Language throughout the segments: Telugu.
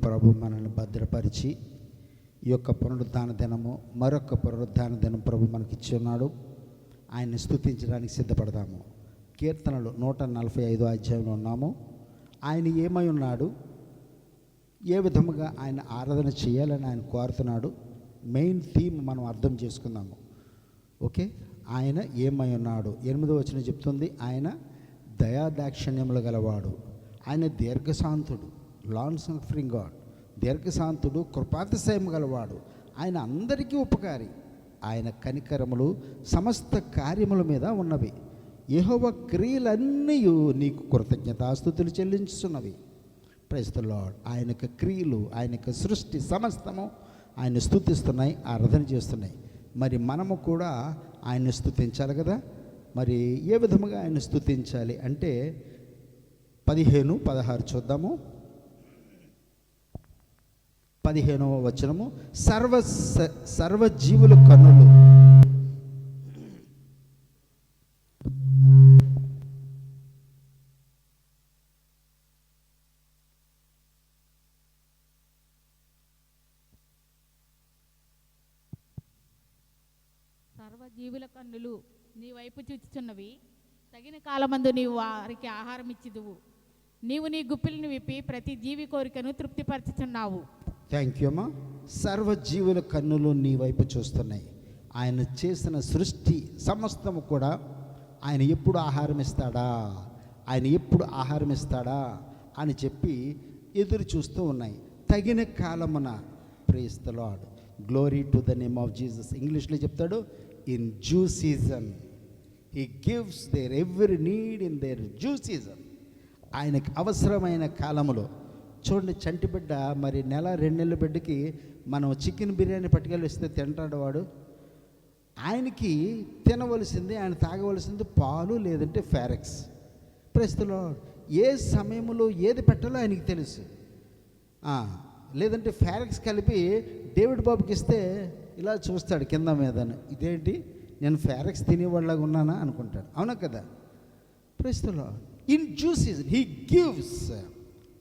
ప్రభు మనల్ని భద్రపరిచి ఈ యొక్క పునరుద్ధాన దినము మరొక పునరుద్ధాన దినం ప్రభు మనకి ఇచ్చి ఉన్నాడు. ఆయన్ని స్తుతించడానికి సిద్ధపడదాము. కీర్తనలు 145 అధ్యాయంలో ఉన్నాము. ఆయన ఏమై ఉన్నాడు, ఏ విధముగా ఆయన ఆరాధన చేయాలని ఆయన కోరుతున్నాడు. మెయిన్ థీమ్ మనం అర్థం చేసుకుందాము. ఓకే, ఆయన ఏమై ఉన్నాడు. 8వ వచనం చెప్తుంది, ఆయన దయాదాక్షిణ్యములు గలవాడు, ఆయన దీర్ఘశాంతుడు, లాంగ్ సఫరింగ్ గాడ్, దీర్ఘశాంతుడు, కృపాతిశయం గలవాడు, ఆయన అందరికీ ఉపకారి, ఆయన కనికరములు సమస్త కార్యముల మీద ఉన్నవి, యెహోవా క్రియలన్నీ నీకు కృతజ్ఞతాస్తుతులు చెల్లించుతున్నవి. Praise the lord. ఆయన యొక్క క్రియలు, ఆయన యొక్క సృష్టి సమస్తము ఆయన స్తుతిస్తున్నాయి, ఆరాధన చేస్తున్నాయి. మరి మనము కూడా ఆయన్ని స్తుతించాలి కదా. మరి ఏ విధముగా ఆయన స్తుతించాలి అంటే 15-16 చూద్దాము. 15వ వచనము, సర్వజీవుల కన్నులు సర్వజీవుల కన్నులు నీ వైపు చూచుచున్నవి, తగిన కాలమందు నీవు వారికి ఆహారం ఇచ్చిదువు, నీవు నీ గుప్పిలను విప్పి ప్రతి జీవి కోరికను తృప్తిపరచుచున్నావు. థ్యాంక్ యూ అమ్మా. సర్వజీవుల కన్నులు నీ వైపు చూస్తున్నాయి. ఆయన చేసిన సృష్టి సమస్తము కూడా ఆయన ఎప్పుడు ఆహారం ఇస్తాడా, ఆయన ఎప్పుడు ఆహారం ఇస్తాడా అని చెప్పి ఎదురు చూస్తూ ఉన్నాయి. తగిన కాలమున, praise the lord, glory to the name of Jesus. ఇంగ్లీష్లో చెప్తాడు, in due season he gives their every need in their due season. ఆయనకు అవసరమైన కాలములో. చూడండి, చంటి బిడ్డ మరి 1-2 నెలల బిడ్డకి మనం చికెన్ బిర్యానీ పట్టుకెళ్ళి ఇస్తే తింటాడు వాడు. ఆయనకి తినవలసింది, ఆయన తాగవలసింది పాలు, లేదంటే ఫారెక్స్. ప్రస్తుతంలో ఏ సమయంలో ఏది పెట్టాలో ఆయనకి తెలుసు. లేదంటే ఫారెక్స్ కలిపి డేవిడ్ బాబుకి ఇస్తే ఇలా చూస్తాడు కింద మీదను, ఇదేంటి నేను ఫారెక్స్ తినేవాళ్ళగా ఉన్నానా అనుకుంటాడు. అవునా కదా. ప్రస్తుతంలో in due season he gives.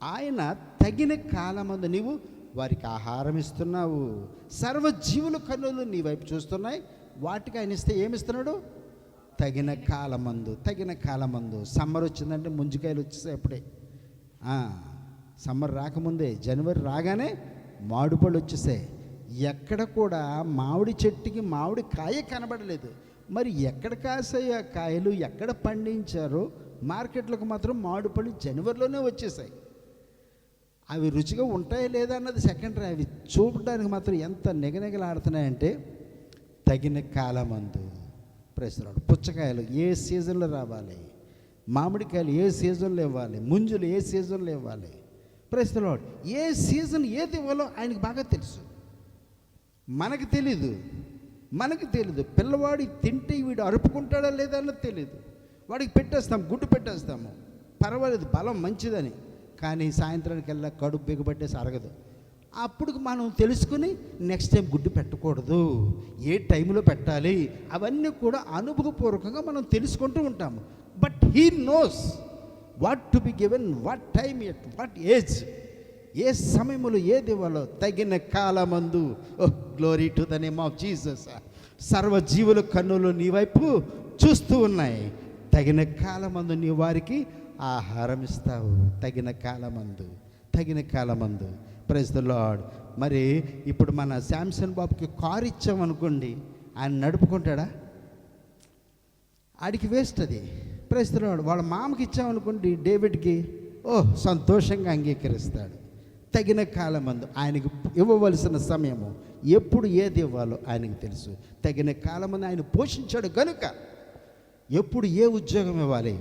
ఆయన తగిన కాలమందు నీవు వారికి ఆహారం ఇస్తున్నావు. సర్వజీవుల కన్నులు నీ వైపు చూస్తున్నాయి. వాటికి ఆయన ఇస్తే ఏమిస్తున్నాడు? తగిన కాలమందు. తగిన కాలమందు. సమ్మర్ వచ్చిందంటే ముంజికాయలు వచ్చేసాయి అప్పుడే. సమ్మర్ రాకముందే, జనవరి రాగానే మామిడిపళ్ళు వచ్చేసాయి. ఎక్కడ కూడా మామిడి చెట్టుకి మామిడి కాయ కనబడలేదు. మరి ఎక్కడ కాసాయి ఆ కాయలు, ఎక్కడ పండించారో? మార్కెట్లకు మాత్రం మామిడి పళ్ళు జనవరిలోనే వచ్చేసాయి. అవి రుచిగా ఉంటాయా లేదా అన్నది సెకండరీ. అవి చూడడానికి మాత్రం ఎంత నిగనిగలాడుతున్నాయంటే తగిన కాలమందు. ప్రస్తుతం పుచ్చకాయలు ఏ సీజన్లో రావాలి, మామిడికాయలు ఏ సీజన్లో ఇవ్వాలి, ముంజులు ఏ సీజన్లో ఇవ్వాలి. ప్రస్తుతం ఏ సీజన్ ఏది ఇవ్వాలో ఆయనకు బాగా తెలుసు. మనకు తెలీదు. పిల్లవాడికి తింటే వీడు అరుపుకుంటాడా లేదా అన్నది తెలీదు. వాడికి పెట్టేస్తాం, గుడ్డు పెట్టేస్తాము, పర్వాలేదు బలం మంచిదని. కానీ సాయంత్రానికి వెళ్ళా కడుపు బిగబట్టేసి అరగదు. అప్పుడు మనం తెలుసుకుని నెక్స్ట్ టైం గుడ్డు పెట్టకూడదు, ఏ టైంలో పెట్టాలి, అవన్నీ కూడా అనుభవపూర్వకంగా మనం తెలుసుకుంటూ ఉంటాము. But he knows what to be given, what time, at what age, ఏ సమయంలో ఏది ఇవ్వాలో తగిన కాలమందు. Glory to the name of Jesus. సర్వజీవుల కన్నులు నీ వైపు చూస్తూ ఉన్నాయి. తగిన కాలమందు నీ వారికి ఆహారం ఇస్తావు. తగిన కాలమందు. Praise the lord. మరి ఇప్పుడు మన శాంసన్ బాబుకి కారు ఇచ్చామనుకోండి, ఆయన నడుపుకుంటాడా? ఆడికి వేస్ట్ అది. Praise the lord. వాళ్ళ మామకి ఇచ్చామనుకోండి, డేవిడ్కి, సంతోషంగా అంగీకరిస్తాడు. తగిన కాలమందు ఆయనకు ఇవ్వవలసిన సమయము, ఎప్పుడు ఏది ఇవ్వాలో ఆయనకు తెలుసు. తగిన కాలమందు ఆయన పోషించాడు కనుక ఎప్పుడు ఏ ఉద్యోగం ఇవ్వాలి.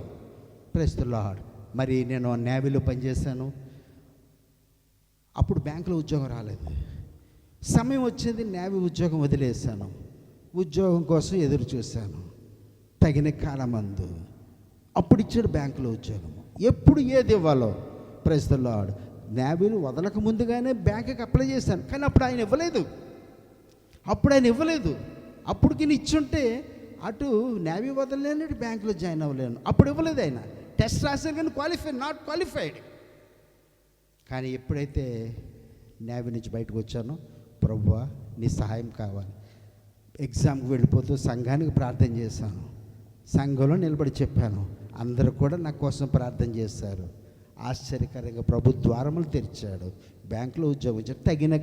Praise the lord. మరి నేను నేవీలో పనిచేశాను, అప్పుడు బ్యాంకులో ఉద్యోగం రాలేదు. సమయం వచ్చింది, నేవీ ఉద్యోగం వదిలేశాను, ఉద్యోగం కోసం ఎదురు చూశాను. తగిన కాలమందు అప్పుడు ఇచ్చాడు బ్యాంకులో ఉద్యోగము. ఎప్పుడు ఏది ఇవ్వాలో. Praise the lord. నేవీలు వదలక ముందుగానే బ్యాంకుకి అప్లై చేశాను, కానీ అప్పుడు ఆయన ఇవ్వలేదు. అప్పటికి ఇచ్చుంటే అటు నేవీ వదలలేను, ఇటు బ్యాంకులో జాయిన్ అవ్వలేను. అప్పుడు ఇవ్వలేదు ఆయన. టెస్ట్ రాశాను కానీ నాట్ క్వాలిఫైడ్. కానీ ఎప్పుడైతే నేవీ నుంచి బయటకు వచ్చాను. ప్రభువా నీ సహాయం కావాలి. ఎగ్జామ్కి వెళ్ళిపోతూ సంఘానికి ప్రార్థన చేశాను. సంఘంలో నిలబడి చెప్పాను. అందరూ కూడా నా కోసం ప్రార్థన చేశారు. ఆశ్చర్యకరంగా ప్రభు ద్వారములు తెరిచాడు. బ్యాంకులో ఉద్యోగం ఇచ్చాడు. తగిన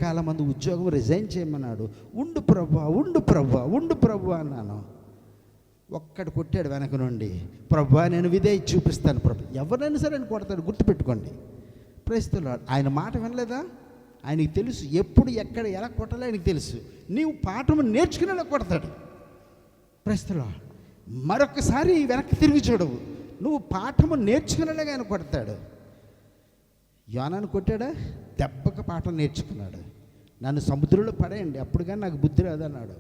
కాలమందు ఉద్యోగం రిజైన్ చేయమన్నాడు. ఉండు ప్రభు అన్నాను. ఒక్కడు కొట్టాడు వెనక నుండి. ప్రభు నేను విధేయ చూపిస్తాను ప్రభు. ఎవరైనా సరే ఆయన కొడతాడు, గుర్తుపెట్టుకోండి. ప్రస్తుతం ఆయన మాట వినలేదా? ఆయనకి తెలుసు ఎప్పుడు ఎక్కడ ఎలా కొట్టాలో ఆయనకి తెలుసు. నీవు పాఠము నేర్చుకునేలా కొడతాడు. ప్రస్తుతం మరొకసారి వెనక్కి తిరిగి చూడవు. నువ్వు పాఠము నేర్చుకునేలాగా ఆయన కొడతాడు. యోనాను కొట్టాడా? దెబ్బక పాఠం నేర్చుకున్నాడు. నన్ను సముద్రంలో పడేయండి అప్పుడు కానీ నాకు బుద్ధి రాదన్నాడు.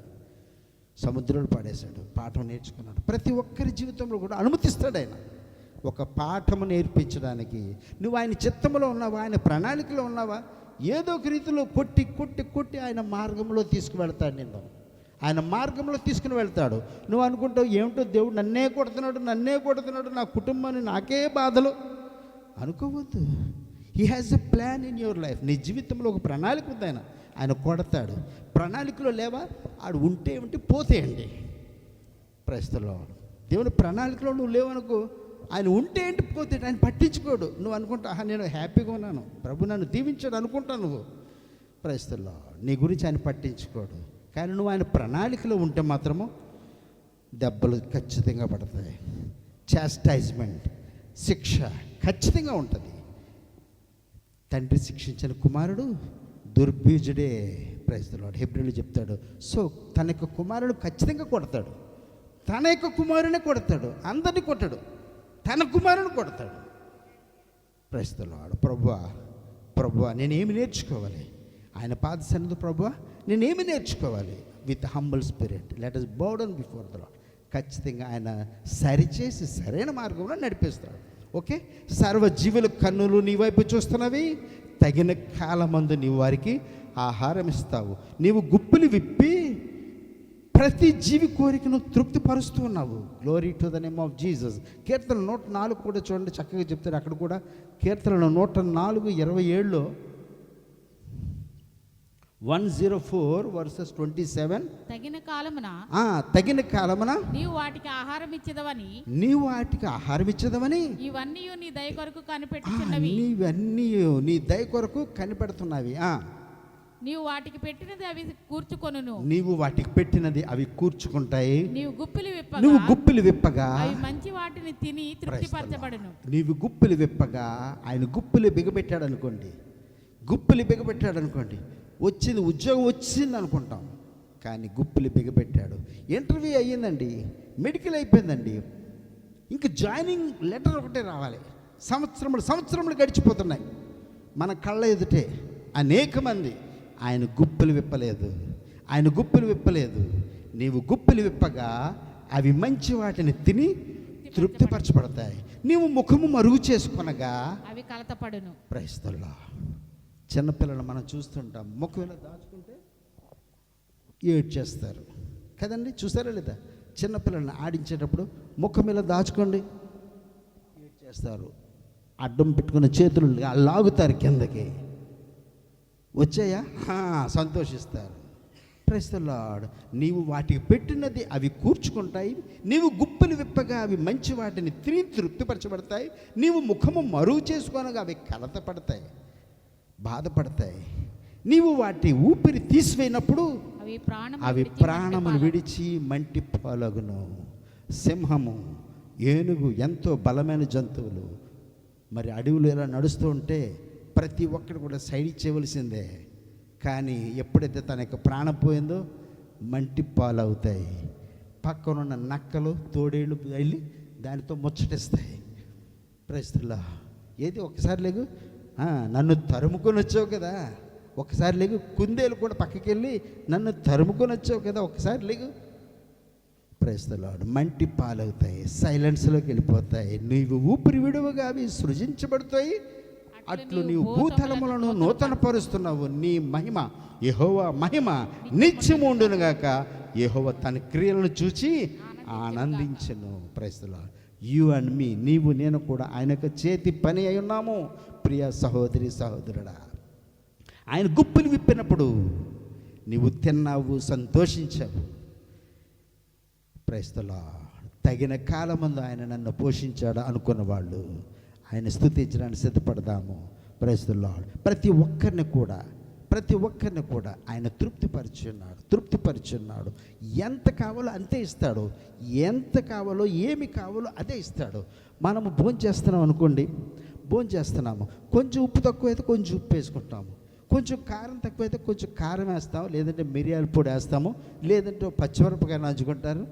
సముద్రంలో పడేశాడు, పాఠం నేర్చుకున్నాడు. ప్రతి ఒక్కరి జీవితంలో కూడా అనుమతిస్తాడు ఆయన ఒక పాఠము నేర్పించడానికి. నువ్వు ఆయన చిత్తంలో ఉన్నావా, ఆయన ప్రణాళికలో ఉన్నావా? ఏదో ఒక రీతిలో కొట్టి ఆయన మార్గంలో తీసుకువెళ్తాడు. నిన్ను ఆయన మార్గంలో తీసుకుని వెళ్తాడు. నువ్వు అనుకుంటావు ఏమిటో దేవుడు నన్నే కొడుతున్నాడు, నా కుటుంబాన్ని నాకే బాధలు అనుకోవద్దు. He has a plan in your life. నీ జీవితంలో ఒక ప్రణాళిక ఉంది. ఆయన కొడతాడు. ప్రణాళికలో లేవా? ఆడు ఉంటే ఏమిటి, పోతే ఏంటి? ప్రస్తుతంలో దేవుని ప్రణాళికలో నువ్వు లేవనుకో, ఆయన ఉంటే ఏంటి, పోతే ఆయన పట్టించుకోడు. నువ్వు అనుకుంటా నేను హ్యాపీగా ఉన్నాను, ప్రభు నన్ను దీవించాడు అనుకుంటావు. నువ్వు ప్రస్తుతంలో నీ గురించి ఆయన పట్టించుకోడు. కానీ నువ్వు ఆయన ప్రణాళికలో ఉంటే మాత్రము దెబ్బలు ఖచ్చితంగా పడతాయి. చాస్టైజ్మెంట్, శిక్ష ఖచ్చితంగా ఉంటుంది. తండ్రి శిక్షించిన కుమారుడు దుర్బీజుడే. ప్రస్తుతం హెబ్రీలు చెప్తాడు. సో తన యొక్క కుమారుడు ఖచ్చితంగా కొడతాడు. తన యొక్క కుమారునే కొడతాడు, అందరినీ కొట్టాడు, తన కుమారుని కొడతాడు. ప్రస్తుతం ప్రభువా నేనేమి నేర్చుకోవాలి? ఆయన పాద సన్నిధి ప్రభువా నేనేమి నేర్చుకోవాలి? With humble spirit let us bow down before the lord. ఖచ్చితంగా ఆయన సరిచేసి సరైన మార్గంలో నడిపిస్తాడు. ఓకే, సర్వజీవుల కన్నులు నీ వైపు చూస్తున్నవి. తగిన కాలమందు నీవు వారికి ఆహారం ఇస్తావు. నీవు గుప్పులు విప్పి ప్రతి జీవి కోరికను తృప్తిపరుస్తూ ఉన్నావు. Glory to the name of Jesus. కీర్తన 104 కూడా చూడండి, చక్కగా చెప్తారు అక్కడ కూడా. కీర్తన 104:27 104 verses 27. తగిన కాలమున నీవు వాటికి ఆహారం ఇచ్చదవని ఇవన్నీ నీ దయ కొరకు కనిపెట్టుచున్నవి. నీవన్నీ నీ దయ కొరకు కనిపెడుతున్నవి. నీవు వాటికి పెట్టినది అవి కూర్చుకుంటాయి. నీవు గుప్పిలి విప్పగా అవి మంచి వాటిని తిని తృప్తిపరచబడును. నీవు గుప్పిలి విప్పగా ఆయన గుప్పిలి బిగబెట్టాడు అనుకోండి. వచ్చింది, ఉద్యోగం వచ్చింది అనుకుంటాం, కానీ గుప్పిలి బిగబెట్టాడు. ఇంటర్వ్యూ అయ్యిందండి, మెడికల్ అయిపోయిందండి, ఇంక జాయినింగ్ లెటర్ ఒకటే రావాలి. సంవత్సరములు గడిచిపోతున్నాయి మన కళ్ళ ఎదుటే. అనేక మంది ఆయన గుప్పిలు విప్పలేదు. నీవు గుప్పిలు విప్పగా అవి మంచి వాటిని తిని తృప్తిపరచబడతాయి. నీవు ముఖము మరుగు చేసుకొనగా అవి కలతపడును. ప్రైస్తల్లా. చిన్నపిల్లలు మనం చూస్తుంటాం, ముఖం ఇలా దాచుకుంటే ఏడ్చేస్తారు కదండి, చూసారా లేదా? చిన్నపిల్లల్ని ఆడించేటప్పుడు ముఖం ఇలా దాచుకోండి, ఏడ్చేస్తారు. అడ్డం పెట్టుకున్న చేతులు లాగుతారు కిందకి, వచ్చాయా సంతోషిస్తారు. Praise the lord. నీవు వాటికి పెట్టినది అవి కూర్చుకుంటాయి. నీవు గుప్పలు విప్పగా అవి మంచి వాటిని తిని తృప్తిపరచబడతాయి. నీవు ముఖము మరుగు చేసుకోనగా అవి కలతపడతాయి, బాధపడతాయి. నీవు వాటి ఊపిరి తీసివేయినప్పుడు అవి ప్రాణమును విడిచి మంటి పాలగును. సింహము, ఏనుగు ఎంతో బలమైన జంతువులు. మరి అడవులు ఇలా నడుస్తూ ఉంటే ప్రతి ఒక్కరు కూడా సైడ్ ఇచ్చేవలసిందే. కానీ ఎప్పుడైతే తన యొక్క ప్రాణం పోయిందో మంటి పాలవుతాయి. పక్కనున్న నక్కలు, తోడేళ్ళు వెళ్ళి దానితో ముచ్చటిస్తాయి. ప్రస్తులా ఏది ఒకసారి లేగు, నన్ను తరుముకొని వచ్చావు కదా, ఒకసారి లేగు. కుందేలు కూడా పక్కకి వెళ్ళి నన్ను తరుముకొని వచ్చావు కదా, ఒకసారి లేగు. ప్రస్తులాడు మంటి పాలవుతాయి, సైలెన్స్లోకి వెళ్ళిపోతాయి. నీవు ఊపిరి విడువగా అవి సృజించబడతాయి. అట్లు నీవు భూతలములను నూతన పరుస్తున్నావు. నీ మహిమ, యెహోవా మహిమ నిత్యము ఉండునుగాక. యెహోవా తన క్రియలను చూచి ఆనందించెను. Praise the lord. You and me, నీవు నేను కూడా ఆయన యొక్క చేతి పని అయి ఉన్నాము. ప్రియ సహోదరి సహోదరుడా, ఆయన గుప్పులు విప్పినప్పుడు నీవు తిన్నావు, సంతోషించావు. Praise the lord. తగిన కాలమందు ఆయన నన్ను పోషించాడు అనుకున్న వాళ్ళు ఆయన స్తుతించడానికి సిద్ధపడదాము. Praise the lord. ప్రతి ఒక్కరిని కూడా ఆయన తృప్తిపరిచున్నాడు. ఎంత కావాలో అంతే ఇస్తాడు. ఎంత కావాలో ఏమి కావాలో అదే ఇస్తాడు. మనము భోంచేస్తున్నాం అనుకోండి, భోంచేస్తున్నాము, కొంచెం ఉప్పు తక్కువైతే కొంచెం ఉప్పు వేసుకుంటాము, కొంచెం కారం తక్కువైతే కొంచెం కారం వేస్తాము, లేదంటే మిరియాల పొడి వేస్తాము, లేదంటే పచ్చిమిరపకాయ నంచుకుంటారు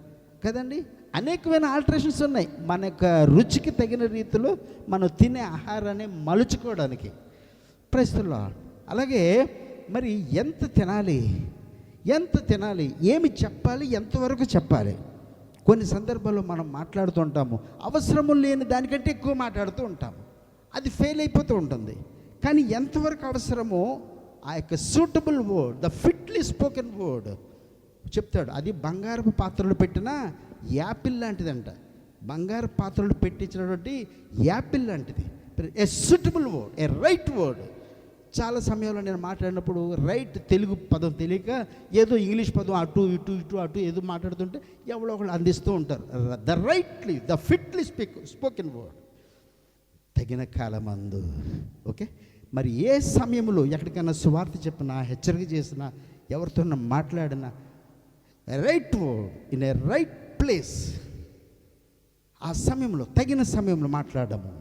కదండి. అనేకమైన ఆల్టరేషన్స్ ఉన్నాయి మన యొక్క రుచికి తగిన రీతిలో మనం తినే ఆహారాన్ని మలుచుకోవడానికి. Praise the lord. అలాగే మరి ఎంత తినాలి, ఏమి చెప్పాలి, ఎంతవరకు చెప్పాలి. కొన్ని సందర్భాల్లో మనం మాట్లాడుతూ ఉంటాము, అవసరము లేని దానికంటే ఎక్కువ మాట్లాడుతూ ఉంటాము, అది ఫెయిల్ అయిపోతూ ఉంటుంది. కానీ ఎంతవరకు అవసరమో ఆ యొక్క suitable word, the fitly spoken word చెప్తాడు. అది బంగారపు పాత్రలు పెట్టిన యాపిల్ లాంటిదంట. బంగారు పాత్రలు పెట్టించినటువంటి యాపిల్ లాంటిది. A suitable word, A right word. చాలా సమయంలో నేను మాట్లాడినప్పుడు రైట్ తెలుగు పదం తెలియక ఏదో ఇంగ్లీష్ పదం అటు ఏదో మాట్లాడుతుంటే ఎవరో ఒకళ్ళు అందిస్తూ ఉంటారు. ద ఫిట్లీ స్పోకెన్ వర్డ్, తగిన కాలమందు. ఓకే, మరి ఏ సమయంలో ఎక్కడికైనా సువార్త చెప్పినా, హెచ్చరిక చేసినా, ఎవరితో మాట్లాడినా right word in a right place, ఆ సమయంలో తగిన సమయంలో మాట్లాడము.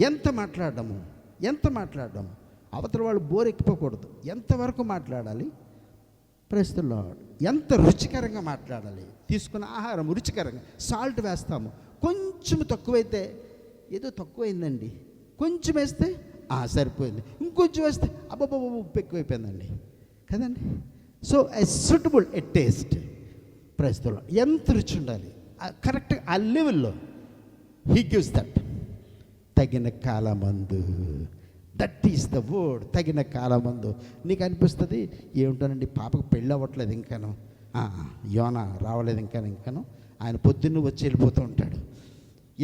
ఎంత మాట్లాడము, అవతల వాళ్ళు బోర్ ఎక్కిపోకూడదు. ఎంతవరకు మాట్లాడాలి? Praise the lord. ఎంత రుచికరంగా మాట్లాడాలి. తీసుకున్న ఆహారం రుచికరంగా, సాల్ట్ వేస్తాము, కొంచెం తక్కువైతే ఏదో తక్కువైందండి, కొంచెం వేస్తే సరిపోయింది, ఇంకొంచెం వేస్తే అబ్బబ్బ ఉప్పు ఎక్కువైపోయిందండి కదండి. So a suitable a taste. Praise the lord. ఎంత రుచి ఉండాలి, కరెక్ట్గా ఆ లెవెల్లో హీ గివ్స్ దట్. తగిన కాలమందు, దట్ ఈస్ ద వర్డ్. తగిన కాలమందు. నీకు అనిపిస్తుంది ఏమిటోనండి, పాపకు పెళ్ళి అవ్వట్లేదు ఇంకాను, యోనా రావలేదు ఇంకాను, ఆయన పొద్దున్న వచ్చి వెళ్ళిపోతూ ఉంటాడు.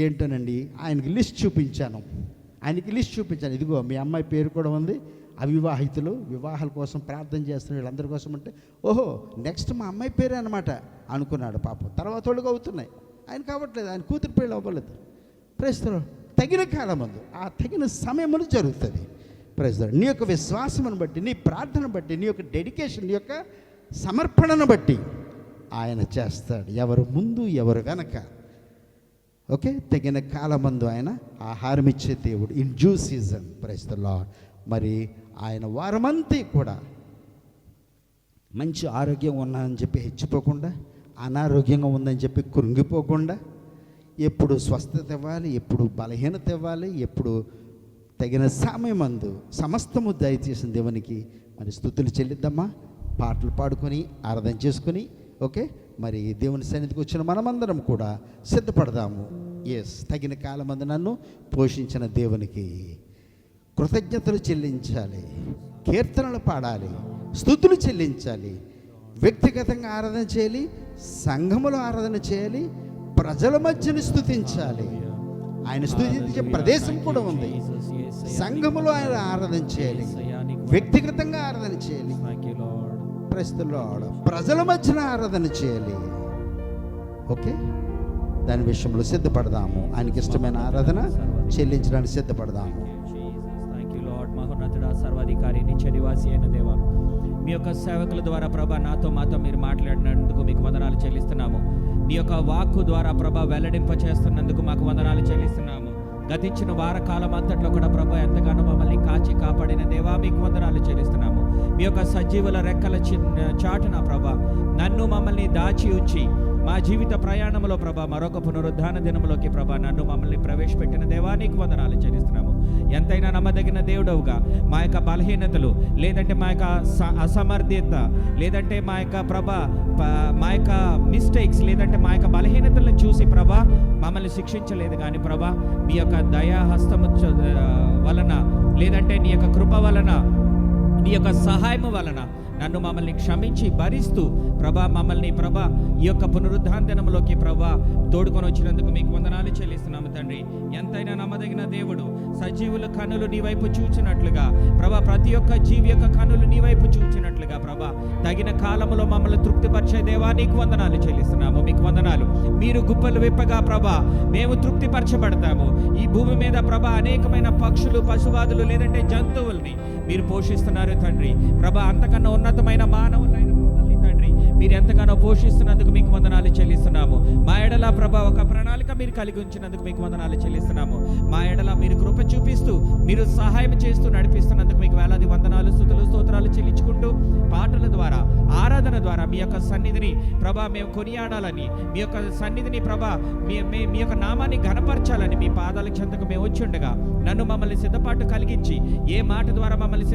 ఏంటోనండి ఆయనకి లిస్ట్ చూపించాను, ఇదిగో మీ అమ్మాయి పేరు కూడా ఉంది, అవివాహితులు, వివాహాల కోసం ప్రార్థన చేస్తున్న వీళ్ళందరి కోసం. అంటే ఓహో నెక్స్ట్ మా అమ్మాయి పేరే అనమాట అనుకున్నాడు పాపం. తర్వాత వాళ్ళకి అవుతున్నాయి, ఆయన కావట్లేదు, ఆయన కూతురు పెళ్ళి అవ్వలేదు. Praise the lord. తగిన కాలమందు, ఆ తగిన సమయములు జరుగుతుంది. Praise the lord. నీ యొక్క విశ్వాసమును బట్టి, నీ ప్రార్థన బట్టి, నీ యొక్క డెడికేషన్, నీ యొక్క సమర్పణను బట్టి ఆయన చేస్తాడు. ఎవరు ముందు ఎవరు వెనక. ఓకే, తగిన కాలమందు ఆయన ఆహారం ఇచ్చే దేవుడు. In due season. Praise the lord. మరి ఆయన వారమంతా కూడా మంచి ఆరోగ్యం ఉన్నానని చెప్పి హెచ్చిపోకుండా, అనారోగ్యంగా ఉందని చెప్పి కృంగిపోకుండా, ఎప్పుడు స్వస్థత ఇవ్వాలి, ఎప్పుడు బలహీనత ఇవ్వాలి, ఎప్పుడు తగిన సమయమందు సమస్తము దయచేసిన దేవునికి మరి స్తుతులు చెల్లిద్దామా, పాటలు పాడుకొని ఆరాధన చేసుకొని. ఓకే, మరి దేవుని సన్నిధికి వచ్చిన మనమందరం కూడా సిద్ధపడదాము. తగిన కాలమందు నన్ను పోషించిన దేవునికి కృతజ్ఞతలు చెల్లించాలి, కీర్తనలు పాడాలి, స్తుతులు చెల్లించాలి, వ్యక్తిగతంగా ఆరాధన చేయాలి, సంఘములో ఆరాధన చేయాలి, ప్రజల మధ్యను స్తుతించాలి. ఆయన స్తుతించే ప్రదేశం కూడా ఉంది. సంఘములో ఆయన ఆరాధన చేయాలి, వ్యక్తిగతంగా ఆరాధన చేయాలి, ప్రైజ్ ది లార్డ్, ప్రజల మధ్యన ఆరాధన చేయాలి. ఓకే, దాని విషయంలో సిద్ధపడదాము. ఆయనకి ఇష్టమైన ఆరాధన చెల్లించడానికి సిద్ధపడదాము. మహోన్నతుడా, సర్వాధికారి, నిత్య నివాసి అయిన దేవా, మీ యొక్క సేవకుల ద్వారా ప్రభా మాతో మీరు మాట్లాడినందుకు మీకు వందనాలు చెల్లిస్తున్నాము. నీ యొక్క వాక్కు ద్వారా ప్రభా వెల్లడింప చేస్తున్నందుకు మాకు వందనాలు చెల్లిస్తున్నాము. గతించిన వారకాలం అంతట్లో కూడా ప్రభా ఎంతగానో మమ్మల్ని కాచి కాపాడిన దేవా మీకు వందనాలు చెల్లిస్తున్నాము. మీ యొక్క సజీవుల రెక్కల చాటున ప్రభా నన్ను మమ్మల్ని దాచి ఉంచి మా జీవిత ప్రయాణంలో ప్రభా మరొక పునరుద్ధాన దినములోకి ప్రభా నన్ను మమ్మల్ని ప్రవేశపెట్టిన దేవా నీకు వందనాలు చెల్లిస్తున్నాము. ఎంతైనా నమ్మదగిన దేవుడవుగా మా యొక్క బలహీనతలు, లేదంటే మా యొక్క అసమర్థత, లేదంటే మా యొక్క మా యొక్క మిస్టేక్స్, లేదంటే మా యొక్క బలహీనతలను చూసి ప్రభా మమ్మల్ని శిక్షించలేదు. కానీ ప్రభా మీ యొక్క దయాహస్తము వలన, లేదంటే నీ యొక్క కృప వలన, నీ యొక్క సహాయము వలన నన్ను మమ్మల్ని క్షమించి భరిస్తూ ప్రభా మమ్మల్ని ప్రభా ఈ యొక్క పునరుద్ధాన దినంలోకి ప్రభా తోడుకొని వచ్చినందుకు మీకు వందనాలు చెల్లిస్తున్నాము తండ్రి. ఎంతైనా నమ్మదగిన దేవుడు, సజీవుల కన్నులు నీ వైపు చూచినట్లుగా ప్రభా, ప్రతి ఒక్క జీవి యొక్క కన్నులు నీ వైపు చూచినట్లుగా ప్రభా, తగిన కాలంలో మమ్మల్ని తృప్తిపరిచే దేవా నీకు వందనాలు చెల్లిస్తున్నాము. మీకు వందనాలు. మీరు గుప్పలు విప్పగా ప్రభా మేము తృప్తిపరచబడతాము. ఈ భూమి మీద ప్రభా అనేకమైన పక్షులు, పశువాదులు లేదంటే జంతువుల్ని మీరు పోషిస్తున్నారు తండ్రి. ప్రభా అంతకన్నా ఉన్నతమైన మానవులైన మమ్మల్ని తండ్రి మీరు ఎంతగానో పోషిస్తున్నందుకు మీకు వందనాలు చెల్లిస్తున్నాము. మా ఎడల ప్రభా ఒక ప్రణాళిక మీరు కలిగి ఉంచినందుకు మీకు వందనాలు చెల్లిస్తున్నాము. మా ఎడల మీరు కృప చూపిస్తూ మీరు సహాయం చేస్తూ నడిపిస్తున్నందుకు మీకు వేలాది వందనాలు, స్తుతులు, స్తోత్రాలు చెల్లించుకుంటూ పాటల ద్వారా, ఆరాధన ద్వారా మీ యొక్క సన్నిధిని ప్రభా మేము కొనియాడాలని, మీ యొక్క సన్నిధిని ప్రభా మీ యొక్క నామాన్ని ఘనపరచాలని మీ పాదాల చెంతకు మేము వచ్చి ఉండగా నన్ను మమ్మల్ని సిద్ధపాటు కలిగించి ఏ మాట ద్వారా మమ్మల్ని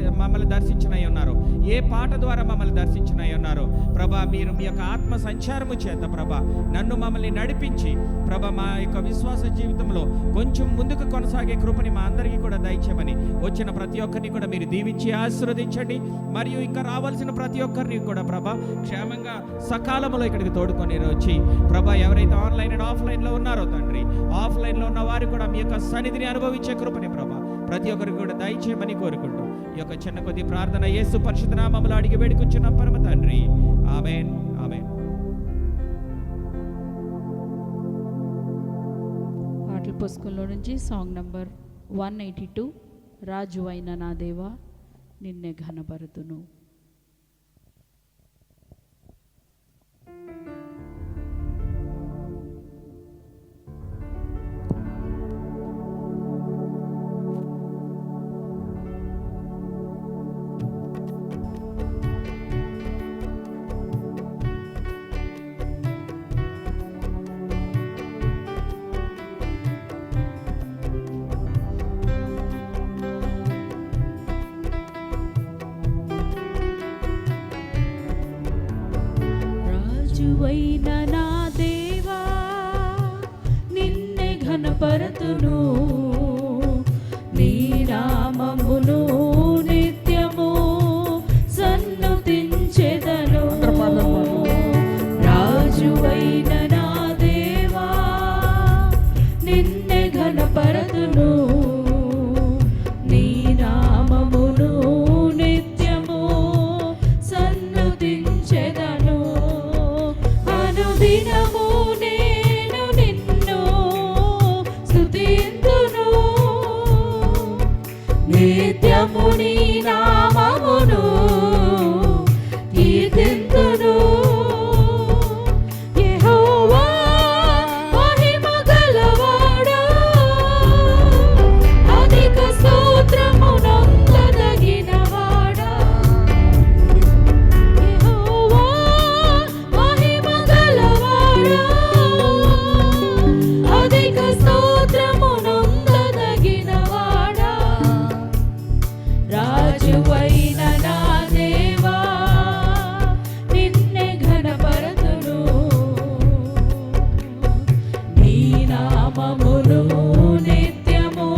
దర్శించినై ఉన్నారో, ఏ పాట ద్వారా మమ్మల్ని దర్శించినై ఉన్నారో ప్రభా, మీరు మీ యొక్క ఆత్మ సంచారము చేత ప్రభా నన్ను మమ్మల్ని నడిపించి ప్రభా మా యొక్క విశ్వాస జీవితంలో కొంచెం ముందుకు కొనసాగే కృపని మా అందరికీ కూడా దయచేయమని, వచ్చిన ప్రతి ఒక్కరిని కూడా మీరు దీవించి ఆశీర్వదించండి. మరియు ఇంకా రావాల్సిన ప్రతి ఒక్కరిని కూడా ప్రభా క్షేమంగా సకాలంలో ఇక్కడికి తోడుకొని వచ్చి ప్రభా ఎవరైతే ఆన్లైన్ అండ్ ఆఫ్లైన్లో ఉన్నారో తండ్రి, ఆఫ్లైన్లో ఉన్న వారు కూడా మీ యొక్క సన్నిధిని అనుభవించే కృపని ప్రభా ప్రతి ఒక్కరికి కూడా దయచేయమని కోరుకుంటూ ఈ యొక్క చిన్న కొద్ది ప్రార్థన యేసు పరిశుద్ధ నామములో అడిగి వేడుకొంచున్న పరమ తండ్రి. ఆమేన్, ఆమేన్. పాటల పుస్తకంలో నుంచి సాంగ్ నంబర్ 182, రాజు అయిన నా దేవా నిన్నే ఘనపరతును. రాజువైన నా దేవా నిన్నే ఘనపరతును, నీ నామమును నిత్యము సన్నుతించెదను. రాజువైన నా దేవా నిన్నే ఘనపరతును, నీ నామమును నిత్యము సన్నుతించెదను. అనుదినము నేను నిన్ను స్తుతింతును, నిత్యము నీ నామమును కీర్తింతును. యెహోవా మహిమ గలవాడా, అధిక స్తోత్రమునొందదగినవాడా. యెహోవా మహిమ గలవాడా, అధిక స్తోత్రమునొందదగినవాడా. రాజువైన నా దేవా నిన్నే ఘనపరతును, నీ నామమును నిత్యము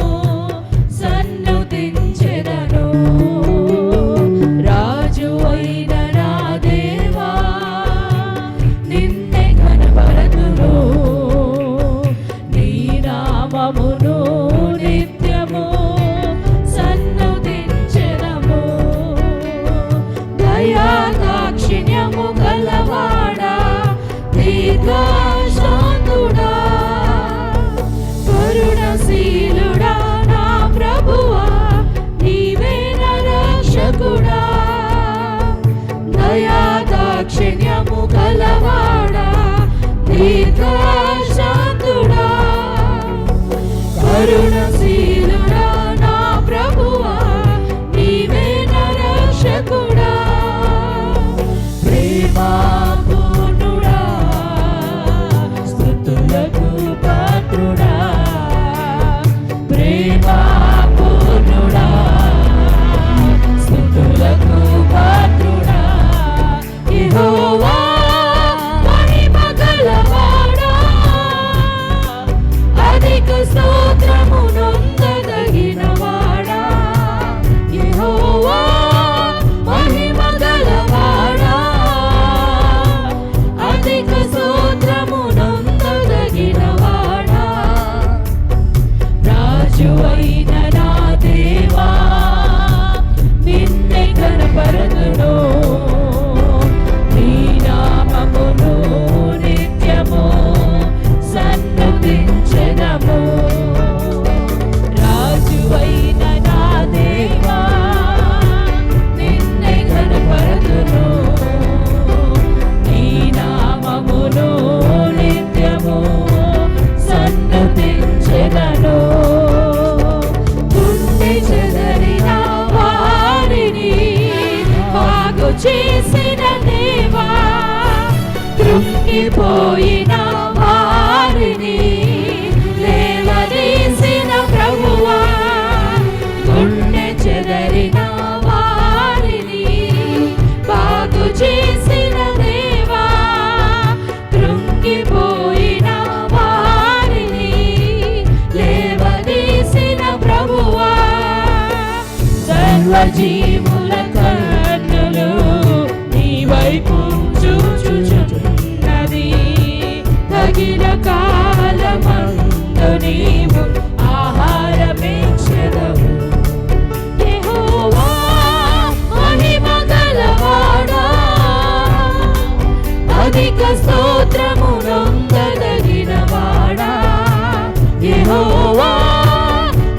సన్నుతించెదను. రాజువైన నా దేవా నిన్నే ఘనపరతును, నీ నామమును నిత్యము సన్నుతించెదము. దయా దాక్షిణ్యము గలవాడా, దీర్ఘశాంతుడా, కరుణశీలుడా నా ప్రభువా నీవే నా రక్షకుడా. దయా దాక్షిణ్యము గలవాడా, దీర్ఘశాంతుడా, కరుణశీలుడా నా ప్రభువా నీవే నా రక్షకుడా. ప్రేమపూర్ణుడా, స్తుతులకు పాత్రుడా, ప్రేమపూర్ణుడా, స్తుతులకు పాత్రుడా. యెహోవా మహిమ గలవాడా, అధిక స్తోత్రమును సజీవుల కన్నులు నీ వైపు చూచుచున్నది. తగిన కాలమందు నీవు ఆహారమిచ్చెదవు. యెహోవా మహిమ గలవాడా, అధిక స్తోత్రమునొందదగినవాడా. యెహోవా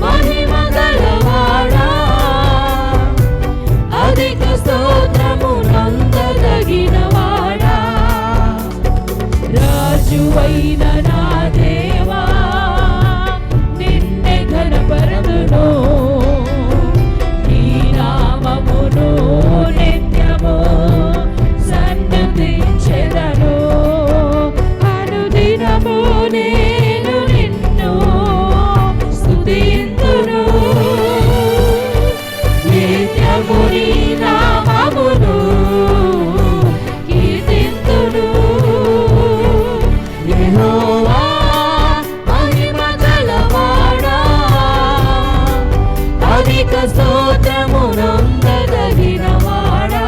మహిమ గలవాడా, అధిక స్తోత్రమునొందదగినవాడా. రాజువైన నా దేవా నిన్నే ఘనపరతును. నీ నామమును నిత్యము సన్నుతించెదను. అనుదినము నేను నిన్ను స్తుతింతును. నిత్యము నీ నామమును కీర్తింతును. యెహోవా మహిమ గలవాడా, అధిక స్తోత్రమునొందదగినవాడా.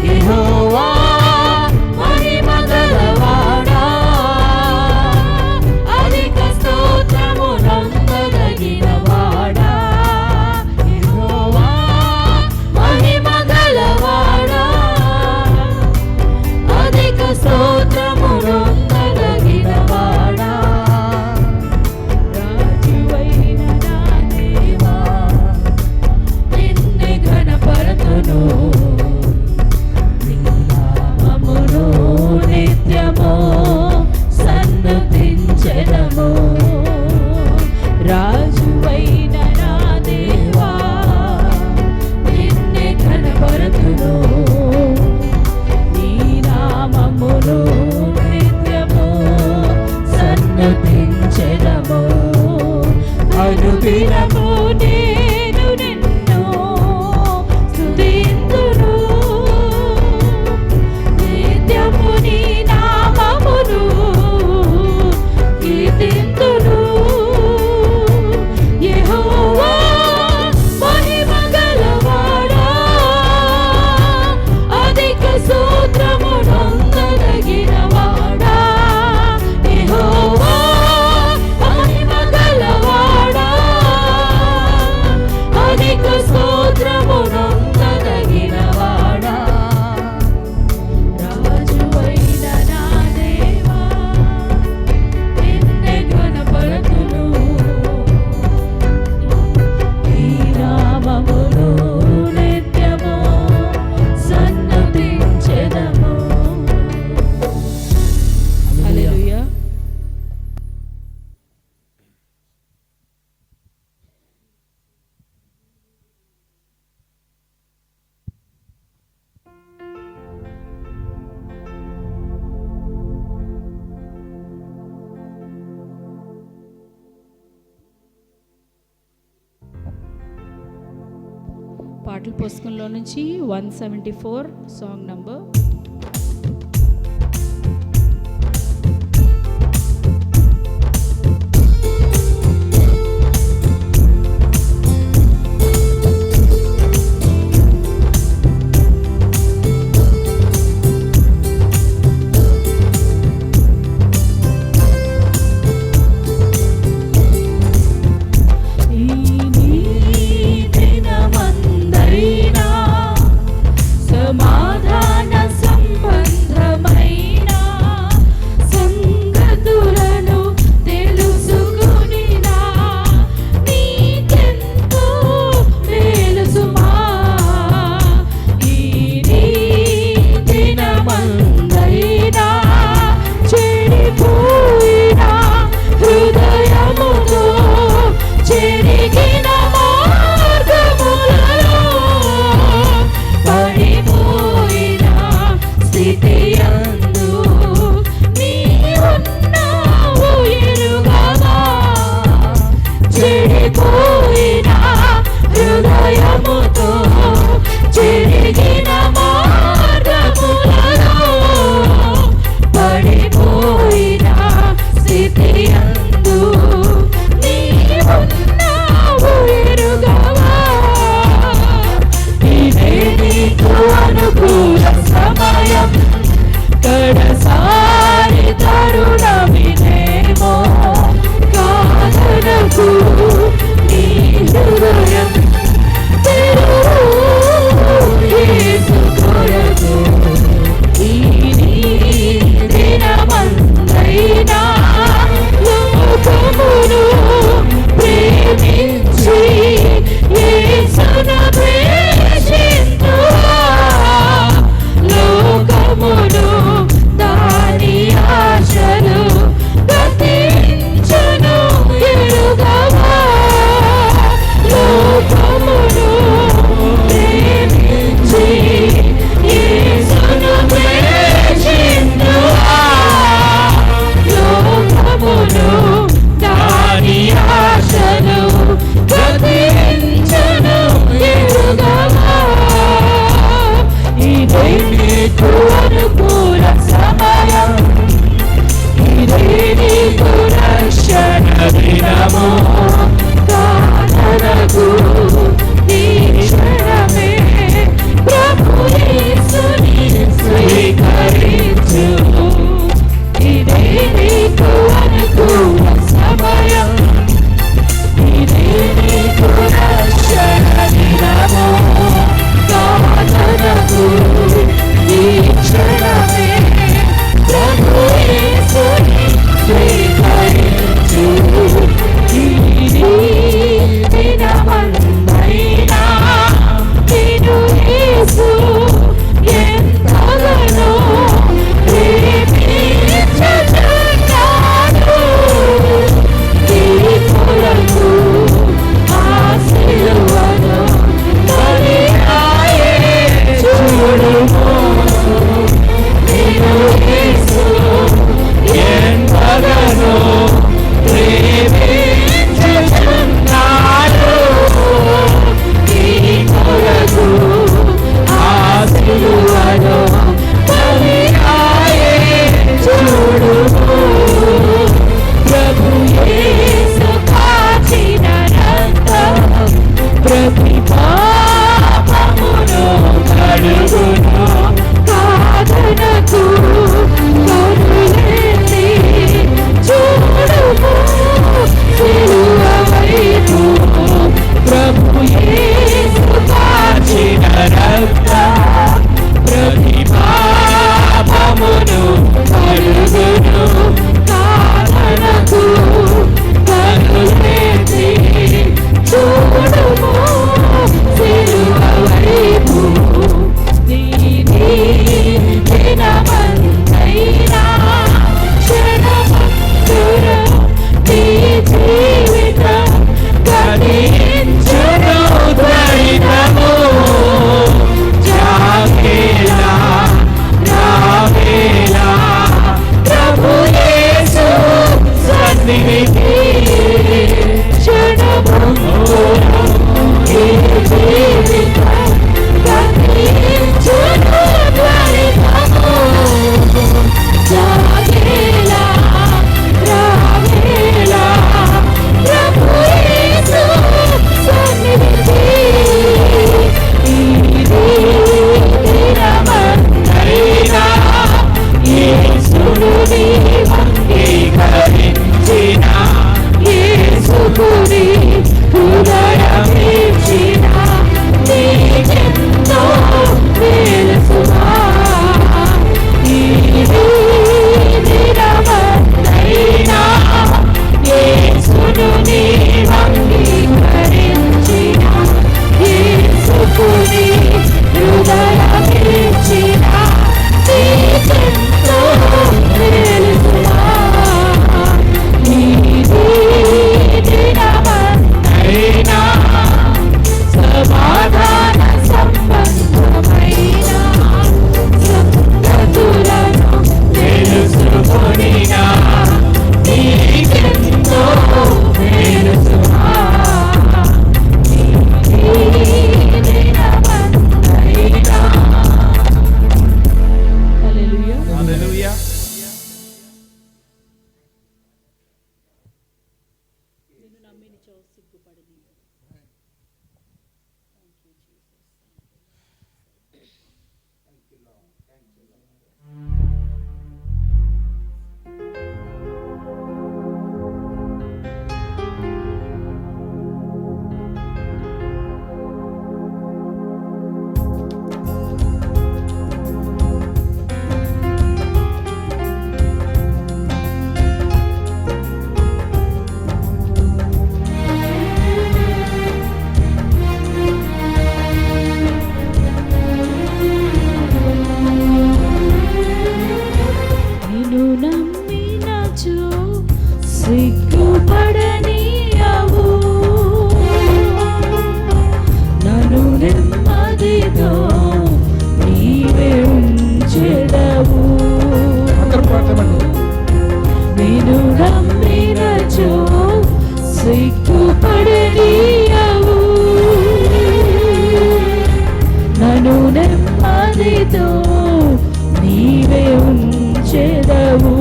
యెహోవా మహిమ గలవాడా, అధిక స్తోత్రమునొందదగినవాడా. యెహోవా మహిమ గలవాడా, అధిక స్తోత్రమునొందదగినవాడా. రాజువైన నా దేవా నిన్నే ఘనపరతును. నీ నామమును నిత్యము సన్నుతించెదము. రాజువైన నా దేవా నిన్నే ఘనపరతును. నీ నామమును నిత్యము సన్నుతించెదము. అనుదినము నేను నిన్ను స్తుతింతును. నిత్యము నీ నామమును కీర్తింతును. యెహోవా మహిమ గలవాడా, అధిక స్తోత్రమునొందదగినవాడా. యెహోవా మహిమ గలవాడా, అధిక స్తోత్రమునొందదగినవాడా. రాజువైన నా దేవా నిన్నే ఘనపరతును. నీ నామమును నిత్యము సన్నుతించెదము. హల్లెలూయా. పాటల పుస్తకంలో నుంచి 174 సాంగ్ నంబర్. ఈ నీ దినమందైనా సమాధాన నిన్ను నమ్మినచో సిగ్గుపడనీయవు, నన్ను నెమ్మదితో నీవే ఉంచెదవు. నిన్ను నమ్మినచో సిగ్గుపడనీయవు, నన్ను నెమ్మదితో నీవే ఉంచెదవు.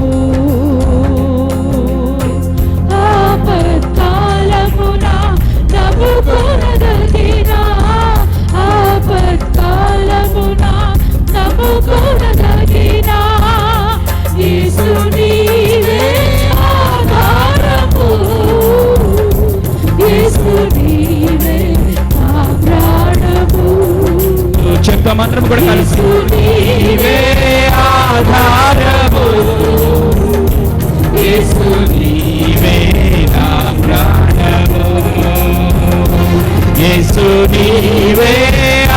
ఆపత్కాలమున నమ్ముకొనదగిన, ఆపత్కాలమున నమ్ముకొనదగిన యేసు నీవే ఆధారము, యేసు నీవే నా ప్రాణము. చెప్తామందరం కూడా కలిసి నీవే ఆధారము, యేసు నీవే నా ప్రాణము, యేసు నీవే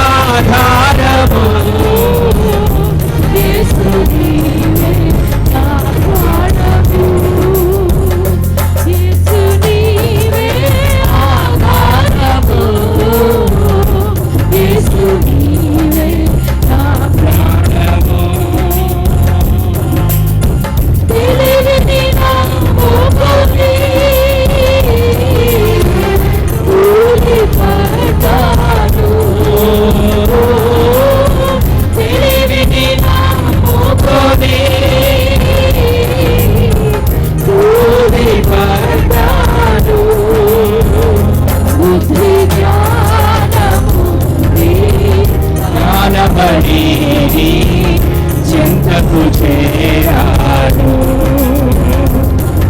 ఆధారము, యేసు నీవే నా ప్రాణము, యేసు నీవే ఆధారము, యేసు నీవే నా ప్రాణము. తెలివిని నమ్ముకొని కూలిపడ్డాను, తెలివిని నమ్ముకొని కూలిపడ్డాను. బుద్ధి జ్ఞానము జ్ఞానమణి చింతకు చేరాను,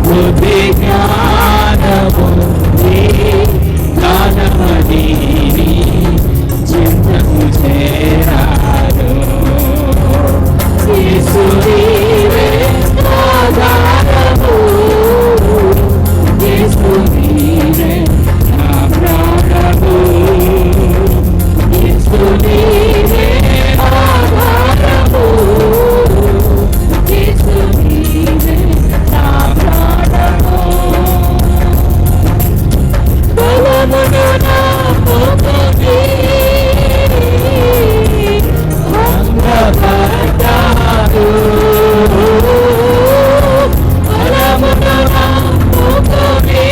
బుద్ధి జ్ఞానము జ్ఞానమణి చింతకు చేరాను. యేసు నీవే ఆధారము, యేసు నీవే నా ప్రాణము, యేసు నీవే ఆధారము, యేసు నీవే నా ప్రాణము. బలమును నమ్ముకొని భంగపడ్డాను, బలమును నమ్ముకొని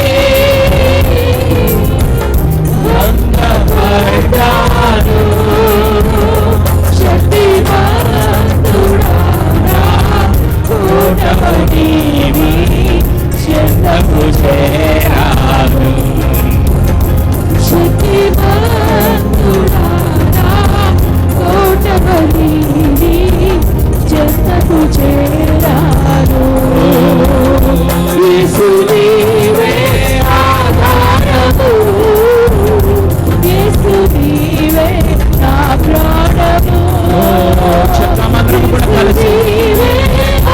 భంగపడ్డాను. శక్తిమంతుడా నా కోటమని చెంతకు చేరాను, శక్తిమంతుడా నా కోటమని చెంతకు చేరాను. యేసు నీవే ఆధారము, యేసు నీవే నా ప్రాణము, చెప్తామందరం కూడా కలిసి నీవే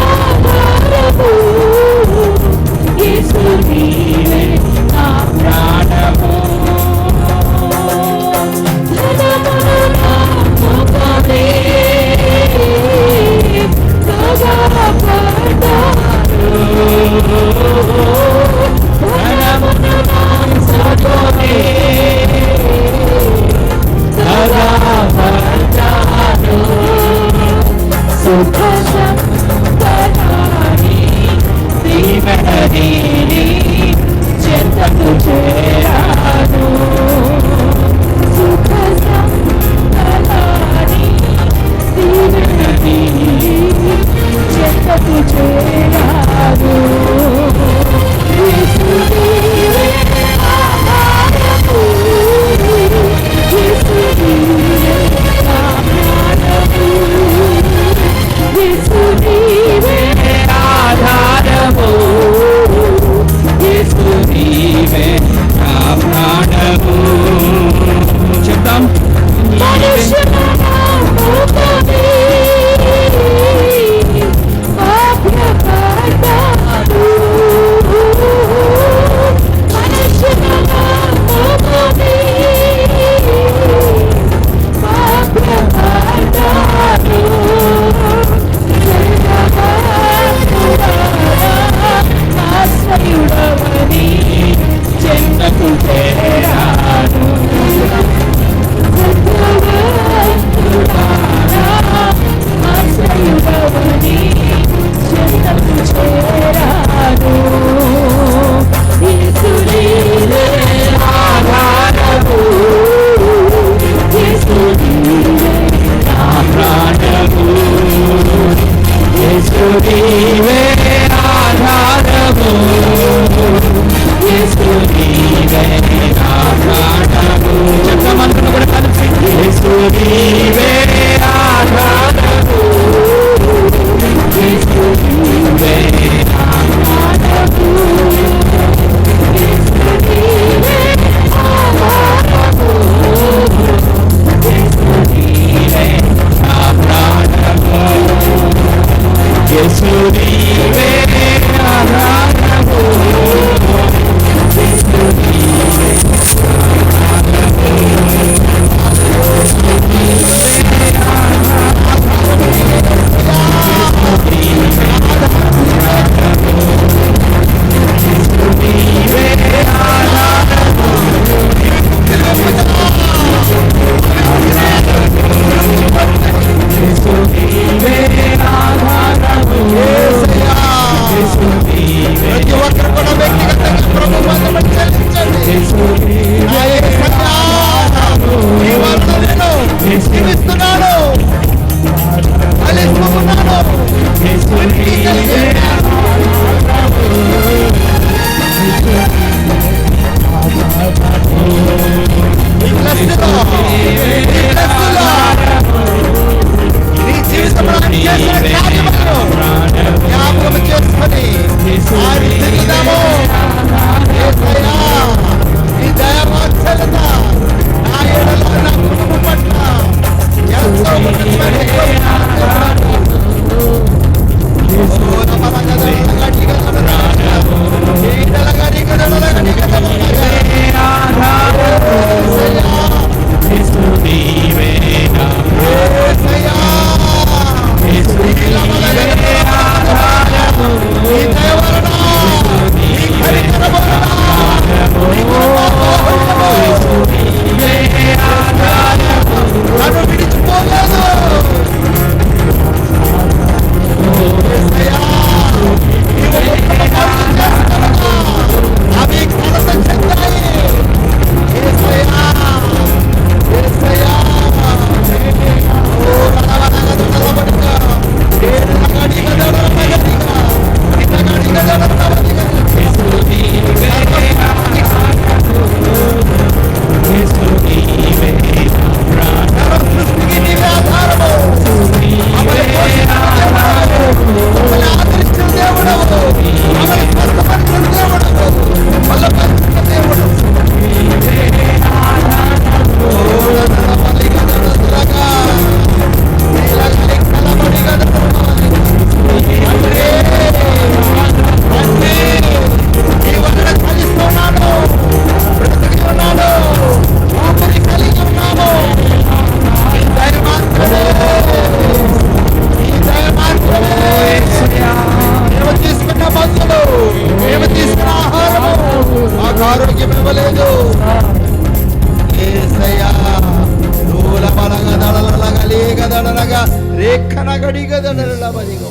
ఆధారము, యేసు నీవే నా ప్రాణము. ధనమును నమ్ముకొని దగపడ్డాను, ధనమును నమ్ముకొని దగపడ్డాను. సుఖ సంపదని దీవెనని చెంతకు చేరాను, సుఖ సంపదని దీవెనని చెంతకు చేరాను. యేసు నీవే ఆధారము, యేసు నీవే నా ప్రాణము.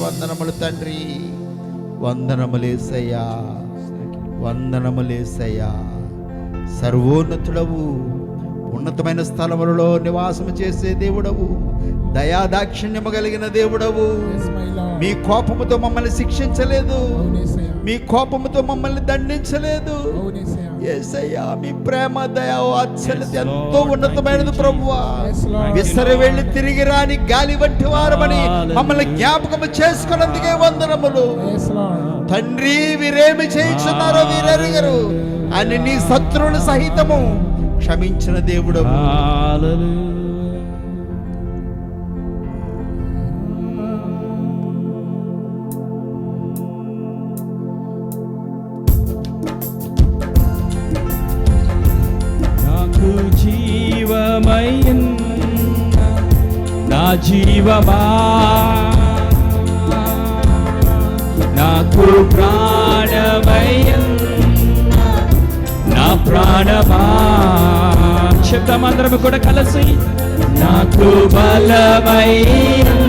వందనములు తండ్రి, వందనములేసయ్యా, వందనములేసయ్యా. సర్వోన్నతుడవు, ఉన్నతమైన స్థలములలో నివాసము చేసే దేవుడవు, దయాదాక్షిణ్యము కలిగిన దేవుడవు. మీ కోపముతో మమ్మల్ని శిక్షించలేదు, మీ కోపముతో మమ్మల్ని దండించలేదు. యేసయ్యా, మీ ప్రేమ, దయ, వాత్సల్యత ఎంతో ఉన్నతమైనది ప్రభువా. విసరి వెళ్ళి తిరిగి రాని గాలి వంటి వారమని మమ్మల్ని జ్ఞాపకము చేసుకున్నందుకే వందనములు తండ్రి. వీరేమి చేయించున్నారో వీరెరుగరు అని నీ శత్రువులు సహితము క్షమించిన దేవుడు. జీవమా నాకు ప్రాణమయం నా ప్రాణమా. చెప్తామందరం కూడా కలిసి నాకు బలమయం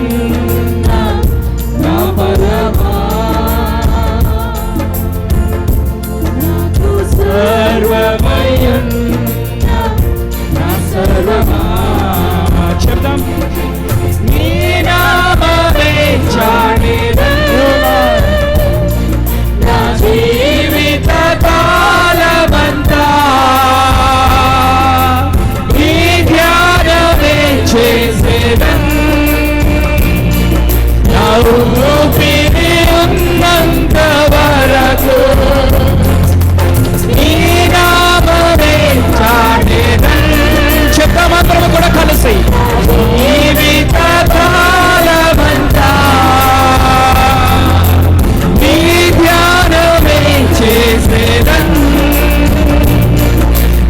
నా బలమా నాకు సర్వమయం నా సర్వమా. చెప్తాం నీ నామమే చాటెదను నా జీవిత కాలమంతా నీ ధ్యానమే చేసేదన్ నా ఊపిరి ఉన్నంత వరకు నీ నామమే చాటెదన్. చెప్తామందరం కూడా కలిసి జీవిత కాలమంతా నీ ధ్యానమే చేసేదన్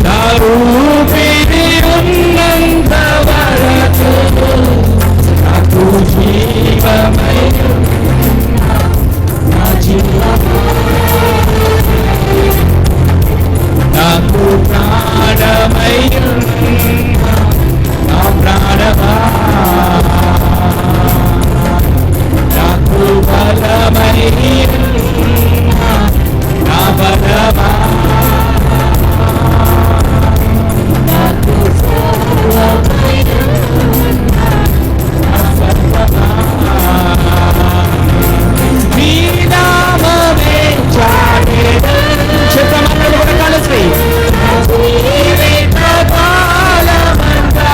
నా ఊపిరి ఉన్నంత వరకు నాకు జీవమయం నా జీవమయం నాకు ప్రాణమయం నా ప్రాణమా నాకు బలమయం నా బలమా నాకు సర్వమయం నా సర్వమా. నీ నామమే చాటెదను. చెప్తామన్నది కూడా కలిసి జీవిత కాలమంతా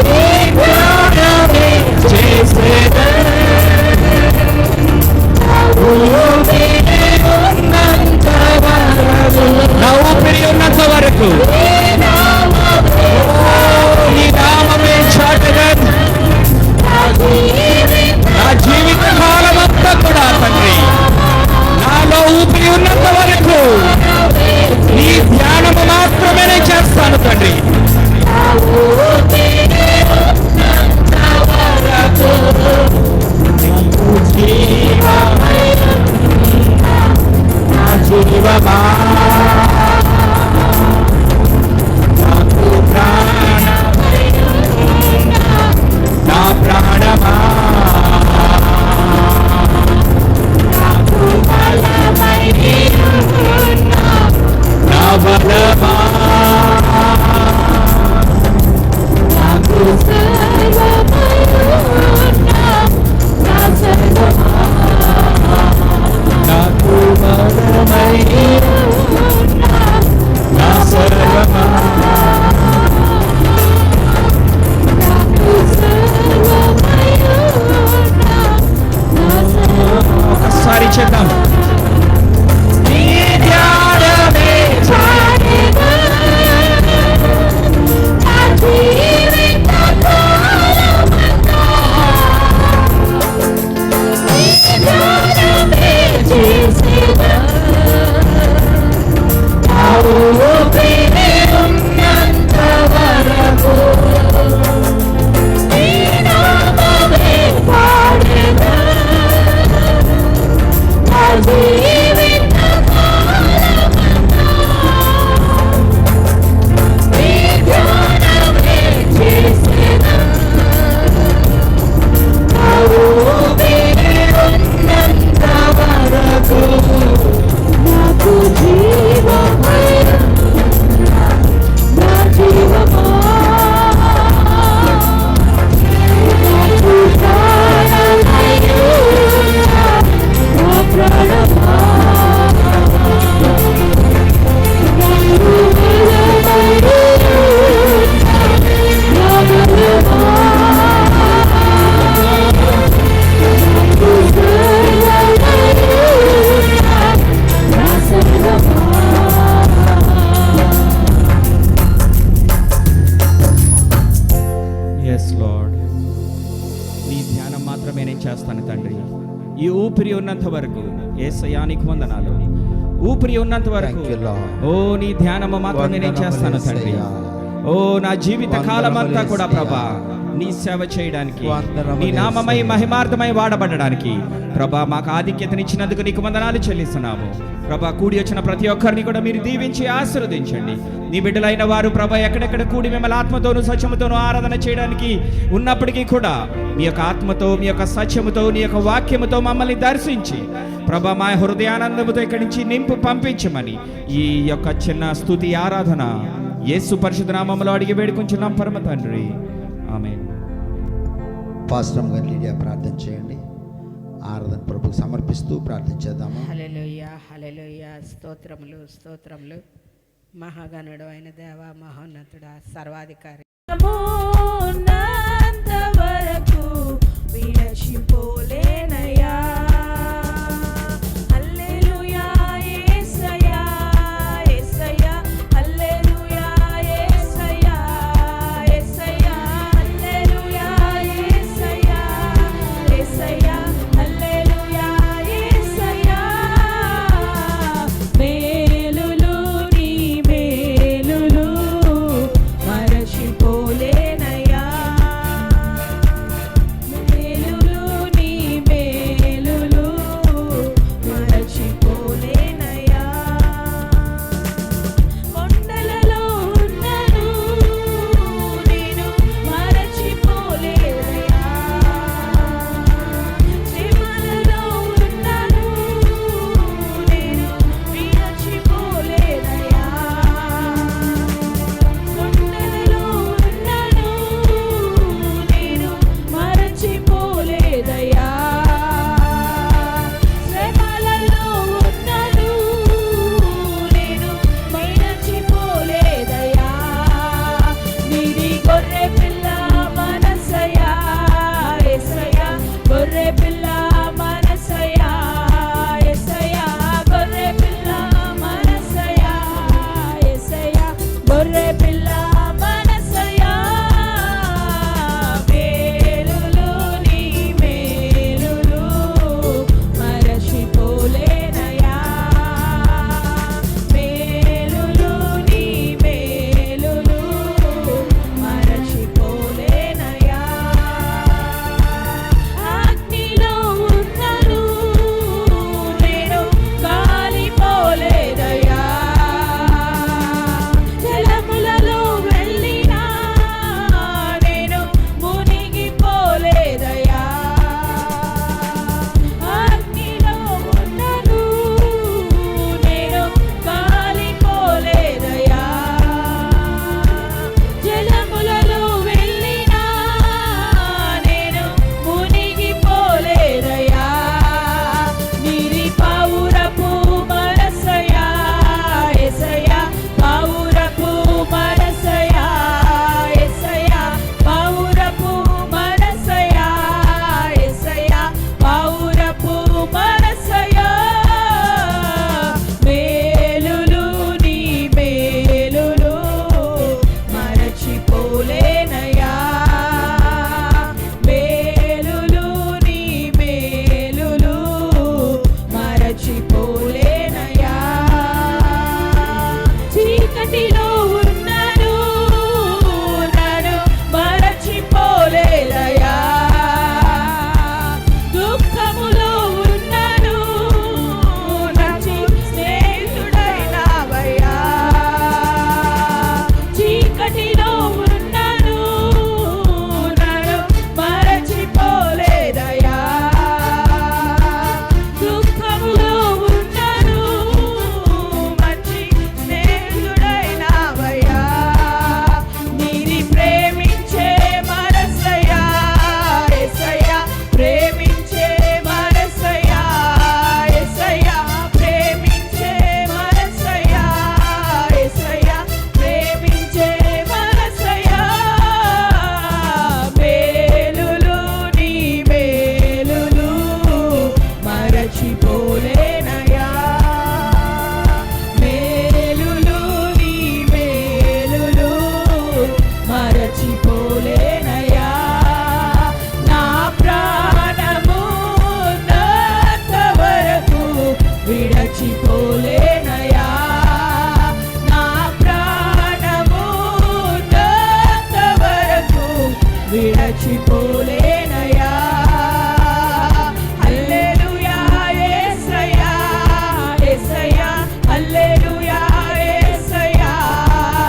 నీ ధ్యానమే చేసేదన్ నా ఊపిరి ఉన్నంత వరకు నీ నామమే చాటెదన్ నా జీవిత కాలమంతా కూడా తండ్రి నాలో ఊపిరి ఉన్నంత వరకు నీ ధ్యానము మాత్రమే నేను చేస్తాను తండ్రి. నా జీవమా నాకు ప్రాణమయం నా ప్రాణమా నాకు బలమయం నా బలమా నాకు సర్వమయం నా సర్వమా నాకు బలమయం నా సర్వమా నాకు సర్వమయం నా సర్వమా. ఒకసారి చేద్దాం. నీ ధ్యానమే చాటెదను నా జీవిత కాలమంతా నీ ధ్యానమే చేసేదన్ నా ఊపిరి ఉన్నంత వరకు నీ నామమే పాడెదన్ నా జీవిత కాలమంతా నీ ధ్యానమే చేసేదన్ నా ఊపిరి ఉన్నంత వరకు నాకు జీవమయం నా జీవమా నాకు ప్రాణమయం నా ప్రాణమా నాకు బలమయం నా బలమా నాకు సర్వమయం నా సర్వమా. ఎస్ లార్డ్ నీ ధ్యానం మాత్రమే నేను చేస్తాను తండ్రి. ఈ ఊపిరి ఉన్నంత వరకు యేసయ్యా నీకు వందనాలు. ఊపిరి ఉన్నంత వరకు Thank you, Lord. ఓ నీ ధ్యానము మాత్రమే నేను చేస్తాను తండ్రి. ఓ నా జీవిత కాలం అంతా కూడా ప్రభా నీ సేవ చేయడానికి, నీ నామమై మహిమార్థమై వాడబడడానికి ప్రభా మాకు ఆధిక్యతనిచ్చినందుకు నీకు వందనాలు చెల్లిస్తున్నాము. ప్రభా కూడి వచ్చిన ప్రతి ఒక్కరిని కూడా మీరు దీవించి ఆశీర్వదించండి. నీ బిడ్డలైన వారు ప్రభా ఎక్కడెక్కడ కూడి మిమ్మల్ని ఆత్మతోనూ సత్యముతోనూ ఆరాధన చేయడానికి ఉన్నప్పటికీ కూడా మీ యొక్క ఆత్మతో, మీ యొక్క సత్యముతో, నీ యొక్క వాక్యముతో మమ్మల్ని దర్శించి ప్రభా మా హృదయానందముతో ఇక్కడి నుంచి నింపు పంపించమని ఈ యొక్క చిన్న స్తుతి ఆరాధన యేసు పరిశుద్ధ నామములో అడిగి వేడుకుంటున్నాం పరమ తండ్రి, ఆమేన్. పాస్టర్ గారు లీడియా ప్రార్థన చేయండి. ఆరాధన ప్రభుకు సమర్పిస్తూ ప్రార్థించేద్దాము. హల్లెలూయా, హల్లెలూయా. స్తోత్రములు, స్తోత్రములు. మహాగణుడు అయిన దేవ, మహోన్నతుడా, సర్వాధికారి వరకు విరచిపోలేనయ్యా. హల్లెలూయా యేసయ్యా, యేసయ్యా. హల్లెలూయా యేసయ్యా, యేసయ్యా. హల్లెలూయా యేసయ్యా, యేసయ్యా. హల్లెలూయా యేసయ్యా. మేలులు నీ మేలులు మరచిపోలేనయ్యా. మేలులు నీ మేలులు మరచిపోలేనయా. హల్లెలూయా యేసయ్యా, యేసయ్యా హల్లెలూయా యేసయ్యా,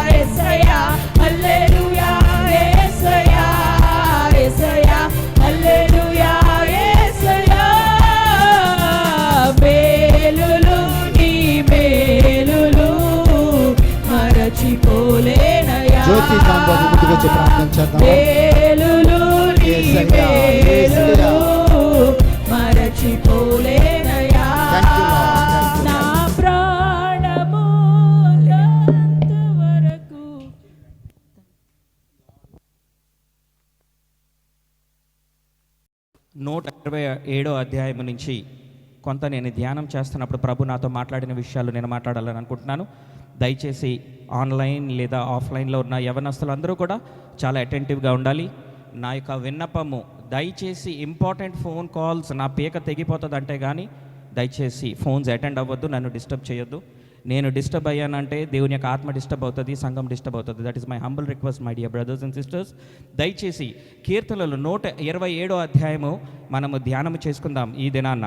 యేసయ్యా హల్లెలూయా యేసయ్యా, యేసయ్యా హల్లెలూయా యేసయ్యా. మేలులు నీ మేలులు మరచిపోలేనయా. జ్యోతి దాంబోధి ముందుకు వచ్చి ప్రార్థన చేద్దాం. మేలులు నీ యేసయ్యా, మేలులు యేసయ్యా. మరచిపోలేనయా. Thank you, Lord. Thank you. నా ప్రాణము వరకు నూట 27వ అధ్యాయం నుంచి కొంత నేను ధ్యానం చేస్తున్నప్పుడు ప్రభు నాతో మాట్లాడిన విషయాలు నేను మాట్లాడాలని అనుకుంటున్నాను. దయచేసి ఆన్లైన్ లేదా ఆఫ్లైన్లో ఉన్న యవనస్తులందరూ కూడా చాలా అటెంటివ్గా ఉండాలి. నా యొక్క విన్నపము, దయచేసి ఇంపార్టెంట్ ఫోన్ కాల్స్ నా పీక తెగిపోతుంది అంటే కానీ దయచేసి ఫోన్స్ అటెండ్ అవ్వద్దు, నన్ను డిస్టర్బ్ చేయొద్దు. నేను డిస్టర్బ్ అయ్యానంటే దేవుని యొక్క ఆత్మ డిస్టర్బ్ అవుతుంది, సంఘం డిస్టర్బ్ అవుతుంది. That is my humble request my dear brothers and sisters. దయచేసి కీర్తనలు 127వ అధ్యాయము మనము ధ్యానం చేసుకుందాం ఈ దినాన్న.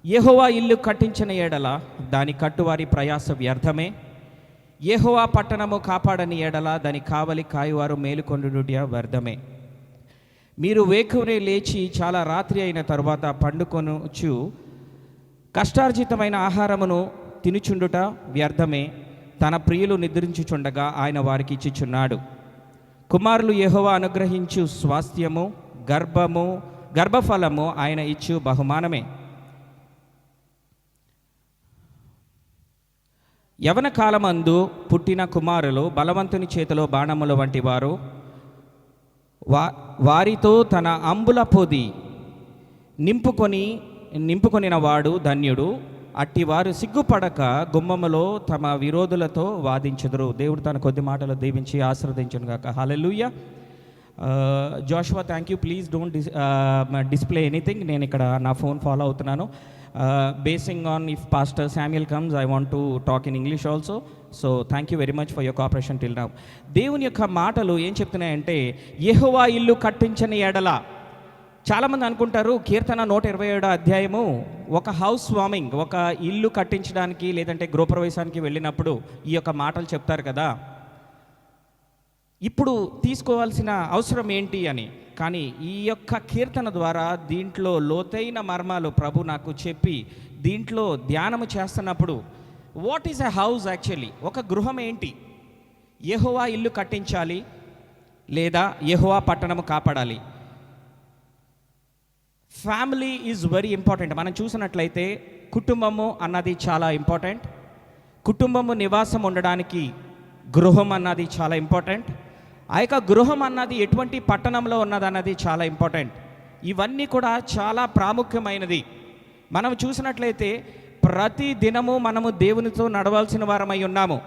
యెహోవా ఇల్లు కట్టించిన ఎడల దాని కట్టువారి ప్రయాస వ్యర్థమే. యెహోవా పట్టణము కాపాడని ఎడల దాని కావలి కాయువారు మేలుకొండుట వ్యర్థమే. మీరు వేకువనే లేచి చాలా రాత్రి అయిన తరువాత పండుకొనుచు కష్టార్జితమైన ఆహారమును తినుచుండుట వ్యర్థమే. తన ప్రియులు నిద్రించుచుండగా ఆయన వారికి ఇచ్చిచున్నాడు. కుమారులు యెహోవా అనుగ్రహించు స్వాస్థ్యము, గర్భఫలము ఆయన ఇచ్చు బహుమానమే. యవన కాలమందు పుట్టిన కుమారులు బలవంతుని చేతిలో బాణముల వంటి వారు. వారితో తన అంబుల పొది నింపుకొనిన వాడు ధన్యుడు. అట్టివారు సిగ్గుపడక గుమ్మములో తమ విరోధులతో వాదించుదురు. దేవుడు తన కొద్ది మాటలు దీవించి ఆశీర్వదించును గాక. Hallelujah. Joshua, thank you. Please don't display anything. నేను ఇక్కడ నా ఫోన్ ఫాలో అవుతున్నాను. Basing on if pastor Samuel comes, I want to talk in English also. So thank you very much for your cooperation till now. దేవుని యొక్క మాటలు ఏం చెప్తున్నాయంటే, యెహోవా ఇల్లు కట్టించని ఎడల. చాలామంది అనుకుంటారు కీర్తన 127వ అధ్యాయము ఒక హౌస్ వార్మింగ్, ఒక ఇల్లు కట్టించడానికి లేదంటే గృహప్రవేశానికి వెళ్ళినప్పుడు ఈ యొక్క మాటలు చెప్తారు కదా, ఇప్పుడు తీసుకోవాల్సిన అవసరం ఏంటి అని. కానీ ఈ యొక్క కీర్తన ద్వారా దీంట్లో లోతైన మర్మాలు ప్రభు నాకు చెప్పి దీంట్లో ధ్యానము చేస్తున్నప్పుడు, what is a house actually? ఒక గృహం ఏంటి? యెహోవా ఇల్లు కట్టించాలి లేదా యెహోవా పట్టణము కాపాడాలి. Family is very important. మనం చూసినట్లయితే కుటుంబము అన్నది చాలా ఇంపార్టెంట్. కుటుంబము నివాసం ఉండడానికి గృహం అన్నది చాలా ఇంపార్టెంట్. ఆ యొక్క గృహం అన్నది ఎటువంటి పట్టణంలో ఉన్నదన్నది చాలా ఇంపార్టెంట్. ఇవన్నీ కూడా చాలా ప్రాముఖ్యమైనది. మనం చూసినట్లయితే ప్రతి దినము మనము దేవునితో నడవాల్సిన వారమై ఉన్నాము.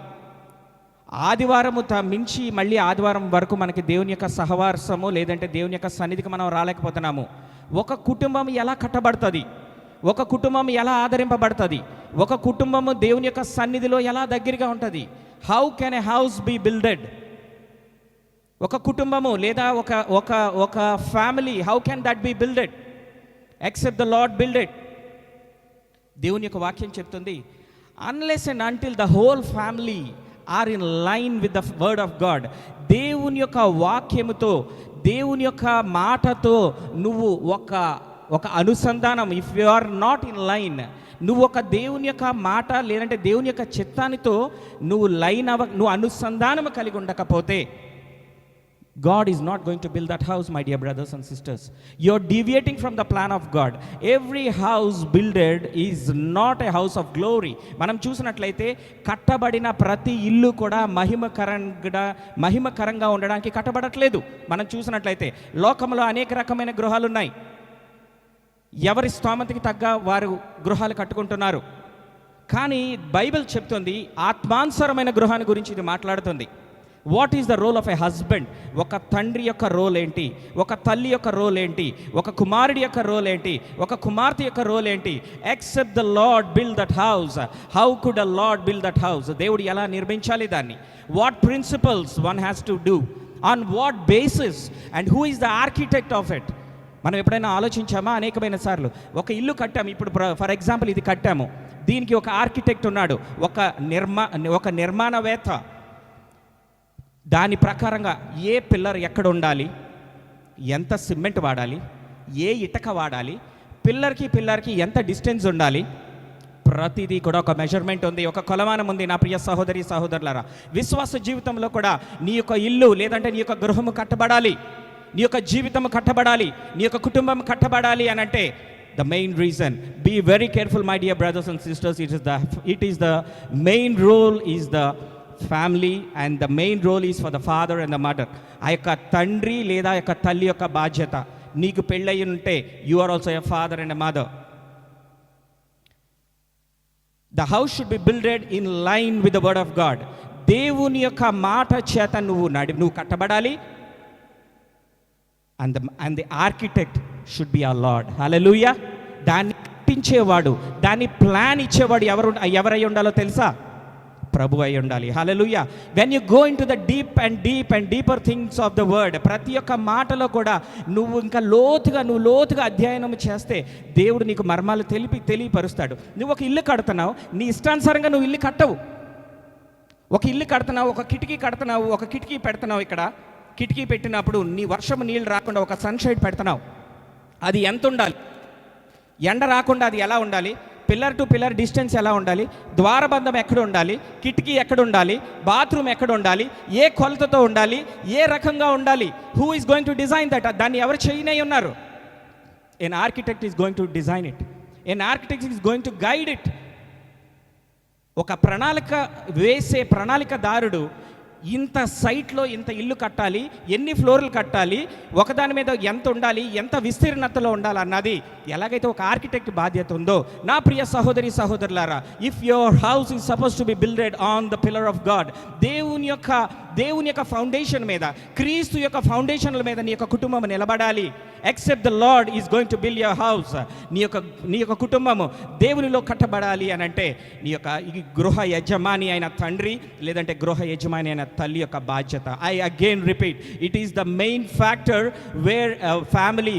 ఆదివారము మించి మళ్ళీ ఆదివారం వరకు మనకి దేవుని యొక్క సహవాసము లేదంటే దేవుని యొక్క సన్నిధికి మనం రాలేకపోతున్నాము. ఒక కుటుంబం ఎలా కట్టబడుతుంది, ఒక కుటుంబం ఎలా ఆదరింపబడుతుంది, ఒక కుటుంబము దేవుని యొక్క సన్నిధిలో ఎలా దగ్గరగా ఉంటుంది? How can a house be builded? ఒక కుటుంబము లేదా ఒక family, how can that be builded except the lord builded? దేవుని యొక్క వాక్యం చెప్తుంది, unless and until the whole family are in line with the word of God. దేవుని యొక్క వాక్యముతో, దేవుని యొక్క మాటతో నువ్వు ఒక అనుసంధానం, if you are not in line, నువ్వు ఒక దేవుని యొక్క మాట లేదంటే దేవుని యొక్క చిత్తానితో నువ్వు నువ్వు అనుసంధానం కలిగి ఉండకపోతే, God is not going to build that house, my dear brothers and sisters. You're deviating from the plan of God. Every house builded is not a house of glory. మనం చూసినట్లయితే కట్టబడిన ప్రతి ఇల్లు కూడా మహిమకరంగా ఉండడానికి కట్టబడట్లేదు. మనం చూసినట్లయితే లోకంలో అనేక రకమైన గృహాలు ఉన్నాయి. ఎవరి స్తోమతకి తగ్గ వారు గృహాలు కట్టుకుంటున్నారు. కానీ బైబిల్ చెప్తుంది, ఆత్మానుసారమైన గృహాన్ని గురించి ఇది మాట్లాడుతుంది. What is the role of a husband? ఒక తండ్రి యొక్క రోల్ ఏంటి? ఒక తల్లి యొక్క రోల్ ఏంటి? ఒక కుమారుడి యొక్క రోల్ ఏంటి? ఒక కుమార్తె యొక్క రోల్ ఏంటి? Except the lord build that house, how could a lord build that house? దేవుడు ఎలా నిర్మించాలి దాన్ని? What principles one has to do? On what basis and who is the architect of it? మనం ఎప్పుడైనా ఆలోచించామా? అనేకమైన సార్లు. ఒక ఇల్లు కట్టాము, ఇప్పుడు ఫర్ ఎగ్జాంపుల్ ఇది కట్టాము, దీనికి ఒక ఆర్కిటెక్ట్ ఉన్నాడు, ఒక నిర్మాణవేత్త. దాని ప్రకారంగా ఏ పిల్లర్ ఎక్కడ ఉండాలి, ఎంత సిమెంట్ వాడాలి, ఏ ఇటక వాడాలి, పిల్లర్కి ఎంత డిస్టెన్స్ ఉండాలి, ప్రతిదీ కూడా ఒక మెజర్మెంట్ ఉంది, ఒక కొలమానం ఉంది. నా ప్రియ సహోదరి సహోదరులారా, విశ్వాస జీవితంలో కూడా నీ యొక్క ఇల్లు లేదంటే నీ యొక్క గృహము కట్టబడాలి, నీ యొక్క జీవితం కట్టబడాలి, నీ యొక్క కుటుంబం కట్టబడాలి అని అంటే the main reason, be very careful my dear brothers and sisters, it is the main role is the family and the main role is for the father and the mother. ఆ యొక్క తండ్రి లేదా యొక్క తల్లి యొక్క బాధ్యత. నీకు పెళ్ళయి ఉంటే you are also a father and a mother. The house should be builded in line with the word of God. దేవుని యొక్క మాట చేత నువ్వు కట్టబడాలి. And the architect should be our lord. Hallelujah. దాన్ని కట్టించేవాడు, దాన్ని ప్లాన్ ఇచ్చేవాడు ఎవరై ఉండాలో తెలుసా? ప్రభు అయి ఉండాలి. Hallelujah. When you go into the deep and deeper things of the word, ప్రతి ఒక్క మాటలో కూడా నువ్వు ఇంకా లోతుగా అధ్యయనం చేస్తే దేవుడు నీకు మర్మాలు తెలియపరుస్తాడు. నువ్వు ఒక ఇల్లు కడుతున్నావు, నీ ఇష్టానుసారంగా నువ్వు ఇల్లు కట్టవు. ఒక ఇల్లు కడుతున్నావు, ఒక కిటికీ కడుతున్నావు, ఒక కిటికీ పెడుతున్నావు. ఇక్కడ కిటికీ పెట్టినప్పుడు నీ వర్షం నీళ్ళు రాకుండా ఒక సన్షైడ్ పెడుతున్నావు. అది ఎంత ఉండాలి? ఎండ రాకుండా అది ఎలా ఉండాలి? పిల్లర్ టు పిల్లర్ డిస్టెన్స్ ఎలా ఉండాలి? ద్వారబంధం ఎక్కడ ఉండాలి? కిటికీ ఎక్కడ ఉండాలి? బాత్రూమ్ ఎక్కడ ఉండాలి? ఏ కొలతతో ఉండాలి? ఏ రకంగా ఉండాలి? Who is going to design that? దాన్ని ఎవరు చేయనే ఉన్నారు? An architect is going to design it. An architect is going to guide it. ఒక ప్రణాళిక వేసే ప్రణాళికదారుడు ఇంత సైట్లో ఇంత ఇల్లు కట్టాలి, ఎన్ని ఫ్లోర్లు కట్టాలి, ఒకదాని మీద ఎంత ఉండాలి, ఎంత విస్తీర్ణతలో ఉండాలి అన్నది ఎలాగైతే ఒక ఆర్కిటెక్ట్ బాధ్యత ఉందో, నా ప్రియ సహోదరి సహోదరులారా, if your house is suppose to be builded on the pillar of God, దేవుని యొక్క ఫౌండేషన్ మీద, క్రీస్తు యొక్క ఫౌండేషన్ల మీద నీ యొక్క కుటుంబం నిలబడాలి. Except the lord is going to build your house. నీ యొక్క కుటుంబము దేవునిలో కట్టబడాలి అని అంటే నీ యొక్క గృహ యజమాని అయిన తండ్రి లేదంటే గృహ యజమాని అయిన తల్లి యొక్క బాధ్యత. I again repeat, it is the main factor where family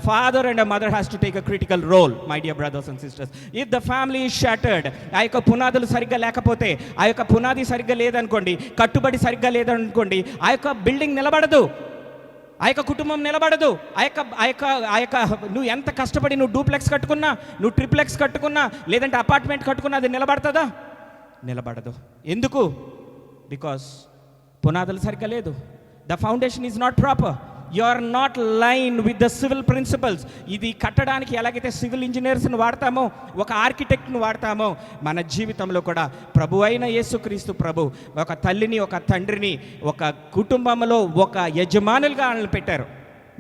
father and mother has to take a critical role. My dear brothers and sisters, if the family is shattered, ఆ యొక్క పునాదులు సరిగ్గా లేకపోతే, ఆ యొక్క పునాది సరిగ్గా లేదనుకోండి, కట్టుబడి సరిగ్గా లేదనుకోండి, ఆ యొక్క బిల్డింగ్ నిలబడదు, ఆ యొక్క కుటుంబం నిలబడదు. ఆ యొక్క నువ్వు ఎంత కష్టపడి నువ్వు డూప్లెక్స్ కట్టుకున్నా, నువ్వు ట్రిప్లెక్స్ కట్టుకున్నా, లేదంటే అపార్ట్మెంట్ కట్టుకున్నా అది నిలబడుతుందా? నిలబడదు. ఎందుకు? బికాస్ పునాదులు సరిగ్గా లేదు. The foundation is not proper. You are not line with the civil principles. ఇది కట్టడానికి ఎలాగైతే సివిల్ ఇంజనీర్స్ని వాడతామో, ఒక ఆర్కిటెక్ట్ను వాడతామో, మన జీవితంలో కూడా ప్రభు అయిన యేసుక్రీస్తు ప్రభు ఒక తల్లిని, ఒక తండ్రిని, ఒక కుటుంబంలో ఒక యజమానులుగా వాళ్ళని పెట్టారు.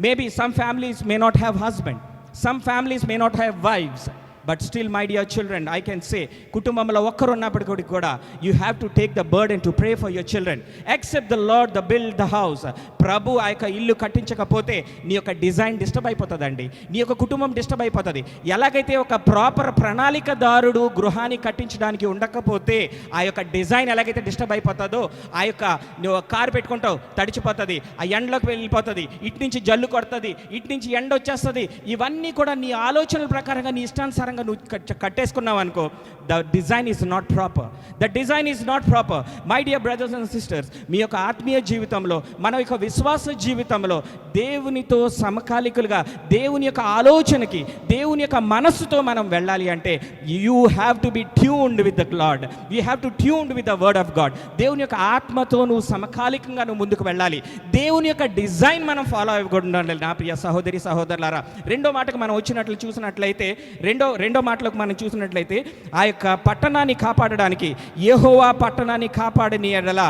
Maybe some families may not have husband, some families may not have wives, but still my dear children, I can say, కుటుంబంలో ఒక్కరు ఉన్నప్పటికీ కూడా you have to take the burden to pray for your children. Except the lord the build the house. ప్రభు ఆ యొక్క ఇల్లు కట్టించకపోతే నీ యొక్క డిజైన్ డిస్టర్బ్ అయిపోతుందండి, నీ యొక్క కుటుంబం డిస్టర్బ్ అయిపోతుంది. ఎలాగైతే ఒక ప్రాపర్ ప్రణాళికదారుడు గృహాన్ని కట్టించడానికి ఉండకపోతే ఆ యొక్క డిజైన్ ఎలాగైతే డిస్టర్బ్ అయిపోతుందో, ఆ యొక్క నువ్వు కారు పెట్టుకుంటావు తడిచిపోతుంది, ఆ ఎండలోకి వెళ్ళిపోతుంది, ఇటు నుంచి జల్లు కొడుతుంది, ఇటు నుంచి ఎండ వచ్చేస్తుంది. ఇవన్నీ కూడా నీ ఆలోచనల ప్రకారంగా నీ ఇష్టానుసారంగా నువ్వు కట్టేసుకున్నావు అనుకో, the design is not proper. The design is not proper. My dear brothers and sisters, మీ యొక్క ఆత్మీయ జీవితంలో, మన యొక్క విశ్వాస జీవితంలో దేవునితో సమకాలికులుగా, దేవుని యొక్క ఆలోచనకి, దేవుని యొక్క మనస్సుతో మనం వెళ్ళాలి అంటే you have to be tuned with the lord. You have to tuned with the word of God. దేవుని యొక్క ఆత్మతో నువ్వు సమకాలికంగా నువ్వు ముందుకు వెళ్ళాలి. దేవుని యొక్క డిజైన్ మనం ఫాలో అవ్వకూడదు. నా ప్రియ సహోదరి సహోదరులారా, రెండో మాటకు మనం చూసినట్లయితే రెండో మాటలకు మనం చూసినట్లయితే ఆ యొక్క పట్టణాన్ని కాపాడడానికి, యెహోవా పట్టణాన్ని కాపాడని ఎడల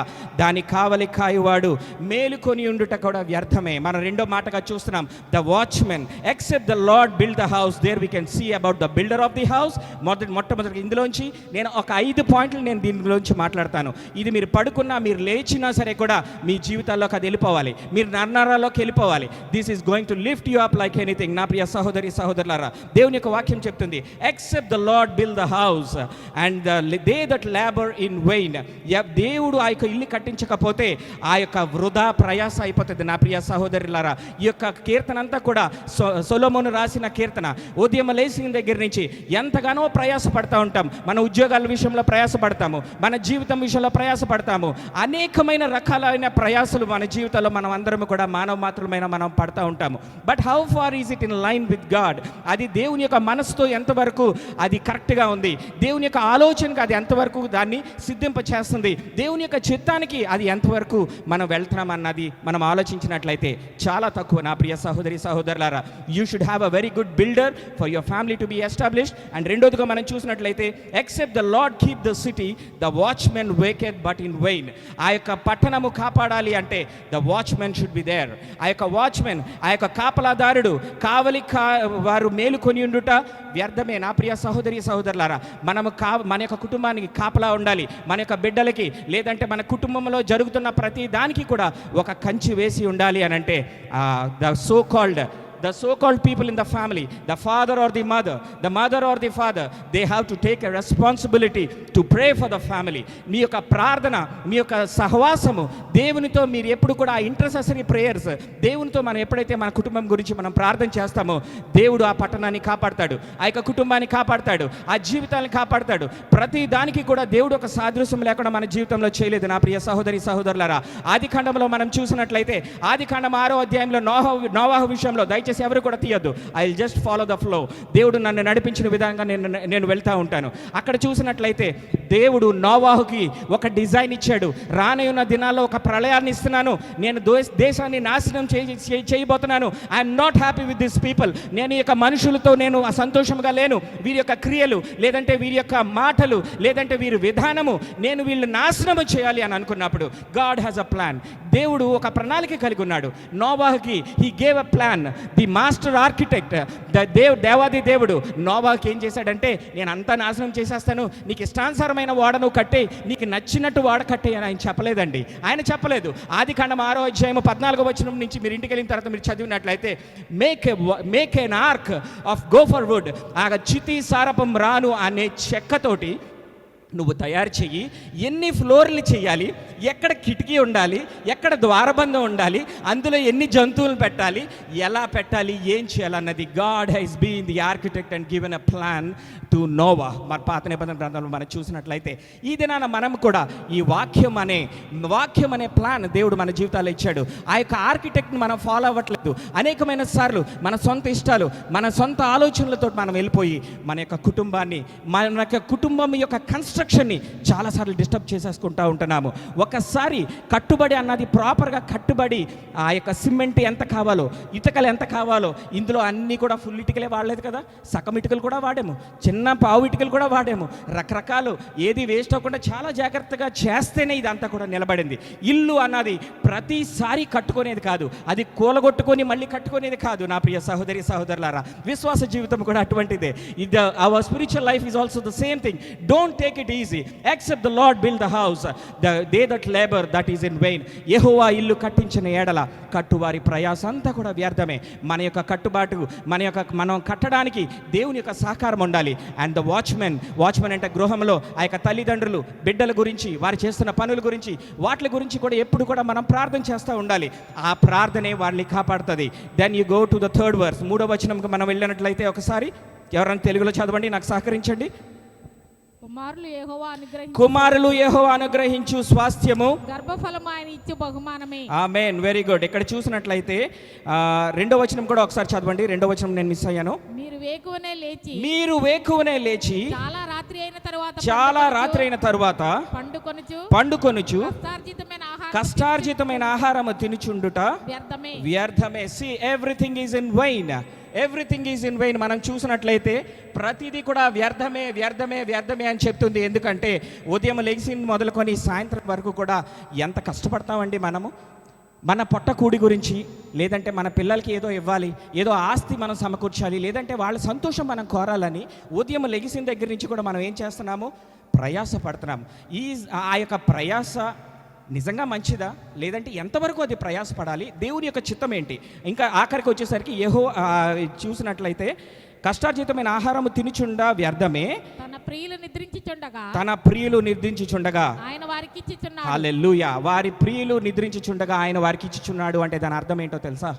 దాని కావలి కాయువాడు మేలుకొని ఉండుట కూడా వ్యర్థమే. మనం రెండో మాటగా చూస్తున్నాం, the watchmen. Except the lord build the house, there we can see about the builder of the house. మొట్టమొదటి ఇందులోంచి నేను ఒక 5 పాయింట్లు నేను దీనిలోంచి మాట్లాడతాను. ఇది మీరు పడుకున్నా, మీరు లేచినా సరే కూడా మీ జీవితాల్లోకి అది వెళ్ళిపోవాలి, మీరు నరనరాల్లోకి వెళ్ళిపోవాలి. This is going to lift you up like anything. నా ప్రియ సహోదరి సహోదరులారా, దేవుని యొక్క వాక్యం చెప్తుంది, except the lord build the house and they that labour in vein. దేవుడు ఆ యొక్క ఇల్లు కట్టించకపోతే ఆ యొక్క వృధా ప్రయాస అయిపోతుంది. నా ప్రియ సహోదరులారా, ఈ యొక్క కీర్తన అంతా కూడా సొలొమోను రాసిన కీర్తన. ఉదయం లేచిన దగ్గర నుంచి ఎంతగానో ప్రయాసపడతా ఉంటాం. మన ఉద్యోగాల విషయంలో ప్రయాసపడతాము, మన జీవితం విషయంలో ప్రయాసపడతాము. అనేకమైన రకాలైన ప్రయాసలు మన జీవితంలో మనం అందరం కూడా మానవ మాత్రమైన మనం పడతా ఉంటాము. But how far is it in line with God? అది దేవుని యొక్క మనసుతో ఎంతవరకు అది కరెక్ట్గా ఉంది, దేవుని యొక్క ఆలోచనకు అది ఎంతవరకు దాన్ని సిద్ధింప చేస్తుంది, దేవుని యొక్క చిత్తానికి అది ఎంతవరకు మనం వెళ్తున్నామన్నది మనం ఆలోచించినట్లయితే చాలా తక్కువ. నా ప్రియ సహోదరి సహోదరులారా, you should have a very good builder for your family to be established. And రెండోదిగా మనం చూసినట్లయితే except the lord keep the city the watchmen waketh but in vain. ఆ యొక్క పట్టణము కాపాడాలి అంటే the watchman should be there. ఆ యొక్క వాచ్మెన్, ఆ యొక్క కాపలాదారుడు, కావలి వారు మేలుకొని ఉండుట వ్యర్థమే. నా ప్రియ సహోదరి సహోదరులారా, మనము మన యొక్క కుటుంబానికి కాపలా ఉండాలి. మన యొక్క బిడ్డలకి, లేదంటే మన కుటుంబంలో జరుగుతున్న ప్రతి దానికి కూడా ఒక కంచి వేసి ఉండాలి అని అంటే the so-called people in the family, the father or the mother or the father, they have to take a responsibility to pray for the family. మీ యొక్క ప్రార్థన, మీ యొక్క సహవాసము దేవునితో మీరు ఎప్పుడు కూడా ఇంటర్సెసరీ ప్రేయర్స్, దేవునితో మనం ఎప్పుడైతే మన కుటుంబం గురించి మనం ప్రార్థన చేస్తామో దేవుడు ఆ పట్టణాన్ని కాపాడతాడు, ఆ యొక్క కుటుంబాన్ని కాపాడతాడు, ఆ జీవితాన్ని కాపాడతాడు. ప్రతి దానికి కూడా దేవుడు ఒక సాదృశ్యం లేకుండా మన జీవితంలో చేయలేదు. నా ప్రియ సహోదరి సహోదరులారా, ఆది కాండంలో మనం చూసినట్లయితే ఆది కాండం 6వ అధ్యాయంలో నోవాహు విషయంలో, దయచేసి ఎవరు కూడా తీయొద్దు, I will just follow the flow. దేవుడు నన్ను నడిపించిన విధంగా నేను వెళ్తూ ఉంటాను. అక్కడ చూసినట్లయితే దేవుడు నోవాహుకి ఒక డిజైన్ ఇచ్చాడు. రానున్న దినాల్లో ఒక ప్రళయాన్ని ఇస్తున్నాను, నేను దేశాన్ని నాశనం చేయబోతున్నాను. I'm not happy with this people. నేను ఈ యొక్క మనుషులతో నేను సంతోషంగా లేను. వీరి యొక్క క్రియలు, లేదంటే వీరి యొక్క మాటలు, లేదంటే వీరి విధానము, నేను వీళ్ళు నాశనము చేయాలి అని అనుకున్నప్పుడు గాడ్ హ్యాస్ అ ప్లాన్. దేవుడు ఒక ప్రణాళిక కలిగి ఉన్నాడు. నోవాహుకి he gave a plan. The master architect, దేవాది దేవుడు నోవాహుకి ఏం చేశాడంటే, నేను అంతా నాశనం చేసేస్తాను, నీకు ఇష్టానుసారమైన వాడను కట్టే, నీకు నచ్చినట్టు వాడ కట్టే అని ఆయన చెప్పలేదండి. ఆయన చెప్పలేదు. ఆది కాండం 6వ అధ్యాయం 14వ వచనం నుంచి మీరు ఇంటికి వెళ్ళిన తర్వాత మీరు చదివినట్లయితే make an ark of gopher wood, ఆ చితి సారపం రాను అనే చెక్కతోటి నువ్వు తయారు చెయ్యి. ఎన్ని ఫ్లోర్లు చేయాలి, ఎక్కడ కిటికీ ఉండాలి, ఎక్కడ ద్వారబంధం ఉండాలి, అందులో ఎన్ని జంతువులు పెట్టాలి, ఎలా పెట్టాలి, ఏం చేయాలన్నది God has been the architect and given a plan to Noah. మన పాత నిబంధన గ్రంథంలో మనం చూసినట్లయితే ఈ దినాన మనం కూడా ఈ వాక్యం అనే ప్లాన్ దేవుడు మన జీవితాల్లో ఇచ్చాడు. ఆ యొక్క ఆర్కిటెక్ట్ని మనం ఫాలో అవ్వట్లేదు. అనేకమైన సార్లు మన సొంత ఇష్టాలు, మన సొంత ఆలోచనలతో మనం వెళ్ళిపోయి మన యొక్క కుటుంబాన్ని, మన యొక్క కుటుంబం యొక్క కన్స్ట్రక్షన్ని చాలాసార్లు డిస్టర్బ్ చేసేసుకుంటూ ఉంటున్నాము. ఒకసారి కట్టుబడి అన్నది ప్రాపర్గా కట్టుబడి, ఆ యొక్క సిమెంట్ ఎంత కావాలో, ఇటుకలు ఎంత కావాలో, ఇందులో అన్నీ కూడా ఫుల్ ఇటుకలే వాడలేదు కదా, సగం ఇటుకలు కూడా వాడాము, చిన్న పావు ఇటుకలు కూడా వాడాము, రకరకాలు, ఏది వేస్ట్ అవ్వకుండా చాలా జాగ్రత్తగా చేస్తేనే ఇదంతా కూడా నిలబడింది. ఇల్లు అన్నది ప్రతిసారి కట్టుకునేది కాదు, అది కూలగొట్టుకొని మళ్ళీ కట్టుకునేది కాదు. నా ప్రియ సహోదరి సహోదరులారా, విశ్వాస జీవితం కూడా అటువంటిదే. Our spiritual life is also the same thing. Don't take it easy. Except the lord build the house, they that labour that is in vain. Jehovah ఇల్లు కట్టించిన ఎడల కట్టువారి ప్రయాస అంతా కూడా వ్యర్థమే. మన యొక్క కట్టుబాటు, మనం కట్టడానికి దేవుని యొక్క సహకారం ఉండాలి. అండ్ ద వాచ్మెన్ అంటే గృహంలో ఆ యొక్క తల్లిదండ్రులు బిడ్డల గురించి, వారు చేస్తున్న పనుల గురించి, వాటి గురించి కూడా ఎప్పుడు కూడా మనం ప్రార్థన చేస్తూ ఉండాలి. ఆ ప్రార్థనే వారిని కాపాడుతుంది. Then you go to the 3rd verse, 3వ వచనంకి మనం వెళ్ళినట్లయితే ఒకసారి ఎవరైనా తెలుగులో చదవండి, నాకు సహకరించండి. కుమారులు యెహోవా అనుగ్రహించు స్వాస్థ్యము, గర్భఫలము ఆయన ఇచ్చు బహుమానమే. ఆమేన్. Very good. ఇక్కడ చూసినట్లయితే 2వ వచనం కూడా ఒకసారి చదవండి. 2వ వచనం నేను మిస్ అయ్యాను. మీరు వేకువనే లేచి చాలా రాత్రి అయిన తరువాత పండుకొనుచు కష్టార్జితమైన ఆహారము తినుచుండుట వ్యర్థమే. See, everything is in vain. Everything is in vein. మనం చూసినట్లయితే ప్రతిదీ కూడా వ్యర్థమే అని చెప్తుంది. ఎందుకంటే ఉదయం లెగిసి మొదలుకొని సాయంత్రం వరకు కూడా ఎంత కష్టపడతామండి మనము. మన పొట్టకూడి గురించి, లేదంటే మన పిల్లలకి ఏదో ఇవ్వాలి, ఏదో ఆస్తి మనం సమకూర్చాలి, లేదంటే వాళ్ళ సంతోషం మనం కోరాలని ఉదయం లెగిసిన దగ్గర నుంచి కూడా మనం ఏం చేస్తున్నాము, ప్రయాస పడుతున్నాము. ఆ యొక్క ప్రయాస నిజంగా మంచిదా, లేదంటే ఎంతవరకు అది ప్రయాసపడాలి, దేవుని యొక్క చిత్తం ఏంటి? ఇంకా ఆఖరికి వచ్చేసరికి చూసినట్లయితే కష్టార్జితమైన ఆహారము తినుచుండా వ్యర్థమే, తన ప్రియులు నిద్రించుచుండగా తన ప్రియులు నిర్దించుచుండగా. ఆయన వారికి ఇచ్చిచున్నాడు. హల్లెలూయా. వారి ప్రియులు నిద్రించుచుండగా ఆయన వారికి ఇచ్చిచున్నాడు అంటే దాని అర్థం ఏంటో తెలుసా?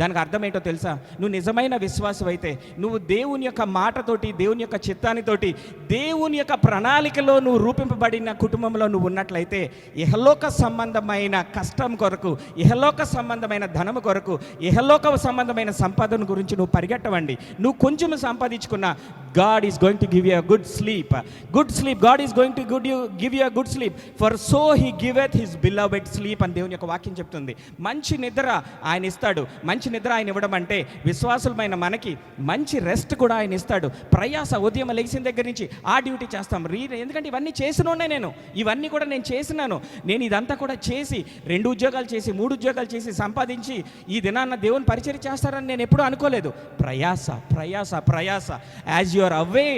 దానికి అర్థం ఏంటో తెలుసా? నువ్వు నిజమైన విశ్వాసం అయితే, నువ్వు దేవుని యొక్క మాటతోటి, దేవుని యొక్క చిత్తానితోటి, దేవుని యొక్క ప్రణాళికలో నువ్వు రూపింపబడిన కుటుంబంలో నువ్వు ఉన్నట్లయితే, ఇహలోక సంబంధమైన కష్టం కొరకు, ఇహలోక సంబంధమైన ధనము కొరకు, ఇహలోక సంబంధమైన సంపాదన గురించి నువ్వు పరిగెట్టవండి. నువ్వు కొంచెం సంపాదించుకున్న, God is going to give you a good sleep. Good sleep. God is going to give you a good sleep. For so he giveth his beloved sleep అని దేవుని యొక్క వాక్యం చెప్తుంది. మంచి నిద్ర ఆయన ఇస్తాడు. మంచి నిద్ర ఆయన ఇవ్వడం అంటే విశ్వాసులమైన మనకి మంచి రెస్ట్ కూడా ఆయన ఇస్తాడు. ప్రయాస ఉదయం లేచిన దగ్గర నుంచి ఆ డ్యూటీ చేస్తాం. ఎందుకంటే ఇవన్నీ చేసినోనే నేను, ఇవన్నీ కూడా నేను చేసినాను. నేను ఇదంతా కూడా చేసి 2 ఉద్యోగాలు చేసి 3 ఉద్యోగాలు చేసి సంపాదించి ఈ దినాన్న దేవుని పరిచర్య చేస్తారని నేను ఎప్పుడూ అనుకోలేదు. ప్రయాస ప్రయాస ప్రయాస. యాజ్ యు ఆర్ అవే,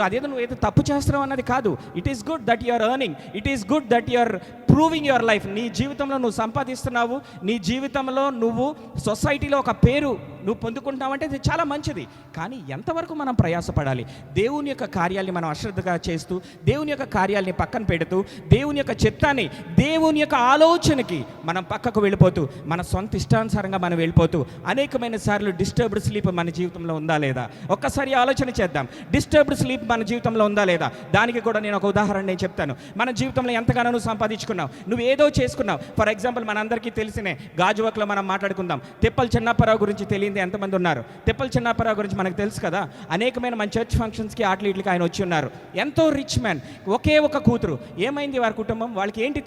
అదేదో నువ్వు ఏదో తప్పు చేస్తున్నావు అన్నది కాదు. It is good that you are earning. It is good that you are proving your life. నీ జీవితంలో నువ్వు సంపాదిస్తున్నావు, నీ జీవితంలో నువ్వు సొసైటీలో ఒక పేరు నువ్వు పొందుకుంటావంటే ఇది చాలా మంచిది. కానీ ఎంతవరకు మనం ప్రయాసపడాలి? దేవుని యొక్క కార్యాల్ని మనం అశ్రద్ధగా చేస్తూ, దేవుని యొక్క కార్యాల్ని పక్కన పెడుతూ, దేవుని యొక్క చిత్తాన్ని, దేవుని యొక్క ఆలోచనకి మనం పక్కకు వెళ్ళిపోతూ, మన సొంత ఇష్టానుసారంగా మనం వెళ్ళిపోతూ అనేకమైన సార్లు డిస్టర్బ్డ్ స్లీప్ మన జీవితంలో ఉందా లేదా ఒక్కసారి ఆలోచన చేద్దాం. డిస్టర్బ్డ్ స్లీప్ మన జీవితంలో ఉందా లేదా? దానికి కూడా నేను ఒక ఉదాహరణ నేను చెప్తాను. మన జీవితంలో ఎంతగానో నువ్వు సంపాదించుకున్నావు, నువ్వు ఏదో చేసుకున్నావు. ఫర్ ఎగ్జాంపుల్ మనందరికీ తెలిసినే గాజువాకలో మనం మాట్లాడుకుందాం. తిప్పల చిన్నప్పారావు గురించి తెలియదు ఎంతమంది ఉన్నారు? తిప్పల చిన్నప్పారావు గురించి మనకు తెలుసు కదా. అనేకమైన మన చర్చ్ ఫంక్షన్స్కి వీటికి ఆయన వచ్చి ఉన్నారు. ఎంతో రిచ్ మ్యాన్, ఒకే ఒక కూతురు. ఏమైంది వారి కుటుంబం? వాళ్ళకి ఏంటి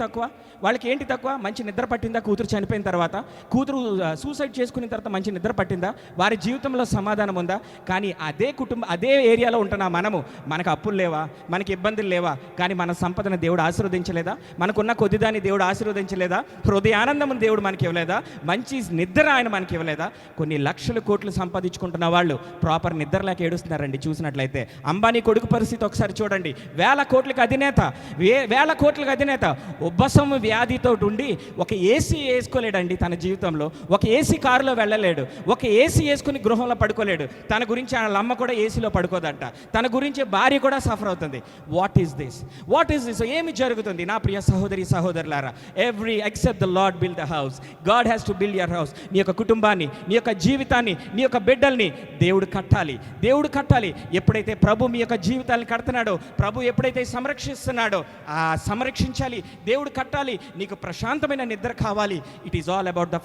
తక్కువ? మంచి నిద్ర పట్టిందా? కూతురు చనిపోయిన తర్వాత కూతురు సూసైడ్ చేసుకున్న తర్వాత మంచి నిద్ర పట్టిందా? వారి జీవితంలో సమాధానం ఉందా? కానీ అదే ఏరియాలో ఉంటున్నా మనకు అప్పులు లేవా? మనకి ఇబ్బందులు లేవా? కానీ మన సంపదను దేవుడు ఆశీర్వదించలేదా? మనకున్న కొద్దిదాన్ని దేవుడు ఆశీర్వదించలేదా? హృదయ ఆనందం దేవుడు మనకి ఇవ్వలేదా? మంచి నిద్ర ఆయన మనకి ఇవ్వలేదా? కొన్ని లక్షల కోట్లు సంపాదించుకుంటున్న వాళ్ళు ప్రాపర్ నిద్ర లేక ఏడుస్తున్నారండి. చూసినట్లయితే అంబానీ కొడుకు పరిస్థితి ఒకసారి చూడండి. వేల కోట్లకు అధినేత ఉబ్బసం వ్యాధితో ఉండి ఒక ఏసీ వేసుకోలేడండి తన జీవితంలో. ఒక ఏసీ కారులో వెళ్ళలేడు, ఒక ఏసీ వేసుకుని గృహంలో పడుకోలేడు. తన గురించి వాళ్ళ అమ్మ కూడా ఏసీలో పడుకోదంట. తన గురించి భార్య కూడా సఫర్ అవుతుంది. What is this? ఏమి జరుగుతుంది నా ప్రియ సహోదరి సహోదరులారా? Every except the lord build the house, God has to build your house. నీ యొక్క కుటుంబాన్ని, నీ యొక్క జీవితాన్ని, నీ యొక్క బిడ్డల్ని దేవుడు కట్టాలి. ఎప్పుడైతే ప్రభు మీ యొక్క జీవితాన్ని కడుతున్నాడో, ప్రభు ఎప్పుడైతే సంరక్షిస్తున్నాడో, సంరక్షించాలి. దేవుడు కట్టాలి. నీకు ప్రశాంతమైన నిద్ర కావాలి. It is all about the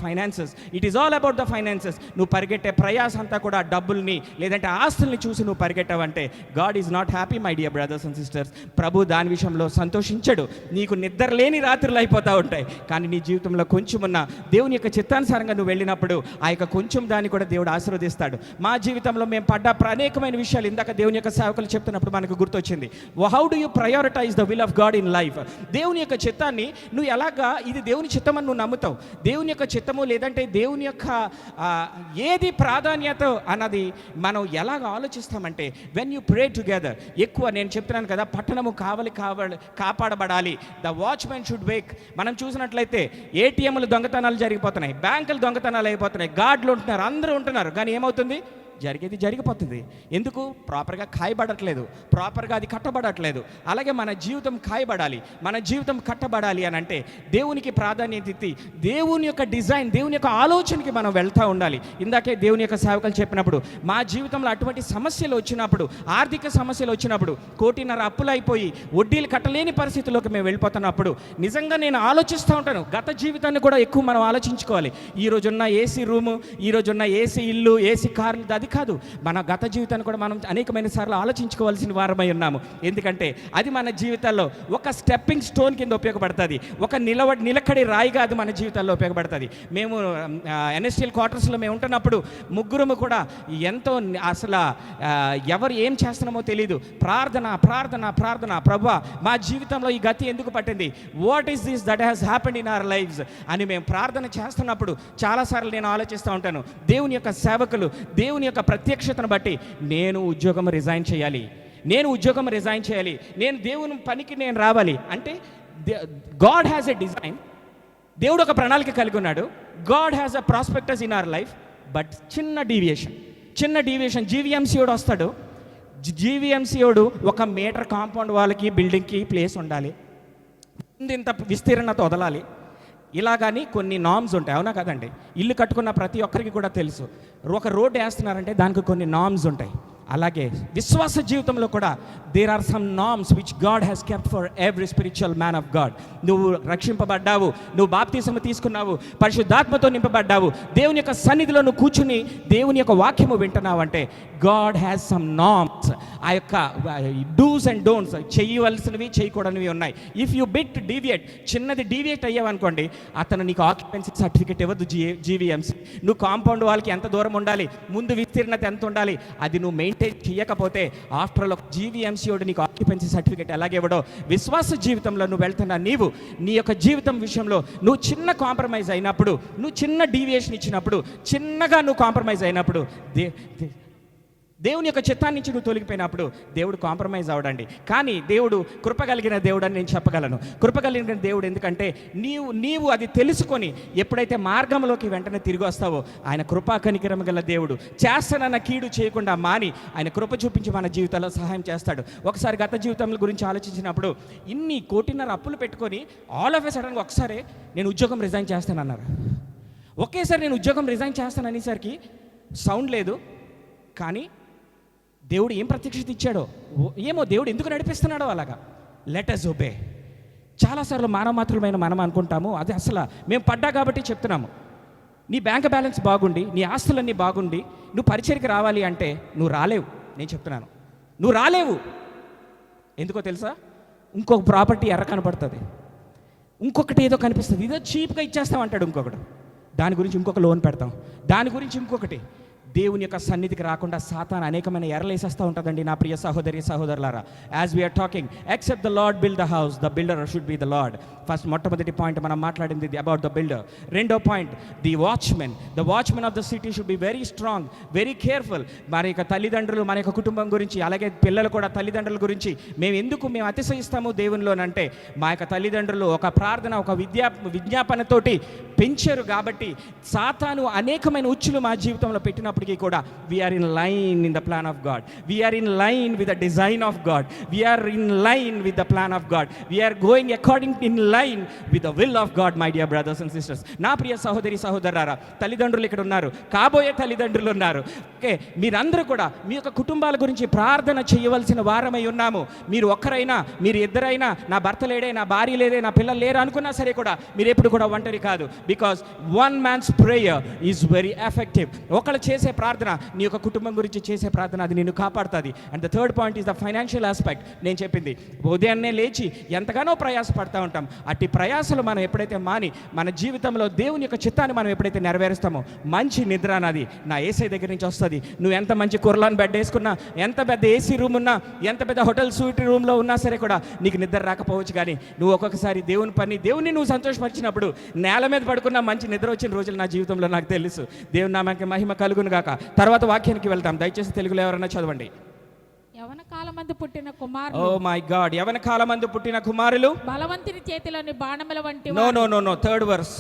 finances. నువ్వు పరిగెట్టే ప్రయాస అంతా కూడా డబ్బుల్ని లేదంటే ఆస్తుల్ని చూసి నువ్వు పరిగెట్టావంటే God is not happy my dear brothers and sisters. ప్రభు దాని విషయంలో సంతోషించడు. నీకు నిద్ర లేని రాత్రులు అయిపోతూ ఉంటాయి. కానీ నీ జీవితంలో కొంచెం ఉన్న దేవుని యొక్క చిత్తానుసారంగా నువ్వు వెళ్ళినప్పుడు ఆ యొక్క కొంచెం దాన్ని కూడా దేవుడు ఆశీర్వదిస్తాడు. మా జీవితంలో మేము పడ్డ అనేకమైన విషయాలు ఇందాక దేవుని యొక్క సేవకులు చెప్తున్నప్పుడు మనకు గుర్తొచ్చింది. How do you prioritize the will of God in life? దేవుని యొక్క చిత్తాన్ని నువ్వు ఎలాగా, ఇది దేవుని చిత్తం అని నువ్వు నమ్ముతావు. దేవుని యొక్క చిత్తము లేదంటే దేవుని యొక్క ఏది ప్రాధాన్యత అన్నది మనం ఎలాగ ఆలోచిస్తామంటే వెన్ యూ ప్రే టుగెదర్. ఎక్కువ నేను చెప్తున్నాను కదా, పట్టణము కాపాడబడాలి. The watchman should wake. మనం చూసినట్లయితే ఏటీఎంలు దొంగతనాలు జరిగిపోతున్నాయి, బ్యాంకులు దొంగతనాలు అయిపోతున్నాయి, గార్డులు ఉంటున్నారు, అందరూ ఉంటున్నారు. కానీ ఏమవుతుంది? జరిగిపోతుంది. ఎందుకు? ప్రాపర్గా కాయబడట్లేదు, ప్రాపర్గా అది కట్టబడట్లేదు. అలాగే మన జీవితం కాయబడాలి, మన జీవితం కట్టబడాలి అని అంటే దేవునికి ప్రాధాన్యత ఇచ్చి దేవుని యొక్క డిజైన్, దేవుని యొక్క ఆలోచనకి మనం వెళ్తూ ఉండాలి. ఇందాకే దేవుని యొక్క సేవకులు చెప్పినప్పుడు మా జీవితంలో అటువంటి సమస్యలు వచ్చినప్పుడు, ఆర్థిక సమస్యలు వచ్చినప్పుడు, 1.5 కోటి అప్పులు అయిపోయి వడ్డీలు కట్టలేని పరిస్థితుల్లోకి మేము వెళ్ళిపోతున్నప్పుడు నిజంగా నేను ఆలోచిస్తూ ఉంటాను. గత జీవితాన్ని కూడా ఎక్కువ మనం ఆలోచించుకోవాలి. ఈరోజున్న ఏసీ రూము, ఈరోజున్న ఏసీ ఇల్లు, ఏసీ కార్లు, అది కాదు. మన గత జీవితాన్ని కూడా మనం అనేకమైన సార్లు ఆలోచించుకోవాల్సిన వారమై ఉన్నాము. ఎందుకంటే అది మన జీవితాల్లో ఒక స్టెప్పింగ్ స్టోన్ కింద ఉపయోగపడుతుంది, ఒక నిలకడి రాయిగా అది మన జీవితాల్లో ఉపయోగపడుతుంది. మేము ఎన్ఎస్టీఎల్ క్వార్టర్స్లో మేము ఉంటున్నప్పుడు ముగ్గురము కూడా ఎంతో అసలు ఎవరు ఏం చేస్తున్నామో తెలియదు. ప్రార్థన ప్రభువా మా జీవితంలో ఈ గతి ఎందుకు పట్టింది, what is this that has happened in our lives అని మేము ప్రార్థన చేస్తున్నప్పుడు చాలాసార్లు నేను ఆలోచిస్తూ ఉంటాను. దేవుని యొక్క సేవకులు, దేవుని యొక్క ప్రత్యక్షతను బట్టి నేను ఉద్యోగం రిజైన్ చేయాలి, నేను దేవుని పనికి నేను రావాలి అంటే గాడ్ హ్యాస్ ఎ డిజైన్. దేవుడు ఒక ప్రణాళిక కలిగి ఉన్నాడు. God has a prospectus in our life. But చిన్న చిన్న డీవియేషన్, జీవీఎంసీయోడు వస్తాడు, జీవీఎంసీయోడు 1 మీటర్ కాంపౌండ్ వాళ్ళకి బిల్డింగ్కి ప్లేస్ ఉండాలి, ఇంత విస్తీర్ణత వదలాలి, ఇలాగని కొన్ని నామ్స్ ఉంటాయి, అవునా కదండి? ఇల్లు కట్టుకున్న ప్రతి ఒక్కరికి కూడా తెలుసు, ఒక రోడ్డు వేస్తున్నారంటే దానికి కొన్ని నామ్స్ ఉంటాయి. అలాగే విశ్వాస జీవితంలో కూడా there are some norms which God has kept for every spiritual man of God. నువ్వు రక్షింపబడ్డావు, నువ్వు బాప్తిసము తీసుకున్నావు, పరిశుద్ధాత్మతో నింపబడ్డావు, దేవుని యొక్క సన్నిధిలో నువ్వు కూర్చుని దేవుని యొక్క వాక్యము వింటున్నావు అంటే గాడ్ హ్యాస్ సమ్ నామ్స్. ఆ యొక్క డూస్ అండ్ డోంట్స్, చేయవలసినవి చేయకూడనివి ఉన్నాయి. ఇఫ్ యూ బిట్ డీవియేట్, చిన్నది డీవియేట్ అయ్యావనుకోండి, అతను నీకు ఆక్యుపెన్సీ సర్టిఫికేట్ ఇవ్వద్దు. జీవీఎంసీ నువ్వు కాంపౌండ్ వాళ్ళకి ఎంత దూరం ఉండాలి, ముందు విస్తీర్ణత ఎంత ఉండాలి, అది నువ్వు మెయింటైన్ చేయకపోతే ఆఫ్టర్ ఆల్ జీవీఎంసీయోడు నీకు ఆక్యుపెన్సీ సర్టిఫికేట్ ఎలాగేవడో, విశ్వాస జీవితంలో నువ్వు వెళ్తున్నా నీవు నీ యొక్క జీవితం విషయంలో నువ్వు చిన్న కాంప్రమైజ్ అయినప్పుడు, నువ్వు చిన్న డీవియేషన్ ఇచ్చినప్పుడు, చిన్నగా నువ్వు కాంప్రమైజ్ అయినప్పుడు, దేవుని యొక్క చిత్తాన్ని నుంచి నువ్వు తొలగిపోయినప్పుడు దేవుడు కాంప్రమైజ్ అవడండి. కానీ దేవుడు కృపగలిగిన దేవుడు అని నేను చెప్పగలను. కృపగలిగిన దేవుడు ఎందుకంటే నీవు అది తెలుసుకొని ఎప్పుడైతే మార్గంలోకి వెంటనే తిరిగి వస్తావో, ఆయన కృపా కనికరం గల దేవుడు. చేస్తానన్న కీడు చేయకుండా మాని ఆయన కృప చూపించి మన జీవితాల్లో సహాయం చేస్తాడు. ఒకసారి గత జీవితం గురించి ఆలోచించినప్పుడు, ఇన్ని 1.5 కోటి అప్పులు పెట్టుకొని ఆల్ ఆఫ్ ఎ సడన్గా ఒకసారి నేను ఉద్యోగం రిజైన్ చేస్తానన్నారు. ఒకేసారి నేను ఉద్యోగం రిజైన్ చేస్తాననేసరికి సౌండ్ లేదు, కానీ దేవుడు ఏం ప్రత్యక్షత ఇచ్చాడో ఏమో, దేవుడు ఎందుకు నడిపిస్తున్నాడో అలాగా. Let us obey. చాలాసార్లు మానవమాత్రమైన మనం అనుకుంటాము, అది అసలు మేము పడ్డా కాబట్టి చెప్తున్నాము. నీ బ్యాంక్ బ్యాలెన్స్ బాగుండి, నీ ఆస్తులన్నీ బాగుండి, నువ్వు పరిచర్కి రావాలి అంటే నువ్వు రాలేవు. నేను చెప్తున్నాను, నువ్వు రాలేవు. ఎందుకో తెలుసా? ఇంకొక ప్రాపర్టీ ఎర్ర కనపడుతుంది, ఇంకొకటి ఏదో కనిపిస్తుంది, ఇదో చీప్గా ఇచ్చేస్తామంటాడు ఇంకొకటి, దాని గురించి ఇంకొక లోన్ పెడతాం, దాని గురించి ఇంకొకటి. దేవుని యొక్క సన్నిధికి రాకుండా సాతాను అనేకమైన ఎర్రలేసేస్తూ ఉంటుందండి నా ప్రియ సహోదరి సహోదరులారా. As we are talking, except the lord build the house, the builder should be the Lord. First మొట్టమొదటి పాయింట్ మనం మాట్లాడింది అబౌట్ ద బిల్డర్. రెండో point, the watchmen. The watchmen of the city should be very strong, very careful. మన యొక్క తల్లిదండ్రులు, మన యొక్క కుటుంబం గురించి, అలాగే పిల్లలు కూడా తల్లిదండ్రుల గురించి మేము అతిశయిస్తాము దేవునిలోనంటే, మా యొక్క తల్లిదండ్రులు ఒక ప్రార్థన, ఒక విజ్ఞాపనతోటి పెంచారు కాబట్టి సాతాను అనేకమైన ఉచ్చులు మా జీవితంలో పెట్టినప్పటికీ కూడా we are in line in the plan of God, we are in line with the design of God, we are in line with the plan of God, we are going according in line with the will of God. My dear brothers and sisters, నా ప్రియ సహోదరి సహోదరులారా, తల్లిదండ్రులు ఇక్కడ ఉన్నారు, కాబోయే తల్లిదండ్రులు ఉన్నారు. ఓకే, మీరందరూ కూడా మీ యొక్క కుటుంబాల గురించి ప్రార్థన చేయవలసిన వారమై ఉన్నాము. మీరు ఒక్కరైనా, మీరు ఇద్దరైనా, నా భర్త లేడే, నా భార్య లేదే, నా పిల్లలు లేరు అనుకున్నా సరే కూడా మీరు ఎప్పుడు కూడా ఒంటరి కాదు. Because one man's prayer is very effective. ఒకళ్ళు చేసే ప్రార్థన, నీ యొక్క కుటుంబం గురించి చేసే ప్రార్థన, అది నిన్ను కాపాడుతుంది. And the third point is the financial aspect. నేను చెప్పింది, ఉదయాన్నే లేచి ఎంతగానో ప్రయాసపడతా ఉంటాం. అట్టి ప్రయాసలు మనం ఎప్పుడైతే మాని మన జీవితంలో దేవుని యొక్క చిత్తాన్ని మనం ఎప్పుడైతే నెరవేరుస్తామో, మంచి నిద్ర అన్నది నా ఏసీ దగ్గర నుంచి వస్తుంది. నువ్వు ఎంత మంచి కుర్లాన్ బెడ్ వేసుకున్నా, ఎంత పెద్ద ఏసీ రూమ్ ఉన్నా, ఎంత పెద్ద హోటల్ సూట్ రూమ్లో ఉన్నా సరే కూడా నీకు నిద్ర రాకపోవచ్చు. కానీ నువ్వు ఒక్కొక్కసారి దేవుని నువ్వు సంతోషపరిచినప్పుడు నేల మీద పడుకున్న మంచి నిద్ర వచ్చిన రోజులు నా జీవితంలో నాకు తెలుసు. దేవుని నామానికి మహిమ కలుగును గాక. తర్వాత వాక్యానికి వెళ్తాం. దయచేసి తెలుగులో ఎవరైనా చదవండి. యవన కాలమందు పుట్టిన కుమారులు, ఓ మై గాడ్, యవన కాలమందు పుట్టిన కుమారులు బలవంతుని చేతిలోని బాణముల వంటి నో థర్డ్ వర్స్.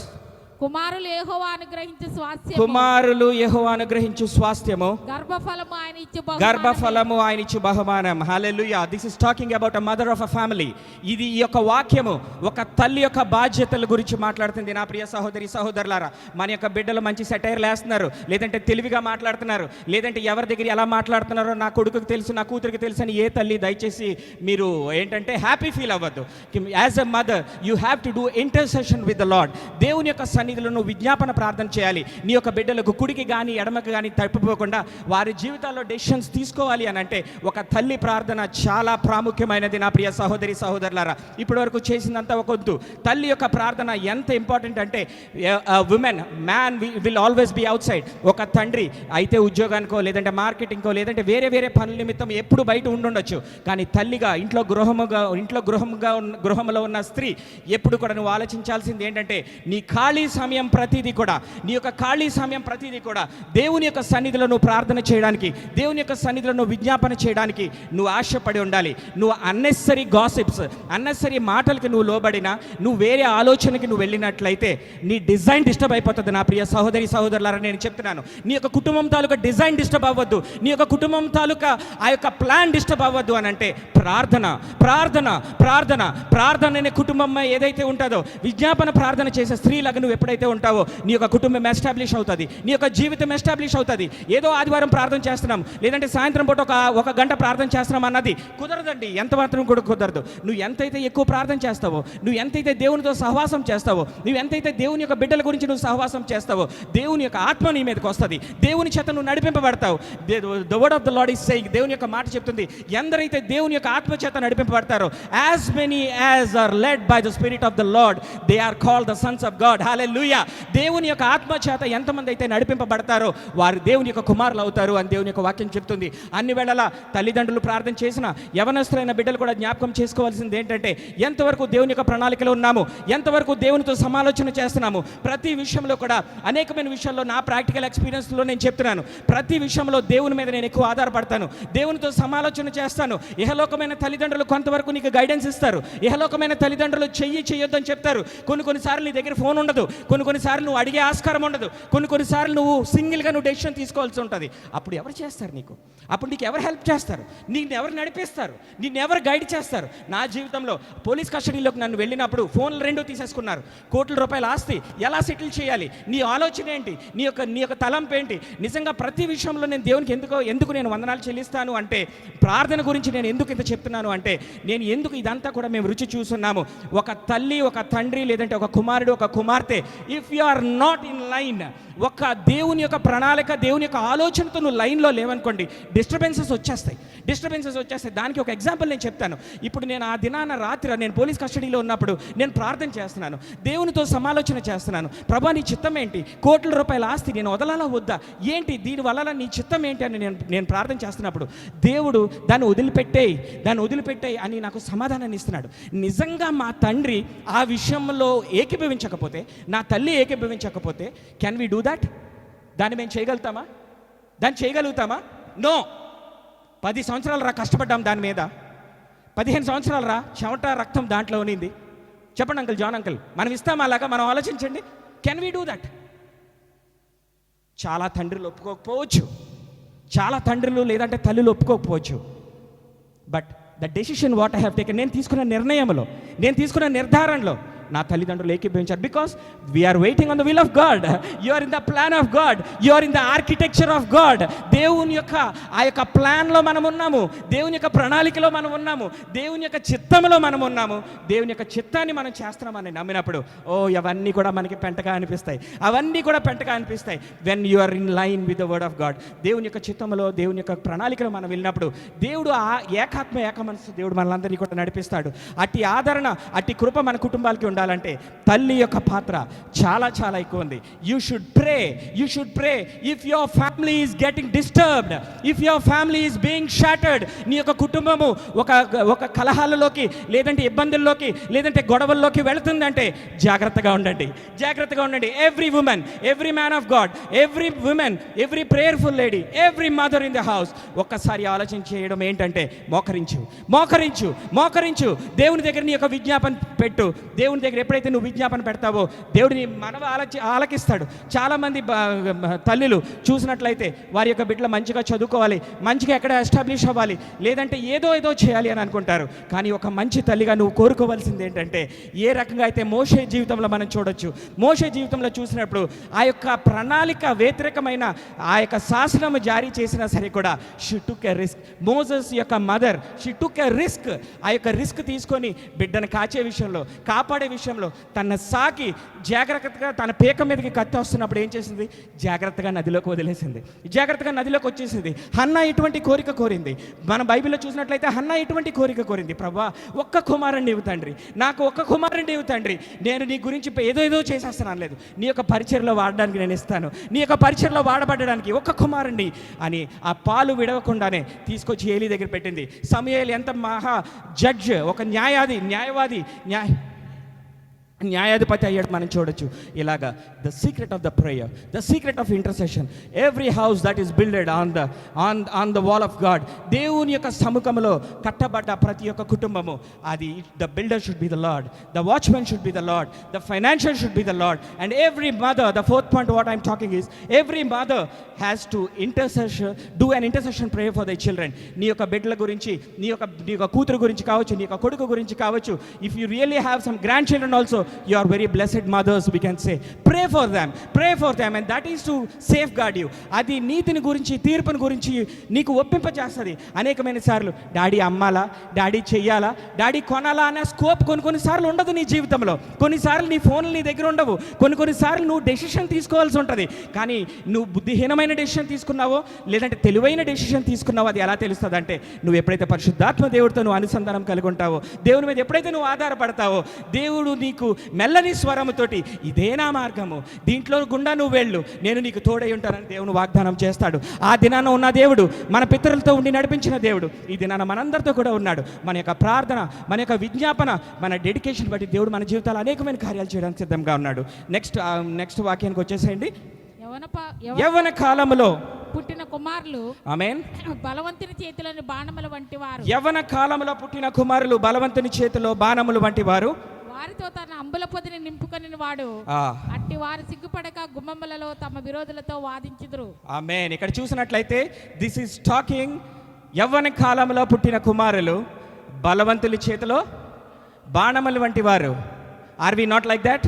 కుమారులు యెహోవా అనుగ్రహించు స్వాస్థ్యము, కుమారులు యెహోవా అనుగ్రహించు స్వాస్థ్యము, గర్భఫలము ఆయన ఇచ్చు బహుమానం. Hallelujah. This is talking about a mother of a family. ఇది ఈ యొక్క వాక్యము ఒక తల్లి యొక్క బాధ్యతల గురించి మాట్లాడుతుంది. నా ప్రియ సహోదరి సహోదరులారా, మన యొక్క బిడ్డలు మంచి సెటైర్లు వేస్తున్నారు, లేదంటే తెలివిగా మాట్లాడుతున్నారు, లేదంటే ఎవరి దగ్గర ఎలా మాట్లాడుతున్నారో నా కొడుకుకి తెలుసు, నా కూతురికి తెలుసు అని ఏ తల్లి దయచేసి మీరు ఏంటంటే హ్యాపీ ఫీల్ అవ్వద్దు. As a mother you have to do intercession with the lord. దేవుని యొక్క సన్నిధిలో నువ్వు విజ్ఞాపన ప్రార్థన చేయాలి. నీ యొక్క బిడ్డలకు కుడికి కానీ ఎడమకు కానీ తప్పిపోకుండా వారి జీవితాల్లో డెసిషన్స్ తీసుకోవాలి అని అంటే ఒక తల్లి ప్రార్థన చాలా ప్రాముఖ్యమైనది. నా ప్రియ సహోదరి సహోదరులారా, ఇప్పటి వరకు చేసిందంతా ఒక వద్దు. తల్లి యొక్క ప్రార్థన ఎంత ఇంపార్టెంట్ అంటే, man will always be outside. ఒక తండ్రి అయితే ఉద్యోగానికో, లేదంటే మార్కెటింగ్కో, లేదంటే వేరే వేరే పనుల నిమిత్తం ఎప్పుడు బయట ఉండుండొచ్చు. కానీ తల్లిగా గృహంలో ఉన్న స్త్రీ ఎప్పుడు కూడా నువ్వు ఆలోచించాల్సింది ఏంటంటే, నీ ఖాళీ సమయం ప్రతిదీ కూడా, నీ యొక్క ఖాళీ సమయం ప్రతిదీ కూడా దేవుని యొక్క సన్నిధిలో నువ్వు ప్రార్థన చేయడానికి, దేవుని యొక్క సన్నిధిలో నువ్వు విజ్ఞాపన చేయడానికి నువ్వు ఆశపడి ఉండాలి. నువ్వు అన్నెసరీ గాసిప్స్, అన్నెసరీ మాటలకి నువ్వు లోబడినా, నువ్వు వేరే ఆలోచనకి నువ్వు వెళ్ళినట్లయితే నీ డిజైన్ డిస్టర్బ్ అయిపోతుంది. నా ప్రియ సహోదరి సహోదరులారా, నేను చెప్తున్నాను, నీ యొక్క కుటుంబం తాలూకా డిజైన్ డిస్టర్బ్ అవ్వద్దు, నీ యొక్క కుటుంబం తాలూకా ఆ యొక్క ప్లాన్ డిస్టర్బ్ అవ్వద్దు అని అంటే ప్రార్థన ప్రార్థన ప్రార్థన ప్రార్థన అనే కుటుంబం ఏదైతే ఉంటుందో, విజ్ఞాపన ప్రార్థన చేసే స్త్రీలాగా నువ్వు ఎప్పుడైతే ఉంటావో నీ యొక్క కుటుంబం ఎస్టాబ్లిష్ అవుతుంది, నీ యొక్క జీవితం ఎస్టాబ్లిష్ అవుతుంది. ఏదో ఆదివారం ప్రార్థన చేస్తున్నాం, లేదంటే సాయంత్రం పూట ఒక గంట ప్రార్థన చేస్తున్నాం అన్నది కుదరదండి, ఎంత మాత్రం కూడా కుదరదు. నువ్వు ఎంతైతే ఎక్కువ ప్రార్థన చేస్తావో, నువ్వు ఎంతైతే దేవునితో సహవాసం చేస్తావో, నువ్వు ఎంతైతే దేవుని యొక్క బిడ్డల గురించి నువ్వు సహవాసం చేస్తావో, దేవుని యొక్క ఆత్మ నీ మీదకి వస్తుంది, దేవుని చేత నువ్వు నడిపింపబడతావు. The word of the lord is saying, దేవుని యొక్క మాట చెప్తుంది, ఎందరైతే దేవుని యొక్క ఆత్మ చేత నడిపింపబడతారో, as many as are led by the spirit of the lord they are called the sons of God. Hallelujah. దేవుని యొక్క ఆత్మ చేత ఎంతమంది అయితే నడిపింపబడతారో వారు దేవుని యొక్క కుమారులు అవుతారు అని దేవుని యొక్క వాక్యం చెప్తుంది. అన్ని వేళలా తల్లిదండ్రులు ప్రార్థన చేసిన యవనస్తులైన బిడ్డలు కూడా జ్ఞాపకం చేసుకోవాల్సింది ఏంటంటే, ఎంతవరకు దేవుని యొక్క ప్రణాళికలో ఉన్నాము, ఎంతవరకు దేవునితో సమాలోచన చేస్తున్నాము. ప్రతి విషయంలో కూడా, అనేకమైన విషయాల్లో నా ప్రాక్టికల్ ఎక్స్పీరియన్స్లో నేను చెప్తున్నాను, ప్రతి విషయంలో దేవుని మీద నేను ఎక్కువ ఆధారపడతాను, దేవునితో సమాలోచన చేస్తాను. ఇహలోకమైన తల్లిదండ్రులు కొంతవరకు నీకు గైడెన్స్ ఇస్తారు, ఇహలోకమైన తల్లిదండ్రులు చెయ్యొద్దని చెప్తారు. కొన్నిసార్లు నీ దగ్గర ఫోన్ ఉండదు, కొన్నిసార్లు నువ్వు అడిగే ఆస్కారం ఉండదు, కొన్నిసార్లు నువ్వు సింగిల్గా నువ్వు డెసిషన్ తీసుకోవాల్సి ఉంటుంది. అప్పుడు ఎవరు చేస్తారు నీకు? అప్పుడు నీకు ఎవరు హెల్ప్ చేస్తారు? నిన్ను ఎవరు నడిపిస్తారు? నిన్ను ఎవరు గైడ్ చేస్తారు? నా జీవితంలో పోలీస్ కస్టడీలోకి నన్ను వెళ్ళినప్పుడు ఫోన్లు 2 తీసేసుకున్నారు. కోట్ల రూపాయల ఆస్తి ఎలా సెటిల్ చేయాలి, నీ ఆలోచన ఏంటి, నీ యొక్క తలంపు ఏంటి? నిజంగా ప్రతి విషయంలో నేను దేవునికి ఎందుకు నేను వందనాలు చెల్లిస్తాను అంటే, ప్రార్థన గురించి నేను ఎందుకు ఇంత చెప్తున్నాను అంటే, నేను ఎందుకు ఇదంతా కూడా మేము రుచి చూస్తున్నాము. ఒక తల్లి, ఒక తండ్రి, లేదంటే ఒక కుమారుడు, ఒక కుమార్తె, if you are not in line, ఒక దేవుని యొక్క ప్రణాళిక, దేవుని యొక్క ఆలోచనతో నువ్వు లైన్లో లేవనుకోండి, డిస్టర్బెన్సెస్ వచ్చేస్తాయి. దానికి ఒక ఎగ్జాంపుల్ నేను చెప్తాను. ఇప్పుడు నేను ఆ దినాన రాత్రి నేను పోలీస్ కస్టడీలో ఉన్నప్పుడు నేను ప్రార్థన చేస్తున్నాను, దేవునితో సమాలోచన చేస్తున్నాను. ప్రభా, నీ చిత్తం ఏంటి? కోట్ల రూపాయల ఆస్తి నేను వదలాలా వద్దా, ఏంటి దీనివల్ల నీ చిత్తం ఏంటి అని నేను ప్రార్థన చేస్తున్నప్పుడు దేవుడు దాన్ని వదిలిపెట్టేయి అని నాకు సమాధానాన్ని ఇస్తున్నాడు. నిజంగా మా తండ్రి ఆ విషయంలో ఏకీభవించకపోతే, నా తల్లి ఏకీభవించకపోతే, కెన్ వి డూ దట్? దాన్ని మేము చేయగలుగుతామా? నో. 10 సంవత్సరాలు రా కష్టపడ్డాం దాని మీద, 15 సంవత్సరాలు రా చెమట రక్తం దాంట్లో ఉన్నింది. చెప్పండి అంకుల్, జాన్ అంకుల్, మనం ఇస్తామా అలాగా? మనం ఆలోచించండి, కెన్ వి డూ దట్? చాలా తండ్రులు ఒప్పుకోకపోవచ్చు, చాలా తండ్రులు లేదంటే తల్లులు ఒప్పుకోకపోవచ్చు. But the decision what I have taken, నేను తీసుకున్న నిర్ణయంలో, నేను తీసుకున్న నిర్ధారణలో నా తల్లిదండ్రులు ఏకీభవించారు. Because we're waiting on the will of God, you are in the plan of God, you are in the architecture of God. దేవుని యొక్క ఆ యొక్క ప్లాన్లో మనం ఉన్నాము, దేవుని యొక్క ప్రణాళికలో మనం ఉన్నాము, దేవుని యొక్క చిత్తంలో మనం ఉన్నాము. దేవుని యొక్క చిత్తాన్ని మనం చేస్తున్నామని నమ్మినప్పుడు అవన్నీ కూడా మనకి పెంటగా అనిపిస్తాయి, అవన్నీ కూడా పెంటగా అనిపిస్తాయి. When you are in line with the word of God, దేవుని యొక్క చిత్తంలో, దేవుని యొక్క ప్రణాళికలో మనం వెళ్ళినప్పుడు దేవుడు ఆ ఏకాత్మ ఏక మనసు దేవుడు మనలందరినీ కూడా నడిపిస్తాడు. అట్టి ఆదరణ, అట్టి కృప మన కుటుంబాలకి ఉండాలంటే తల్లి యొక్క పాత్ర చాలా చాలా ఎక్కువ ఉంది. You should pray if your family is getting disturbed, if your family is being shattered, నీ యొక్క కుటుంబము ఒక కలహాలలోకి, లేదంటే ఇబ్బందుల్లోకి, లేదంటే గొడవల్లోకి వెళుతుందంటే జాగ్రత్తగా ఉండండి. Every women, every man of God, every women, every prayerful lady, every mother in the house ఒక్కసారి ఆలోచన చేయడం ఏంటంటే, మోకరించు. దేవుని దగ్గర నీ యొక్క విజ్ఞాపన పెట్టు. దేవుని దగ్గర ఎప్పుడైతే నువ్వు విజ్ఞాపన పెడతావో దేవుడిని ఆలకిస్తాడు. చాలామంది తల్లులు చూసినట్లయితే వారి యొక్క బిడ్డలు మంచిగా చదువుకోవాలి, మంచిగా ఎక్కడ ఎస్టాబ్లిష్ అవ్వాలి, లేదంటే ఏదో చేయాలి అని అనుకుంటారు. కానీ ఒక మంచి తల్లిగా నువ్వు కోరుకోవాల్సింది ఏంటంటే, ఏ రకంగా అయితే మోషే జీవితంలో మనం చూడొచ్చు, మోషే జీవితంలో చూసినప్పుడు ఆ యొక్క ప్రణాళిక వ్యతిరేకమైన ఆ యొక్క శాసనము జారీ చేసినా సరే కూడా she took a risk. Moses యొక్క mother, she took a risk. ఆ యొక్క రిస్క్ తీసుకొని బిడ్డను కాపాడే విషయంలో తన సాకి జాగ్రత్తగా, తన పేక మీదకి కత్తి వస్తున్నప్పుడు ఏం చేసింది? జాగ్రత్తగా నదిలోకి వదిలేసింది, జాగ్రత్తగా నదిలోకి వచ్చేసింది. హన్నా ఇటువంటి కోరిక కోరింది. మన బైబిల్లో చూసినట్లయితే హన్నా ఇటువంటి కోరిక కోరింది, ప్రభా ఒక్క కుమారుని ఇవ్వు తండ్రి, నాకు ఒక్క కుమారుని ఇవ్వు తండ్రి, నేను నీ గురించి ఏదో చేసేస్తున్నాను లేదు, నీ యొక్క పరిచర్లో వాడడానికి నేను ఇస్తాను, నీ యొక్క పరిచర్లో వాడబడడానికి ఒక్క కుమారుని అని ఆ పాలు విడవకుండానే తీసుకొచ్చి ఏలీ దగ్గర పెట్టింది. సమూయేలు ఎంత మహా జడ్జ్, ఒక న్యాయవాది న్యాయాధిపతి అయ్యాడు మనం చూడొచ్చు. ఇలాగా the secret of the prayer, the secret of intercession, every house that is builded on the wall of God, దేవుని యొక్క సముఖంలో కట్టబడ్డ ప్రతి ఒక్క కుటుంబము అది the builder should be the lord, the watchman should be the lord, the financial should be the Lord, and every mother, the fourth point what I'm talking is every mother has to do an intercession prayer for the children. నీ యొక్క బిడ్డల గురించి, నీ యొక్క కూతురు గురించి కావచ్చు, నీ యొక్క కొడుకు గురించి కావచ్చు. If you really have some grand children also, you are very blessed mothers, we can say. Pray for them, and that is to safeguard you. అది నీతిని గురించి, తీర్పుని గురించి నీకు ఒప్పింపజేస్తుంది. అనేకమైన సార్లు డాడీ అమ్మాలా, డాడీ చెయ్యాలా, డాడీ కొనాలా అనే స్కోప్ కొన్నిసార్లు ఉండదు నీ జీవితంలో. కొన్నిసార్లు నీ ఫోన్లు నీ దగ్గర ఉండవు. కొన్నిసార్లు నువ్వు డెసిషన్ తీసుకోవాల్సి ఉంటుంది. కానీ నువ్వు బుద్ధిహీనమైన డెసిషన్ తీసుకున్నావో లేదంటే తెలివైన డెసిషన్ తీసుకున్నావో అది ఎలా తెలుస్తుంది అంటే, నువ్వు ఎప్పుడైతే పరిశుద్ధాత్మ దేవుడితో నువ్వు అనుసంధానం కలిగి ఉంటావో, దేవుని మీద ఎప్పుడైతే నువ్వు ఆధారపడతావో, దేవుడు నీకు మెల్లని స్వరముతోటి ఇదే నా మార్గము, దీంట్లో గుండా నువ్వు వెళ్ళు, నేను నీకు తోడై ఉంటానని దేవుని వాగ్దానం చేస్తాడు. ఆ దినాన ఉన్న దేవుడు, మన పితరులతో ఉండి నడిపించిన దేవుడు ఈ దినాన మనందరితో కూడా ఉన్నాడు. మన యొక్క ప్రార్థన, మన యొక్క విజ్ఞాపన, మన డెడికేషన్ బట్టి దేవుడు మన జీవితాలు అనేకమైన కార్యాలు చేయడానికి సిద్ధంగా ఉన్నాడు. నెక్స్ట్ వాక్యానికి వచ్చేసేయండి. యవ్వన కాలములో పుట్టిన కుమారులు ఆమేన్ బలవంతుని చేతిలోని బాణముల వంటి వారు. యవ్వన కాలములో పుట్టిన కుమారులు బలవంతుని చేతిలో బాణములు వంటి వారు. వారితో తన అంబుల పొదిని నింపుకొని వాడు అట్టి వారు సిగ్గుపడక గుమ్మములలో తమ విరోధులతో వాదించుదురు. ఆమేన్. ఇక్కడ చూసినట్లయితే దిస్ ఈస్ టాకింగ్ యవ్వన కాలంలో పుట్టిన కుమారులు బలవంతుల చేతిలో బాణములు వంటి వారు. Are we not like that?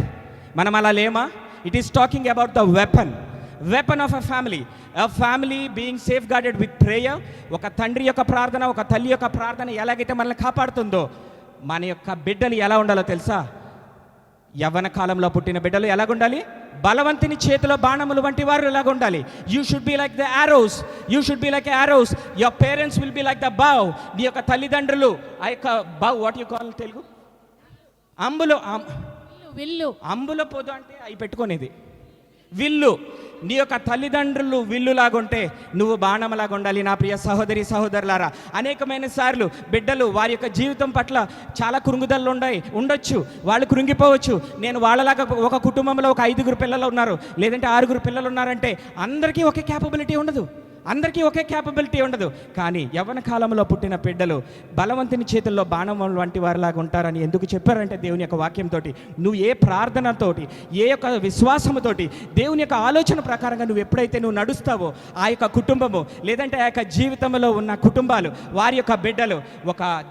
మనం అలా లేమా? It is talking about the weapon of a family being safeguarded with prayer. ఒక తండ్రి యొక్క ప్రార్థన, ఒక తల్లి యొక్క ప్రార్థన ఎలాగైతే మనల్ని కాపాడుతుందో, మన యొక్క బిడ్డలు ఎలా ఉండాలో తెలుసా? యవ్వన కాలంలో పుట్టిన బిడ్డలు ఎలాగుండాలి? బలవంతుని చేతిలో బాణములు వంటి వారు ఎలాగ ఉండాలి? You should be like the arrows. You should be like arrows. Your parents will be like the bow. నీ యొక్క తల్లిదండ్రులు ఆ యొక్క bow, what you call Telugu? అంబులు, విల్లు. అంబుల పొదు అంటే అవి పెట్టుకునేది విల్లు. నీ యొక్క తల్లిదండ్రులు విల్లులాగుంటే నువ్వు బాణంలాగా ఉండాలి. నా ప్రియ సహోదరి సహోదరులారా, అనేకమైన సార్లు బిడ్డలు వారి యొక్క జీవితం పట్ల చాలా కృంగుదలు ఉండొచ్చు, వాళ్ళు కృంగిపోవచ్చు. నేను వాళ్ళలాగా ఒక కుటుంబంలో ఒక 5 పిల్లలు ఉన్నారు, లేదంటే 6 పిల్లలు ఉన్నారంటే అందరికీ ఒకే క్యాపబిలిటీ ఉండదు. కానీ యవ్వన కాలంలో పుట్టిన బిడ్డలు బలవంతుని చేతుల్లో బాణం వంటి వారిలాగా ఉంటారని ఎందుకు చెప్పారంటే, దేవుని యొక్క వాక్యంతో నువ్వు ఏ ప్రార్థనతోటి, ఏ యొక్క విశ్వాసముతోటి, దేవుని యొక్క ఆలోచన ప్రకారంగా నువ్వు ఎప్పుడైతే నువ్వు నడుస్తావో, ఆ యొక్క కుటుంబము లేదంటే ఆ యొక్క జీవితంలో ఉన్న కుటుంబాలు, వారి యొక్క బిడ్డలు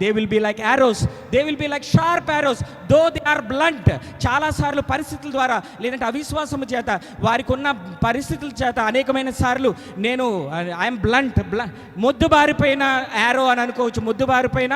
they will be like arrows, they will be like sharp arrows, though they are blunt. చాలాసార్లు పరిస్థితుల ద్వారా లేదంటే అవిశ్వాసము చేత, వారికి ఉన్న పరిస్థితుల చేత అనేకమైన సార్లు నేను ఐఎమ్ బ్లంట్, మొద్దుబారిపోయిన యారో అని అనుకోవచ్చు, మొద్దుబారిపోయిన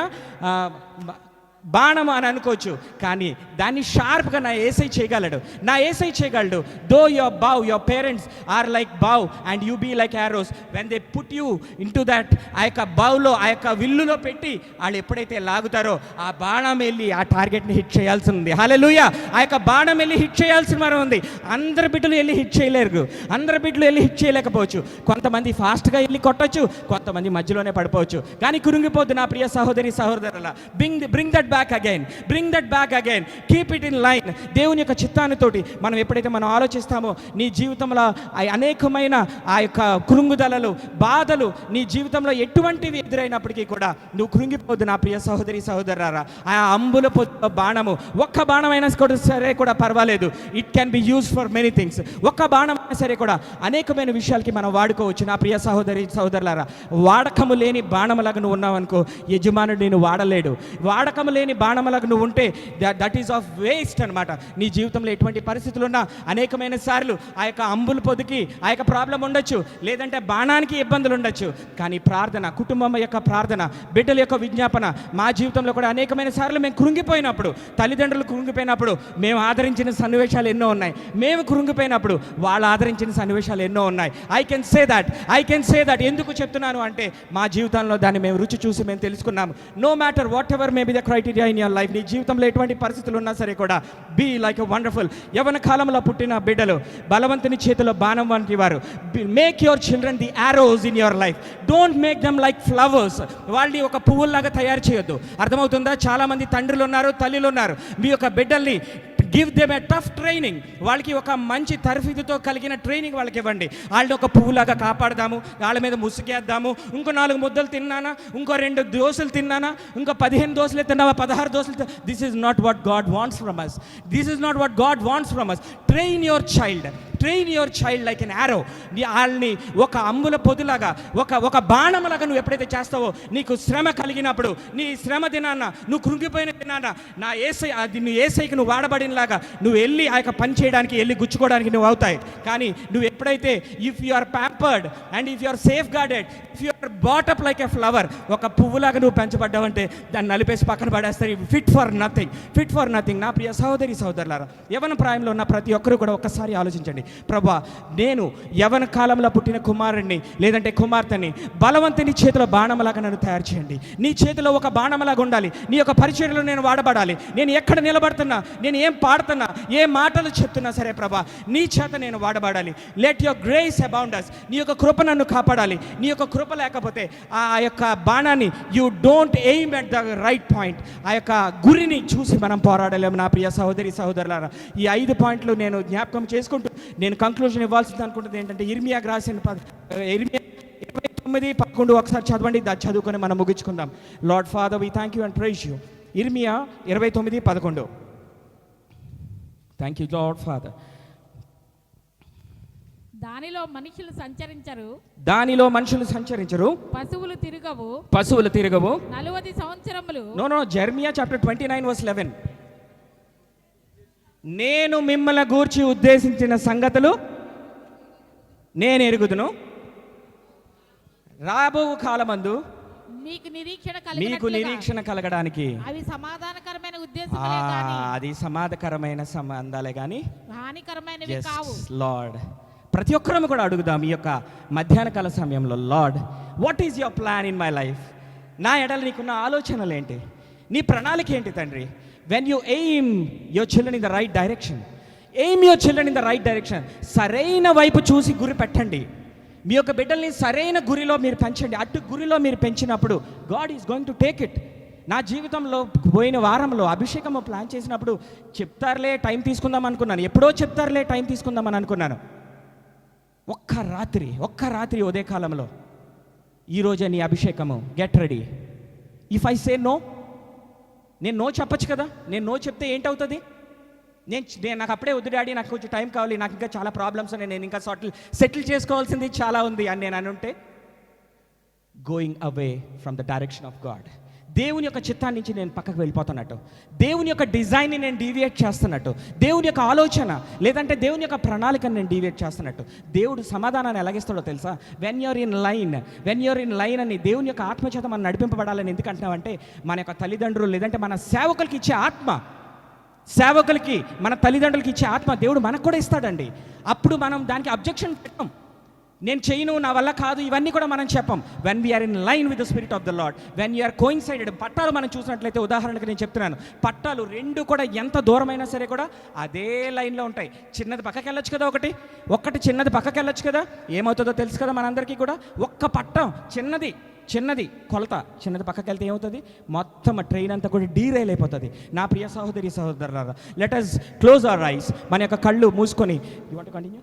బాణం అని అనుకోవచ్చు. కానీ దాన్ని షార్ప్గా నా ఏసై చేయగలడు. Though your parents are like bow and you be like arrows. When they put you into that, ఆ యొక్క బౌలో, ఆ యొక్క విల్లులో పెట్టి వాళ్ళు ఎప్పుడైతే లాగుతారో ఆ బాణం వెళ్ళి ఆ టార్గెట్ని హిట్ చేయాల్సి ఉంది. హల్లెలూయా. ఆ యొక్క బాణం వెళ్ళి హిట్ చేయాల్సిన మనం ఉంది. అందరి బిడ్డలు వెళ్ళి హిట్ చేయలేకపోవచ్చు. కొంతమంది ఫాస్ట్గా వెళ్ళి కొట్టచ్చు, కొంతమంది మధ్యలోనే పడిపోవచ్చు. కానీ కురింగిపోద్దు నా ప్రియ సహోదరి సహోదరుల. Bring that back again, keep it in line. దేవుని యొక్క చిత్తానితోటి మనం ఎప్పుడైతే మనం ఆలోచిస్తామో, నీ జీవితంలో అనేకమైన ఆ యొక్క కృంగుదలలు, బాధలు నీ జీవితంలో ఎటువంటివి ఎదురైనప్పటికీ కూడా నువ్వు కృంగిపోద్దు నా ప్రియ సహోదరి సహోదరులారా. ఆ అంబుల బాణము, ఒక్క బాణమైనా సరే కూడా పర్వాలేదు. It can be use for many things. ఒక్క బాణం అయినా సరే కూడా అనేకమైన విషయాలకి మనం వాడుకోవచ్చు నా ప్రియ సహోదరి సహోదరులారా. వాడకము లేని బాణములాగా నువ్వు ఉన్నావనుకో, యజమానుడు నేను వాడలేడు. వాడకము లేని బాణములకు నువ్వు ఉంటే దట్ ఈస్ ఆఫ్ వేస్ట్ అనమాట. నీ జీవితంలో ఎటువంటి పరిస్థితులు ఉన్నా అనేకమైన సార్లు ఆ యొక్క అంబుల పొదికి ఆ యొక్క ప్రాబ్లం ఉండొచ్చు, లేదంటే బాణానికి ఇబ్బందులు ఉండొచ్చు. కానీ ప్రార్థన, కుటుంబం యొక్క ప్రార్థన, బిడ్డల యొక్క విజ్ఞాపన, మా జీవితంలో కూడా అనేకమైన సార్లు మేము కృంగిపోయినప్పుడు, తల్లిదండ్రులు కృంగిపోయినప్పుడు మేము ఆదరించిన సన్నివేశాలు ఎన్నో ఉన్నాయి. మేము కృంగిపోయినప్పుడు వాళ్ళు ఆదరించిన సన్నివేశాలు ఎన్నో ఉన్నాయి. ఐ కెన్ సే దట్ ఎందుకు చెప్తున్నాను అంటే, మా జీవితంలో దాన్ని మేము రుచి చూసి మేము తెలుసుకున్నాము. No matter what ever may be the criteria in your life, నీ జీవితంలో ఎటువంటి పరిస్థితులు ఉన్నా సరే కూడా బీ లైక్ ఎ వండర్ఫుల్. యవ్వన కాలంలో పుట్టిన బిడ్డలు బలవంతుని చేతిలో బాణం వంటి వారు. Make your children the arrows in your life. Don't make them like flowers. వాళ్ళని ఒక పువ్వుల్లాగా తయారు చేయొద్దు. అర్థమవుతుందా? చాలా మంది తండ్రులు ఉన్నారు, తల్లులు ఉన్నారు. మీ యొక్క బిడ్డల్ని give them a tough training. వాళ్ళకి ఒక మంచి తరఫీదుతో కలిగిన ట్రైనింగ్ వాళ్ళకి ఇవ్వండి. వాళ్ళని ఒక పువ్వులాగా కాపాడదాము, వాళ్ళ మీద ముసుగేద్దాము. ఇంకో 4 ముద్దలు తిన్నానా, ఇంకో 2 దోశలు తిన్నానా, ఇంకో 15 దోశలు తిన్నావా, 16 దోశలు. This is not what God wants from us. This is not what God wants from us. Train your child like an arrow. వాళ్ళని ఒక అంబుల పొదులాగా, ఒక బాణములాగా నువ్వు ఎప్పుడైతే చేస్తావో, నీకు శ్రమ కలిగినప్పుడు, నీ శ్రమ దినాన్న, నువ్వు కృంగిపోయిన దినాన్న, నా ఏసై అది నువ్వు ఏసైకి నువ్వు వాడబడినలాగా నువ్వు వెళ్ళి ఆ యొక్క పని చేయడానికి, వెళ్ళి గుచ్చుకోవడానికి నువ్వు అవుతాయి. కానీ నువ్వు ఎప్పుడైతే if you are pampered and if you are safeguarded, if you are bought up like a flower, ఒక పువ్వులాగా నువ్వు పెంచబడ్డావంటే దాన్ని నలిపేసి పక్కన పడేస్తారు. Fit for nothing. నా ప్రియ సహోదరి సహోదరులారా, యవన ప్రాయంలో ఉన్న ప్రతి ఒక్కరూ కూడా ఒక్కసారి ఆలోచించండి. ప్రభా, నేను యవన కాలంలో పుట్టిన కుమారుడిని లేదంటే కుమార్తెని, బలవంతుని చేతిలో బాణంలాగా నన్ను తయారు చేయండి. నీ చేతిలో ఒక బాణంలాగా ఉండాలి. నీ యొక్క పరిచర్యలో నేను వాడబడాలి. నేను ఎక్కడ నిలబడుతున్నా, నేను ఏం పాడుతున్నా, ఏ మాటలు చెప్తున్నా సరే ప్రభా, నీ చేత నేను వాడబడాలి. Let your grace abound us. నీ యొక్క కృప నన్ను కాపాడాలి. నీ యొక్క కృప లేకపోతే ఆ యొక్క బాణాన్ని you don't aim at the right point. ఆ యొక్క గురిని చూసి మనం పోరాడలేము. నా ప్రియ సహోదరి సహోదరులారా, ఈ 5 పాయింట్లు నేను జ్ఞాపకం చేసుకుంటూ నేను కంక్లూజన్ ఇవ్వాల్సింది అనుకుంటుంది ఏంటంటే, ఇర్మియాకు రాసిన ఇర్మియా 29:11 ఒకసారి చదవండి. దాన్ని చదువుకొని మనం ముగించుకుందాం. Lord father, we thank you and praise you. ఇర్మియా 29:11. Thank you lord father. దానిలో మనుషులు సంచరించరు, పశువులు తిరగవు 40 సంవత్సరములు. No Jeremiah chapter 29:11. నేను మిమ్మల్ని గూర్చి ఉద్దేశించిన సంగతులు నేను ఎరుగుదును, రాబో కాలమందు మీకు నిరీక్షణ కలగడానికి. అవి సమాధానకరమైన ఉద్దేశములే గాని, అది సమాధానకరమైన సంబంధాలే కానీ హానికరమైనవి కావు. లార్డ్, ప్రతి ఒక్కరూ కూడా అడుగుదాం ఈ యొక్క మధ్యాహ్న కాల సమయంలో, lord, what is your plan in my life? నా ఎడల నీకున్న ఆలోచనలు ఏంటి? నీ ప్రణాళిక ఏంటి తండ్రి? When you aim your children in the right direction, సరైన వైపు చూసి గురి పెట్టండి. మీ యొక్క బిడ్డల్ని సరైన గురిలో మీరు పెంచండి. అటు గురిలో మీరు పెంచినప్పుడు God is going to take it. నా జీవితంలో పోయిన వారంలో అభిషేకం ప్లాన్ చేసినప్పుడు చెప్తారులే టైం తీసుకుందాం అనుకున్నాను. ఎప్పుడో చెప్తారులే టైం తీసుకుందామని అనుకున్నాను. ఒక్క రాత్రి ఉదయకాలంలో ఈరోజే నీ అభిషేకము, get ready. If I say no, నేను నో చెప్పచ్చు కదా. నేను నో చెప్తే ఏంటవుతుంది? నేను నాకు అప్పుడే వద్దు డాడీ, నాకు కొంచెం టైం కావాలి, నాకు ఇంకా చాలా ప్రాబ్లమ్స్ ఉన్నాయి, నేను ఇంకా సెటిల్ చేసుకోవాల్సింది చాలా ఉంది అని నేను అనుంటే, going away from the direction of God, దేవుని యొక్క చిత్తాన్ని నుంచి నేను పక్కకు వెళ్ళిపోతున్నట్టు, దేవుని యొక్క డిజైన్ని నేను డీవియేట్ చేస్తున్నట్టు, దేవుని యొక్క ఆలోచన లేదంటే దేవుని యొక్క ప్రణాళికను నేను డీవియేట్ చేస్తున్నట్టు. దేవుడు సమాధానాన్ని ఎలాగిస్తాడో తెలుసా? వెన్ యూర్ ఇన్ లైన్ అని దేవుని యొక్క ఆత్మచేత మనం నడిపింపబడాలని ఎందుకు అంటున్నామంటే, మన యొక్క తల్లిదండ్రులు లేదంటే మన సేవకులకి ఇచ్చే ఆత్మ, సేవకులకి మన తల్లిదండ్రులకి ఇచ్చే ఆత్మ దేవుడు మనకు కూడా ఇస్తాడండి. అప్పుడు మనం దానికి అబ్జెక్షన్ పెట్టం. నేను చేయను, నా వల్ల కాదు, ఇవన్నీ కూడా మనం చెప్పం. When we are in line with the spirit of the Lord, when you're coincided. పట్టాలు మనం చూసినట్లయితే, ఉదాహరణకు నేను చెప్తున్నాను, పట్టాలు 2 కూడా ఎంత దూరమైనా సరే కూడా అదే లైన్లో ఉంటాయి. చిన్నది పక్కకి వెళ్ళొచ్చు కదా, ఒకటి చిన్నది పక్కకి వెళ్ళొచ్చు కదా, ఏమవుతుందో తెలుసు కదా మనందరికీ కూడా. ఒక్క పట్టం చిన్నది కొలత చిన్నది పక్కకి వెళ్తే ఏమవుతుంది? మొత్తం ట్రైన్ అంతా కూడా డీరైల్ అయిపోతుంది. నా ప్రియ సహోదరి సహోదరులారా, let us close our eyes. మన యొక్క కళ్ళు మూసుకొని, యు వాంట్ టు కంటిన్యూ?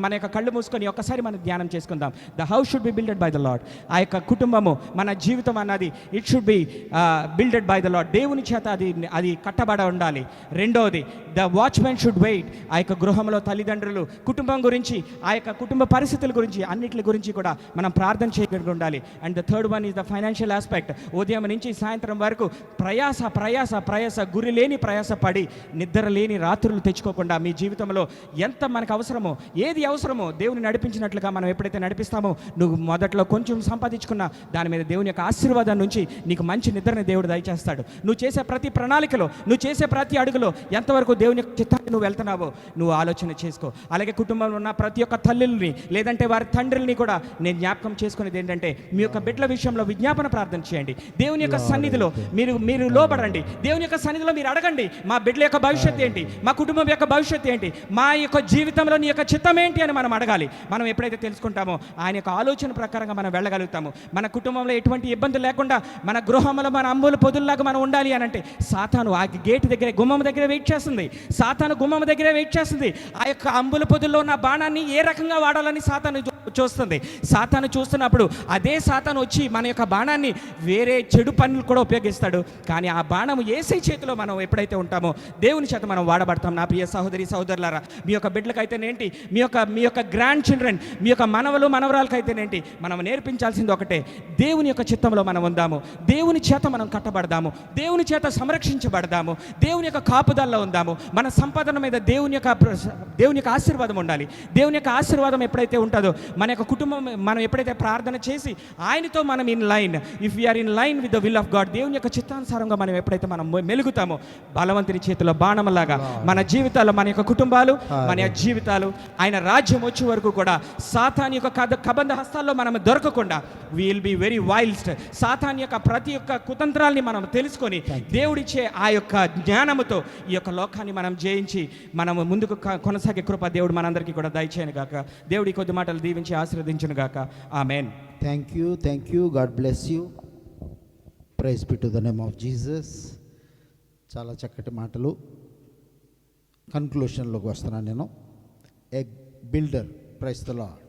మన యొక్క కళ్ళు మూసుకొని ఒక్కసారి మనం ధ్యానం చేసుకుందాం. The house should be builded by the lord. ఆ యొక్క కుటుంబము, మన జీవితం అన్నది it should be builded by the lord. దేవుని చేత అది కట్టబడ ఉండాలి. రెండవది, ద వాచ్మెన్ షుడ్ వెయిట్. ఆ యొక్క గృహంలో తల్లిదండ్రులు కుటుంబం గురించి, ఆ యొక్క కుటుంబ పరిస్థితుల గురించి, అన్నిటి గురించి కూడా మనం ప్రార్థన చేయగలిగి ఉండాలి. And the third one is the financial aspect. ఉదయం నుంచి సాయంత్రం వరకు ప్రయాస గురి లేని ప్రయాస పడి నిద్ర లేని రాత్రులు తెచ్చుకోకుండా మీ జీవితంలో ఎంత మనకు అవసరమో, ఏది అవసరమో దేవుని నడిపించినట్లుగా మనం ఎప్పుడైతే నడిపిస్తామో, నువ్వు మొదట్లో కొంచెం సంపాదించుకున్నా దాని మీద దేవుని యొక్క ఆశీర్వాదం నుంచి నీకు మంచి నిద్రని దేవుడు దయచేస్తాడు. నువ్వు చేసే ప్రతి ప్రణాళికలో, నువ్వు చేసే ప్రతి అడుగులో ఎంతవరకు దేవుని యొక్క చిత్తాన్ని నువ్వు వెళ్తున్నావో నువ్వు ఆలోచన చేసుకో. అలాగే కుటుంబంలో ఉన్న ప్రతి ఒక్క తల్లుల్ని లేదంటే వారి తండ్రుల్ని కూడా నేను జ్ఞాపకం చేసుకునేది ఏంటంటే, మీ యొక్క బిడ్డల విషయంలో విజ్ఞాపన ప్రార్థన చేయండి. దేవుని యొక్క సన్నిధిలో మీరు లోబడండి. దేవుని యొక్క సన్నిధిలో మీరు అడగండి, మా బిడ్డల యొక్క భవిష్యత్తు ఏంటి, మా కుటుంబం యొక్క భవిష్యత్తు ఏంటి, మా యొక్క జీవితంలో నీ యొక్క చిత్తం ఏంటి అని మనం అడగాలి. మనం ఎప్పుడైతే తెలుసుకుంటామో ఆయన యొక్క ఆలోచన ప్రకారంగా మనం వెళ్ళగలుగుతాము. మన కుటుంబంలో ఎటువంటి ఇబ్బందులు లేకుండా మన గృహంలో మన అంబుల పొదుల్లాగా మనం ఉండాలి అని అంటే సాతాను ఆ గేట్ దగ్గర గుమ్మం దగ్గర వెయిట్ చేస్తుంది. సాతాను గుమ్మం దగ్గరే వెయిట్ చేస్తుంది. ఆ యొక్క అంబుల పొదుల్లో ఉన్న బాణాన్ని ఏ రకంగా వాడాలని సాతాను చూస్తుంది. సాతాను చూస్తున్నప్పుడు అదే సాతాను వచ్చి మన యొక్క బాణాన్ని వేరే చెడు పనులు కూడా ఉపయోగిస్తాడు. కానీ ఆ బాణము యేసయ్య చేతిలో మనం ఎప్పుడైతే ఉంటామో దేవుని చేత మనం వాడబడతాం. నా ప్రియ సహోదరి సహోదరులారా, మీ యొక్క బిడ్డలకైతేనేంటి, మీ యొక్క గ్రాండ్ చిల్డ్రన్, మీ యొక్క మనవలు మనవరాలకైతేనేంటి, మనం నేర్పించాల్సింది ఒకటే, దేవుని యొక్క చిత్తంలో మనం ఉందాము, దేవుని చేత మనం కట్టబడదాము, దేవుని చేత సంరక్షించబడదాము, దేవుని యొక్క కాపుదల్లో ఉందాము. మన సంపాదన మీద దేవుని యొక్క ఆశీర్వాదం ఉండాలి. దేవుని యొక్క ఆశీర్వాదం ఎప్పుడైతే ఉంటుందో మన యొక్క కుటుంబం మనం ఎప్పుడైతే ప్రార్థన చేసి ఆయనతో మనం in line, if we are in line with the will of God, దేవుని యొక్క చిత్తానుసారంగా మనం ఎప్పుడైతే మనం మెలుగుతామో బలవంతుని చేతిలో బాణంలాగా మన జీవితాలు, మన యొక్క కుటుంబాలు, మన యొక్క జీవితాలు ఆయన రాజ్యం వచ్చే వరకు కూడా సాతాన్ యొక్క కబంధ హస్తాల్లో మనం దొరకకుండా will be very wild. Satan యొక్క ప్రతి ఒక్క కుతంత్రాల్ని మనం తెలుసుకొని దేవుడిచ్చే ఆ యొక్క జ్ఞానముతో ఈ యొక్క లోకాన్ని మనం జయించి మనము ముందుకు కొనసాగే కృప దేవుడు మనందరికీ కూడా దయచేయను గాక. దేవుడి కొద్ది మాటలు దీవించి ఆశీర్వదించును గాక. Amen. Thank you. God bless you. Praise be to the name of Jesus. చాలా చక్కటి మాటలు. కన్క్లూషన్లోకి వస్తున్నాను నేను. A builder, praise the lord,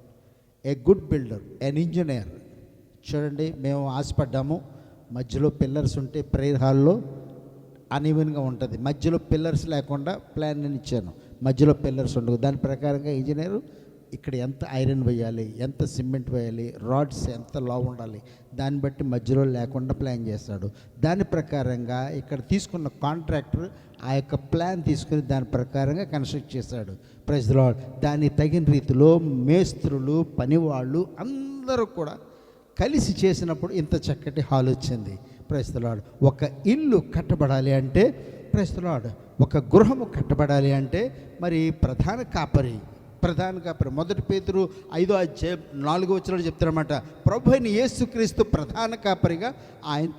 a good builder, an engineer. చూడండి, మేము ఆశపడ్డాము మధ్యలో పిల్లర్స్ ఉంటే ప్రేయర్ హాల్లో అన్ఈవెన్గా ఉంటుంది. మధ్యలో పిల్లర్స్ లేకుండా ప్లాన్ నేను ఇచ్చాను, మధ్యలో పిల్లర్స్ ఉండవు. దాని ప్రకారంగా ఇంజనీరు ఇక్కడ ఎంత ఐరన్ వేయాలి, ఎంత సిమెంట్ వేయాలి, రాడ్స్ ఎంత లావు ఉండాలి, దాన్ని బట్టి మధ్యలో లేకుండా ప్లాన్ చేస్తాడు. దాని ప్రకారంగా ఇక్కడ తీసుకున్న కాంట్రాక్టర్ ఆ యొక్క ప్లాన్ తీసుకుని దాని ప్రకారంగా కన్స్ట్రక్ట్ చేశాడు. Praise the Lord. దానికి తగిన రీతిలో మేస్త్రులు, పనివాళ్ళు అందరూ కూడా కలిసి చేసినప్పుడు ఇంత చక్కటి హాల్ వచ్చింది. Praise the Lord. ఒక ఇల్లు కట్టబడాలి అంటే, ప్రైజ్ ది లార్డ్, ఒక గృహము కట్టబడాలి అంటే మరి ప్రధాన కాపరి 1 పేతురు 5:4 చెప్తారన్నమాట. ప్రభు అయిన యేసుక్రీస్తు ప్రధాన కాపరిగా ఆయన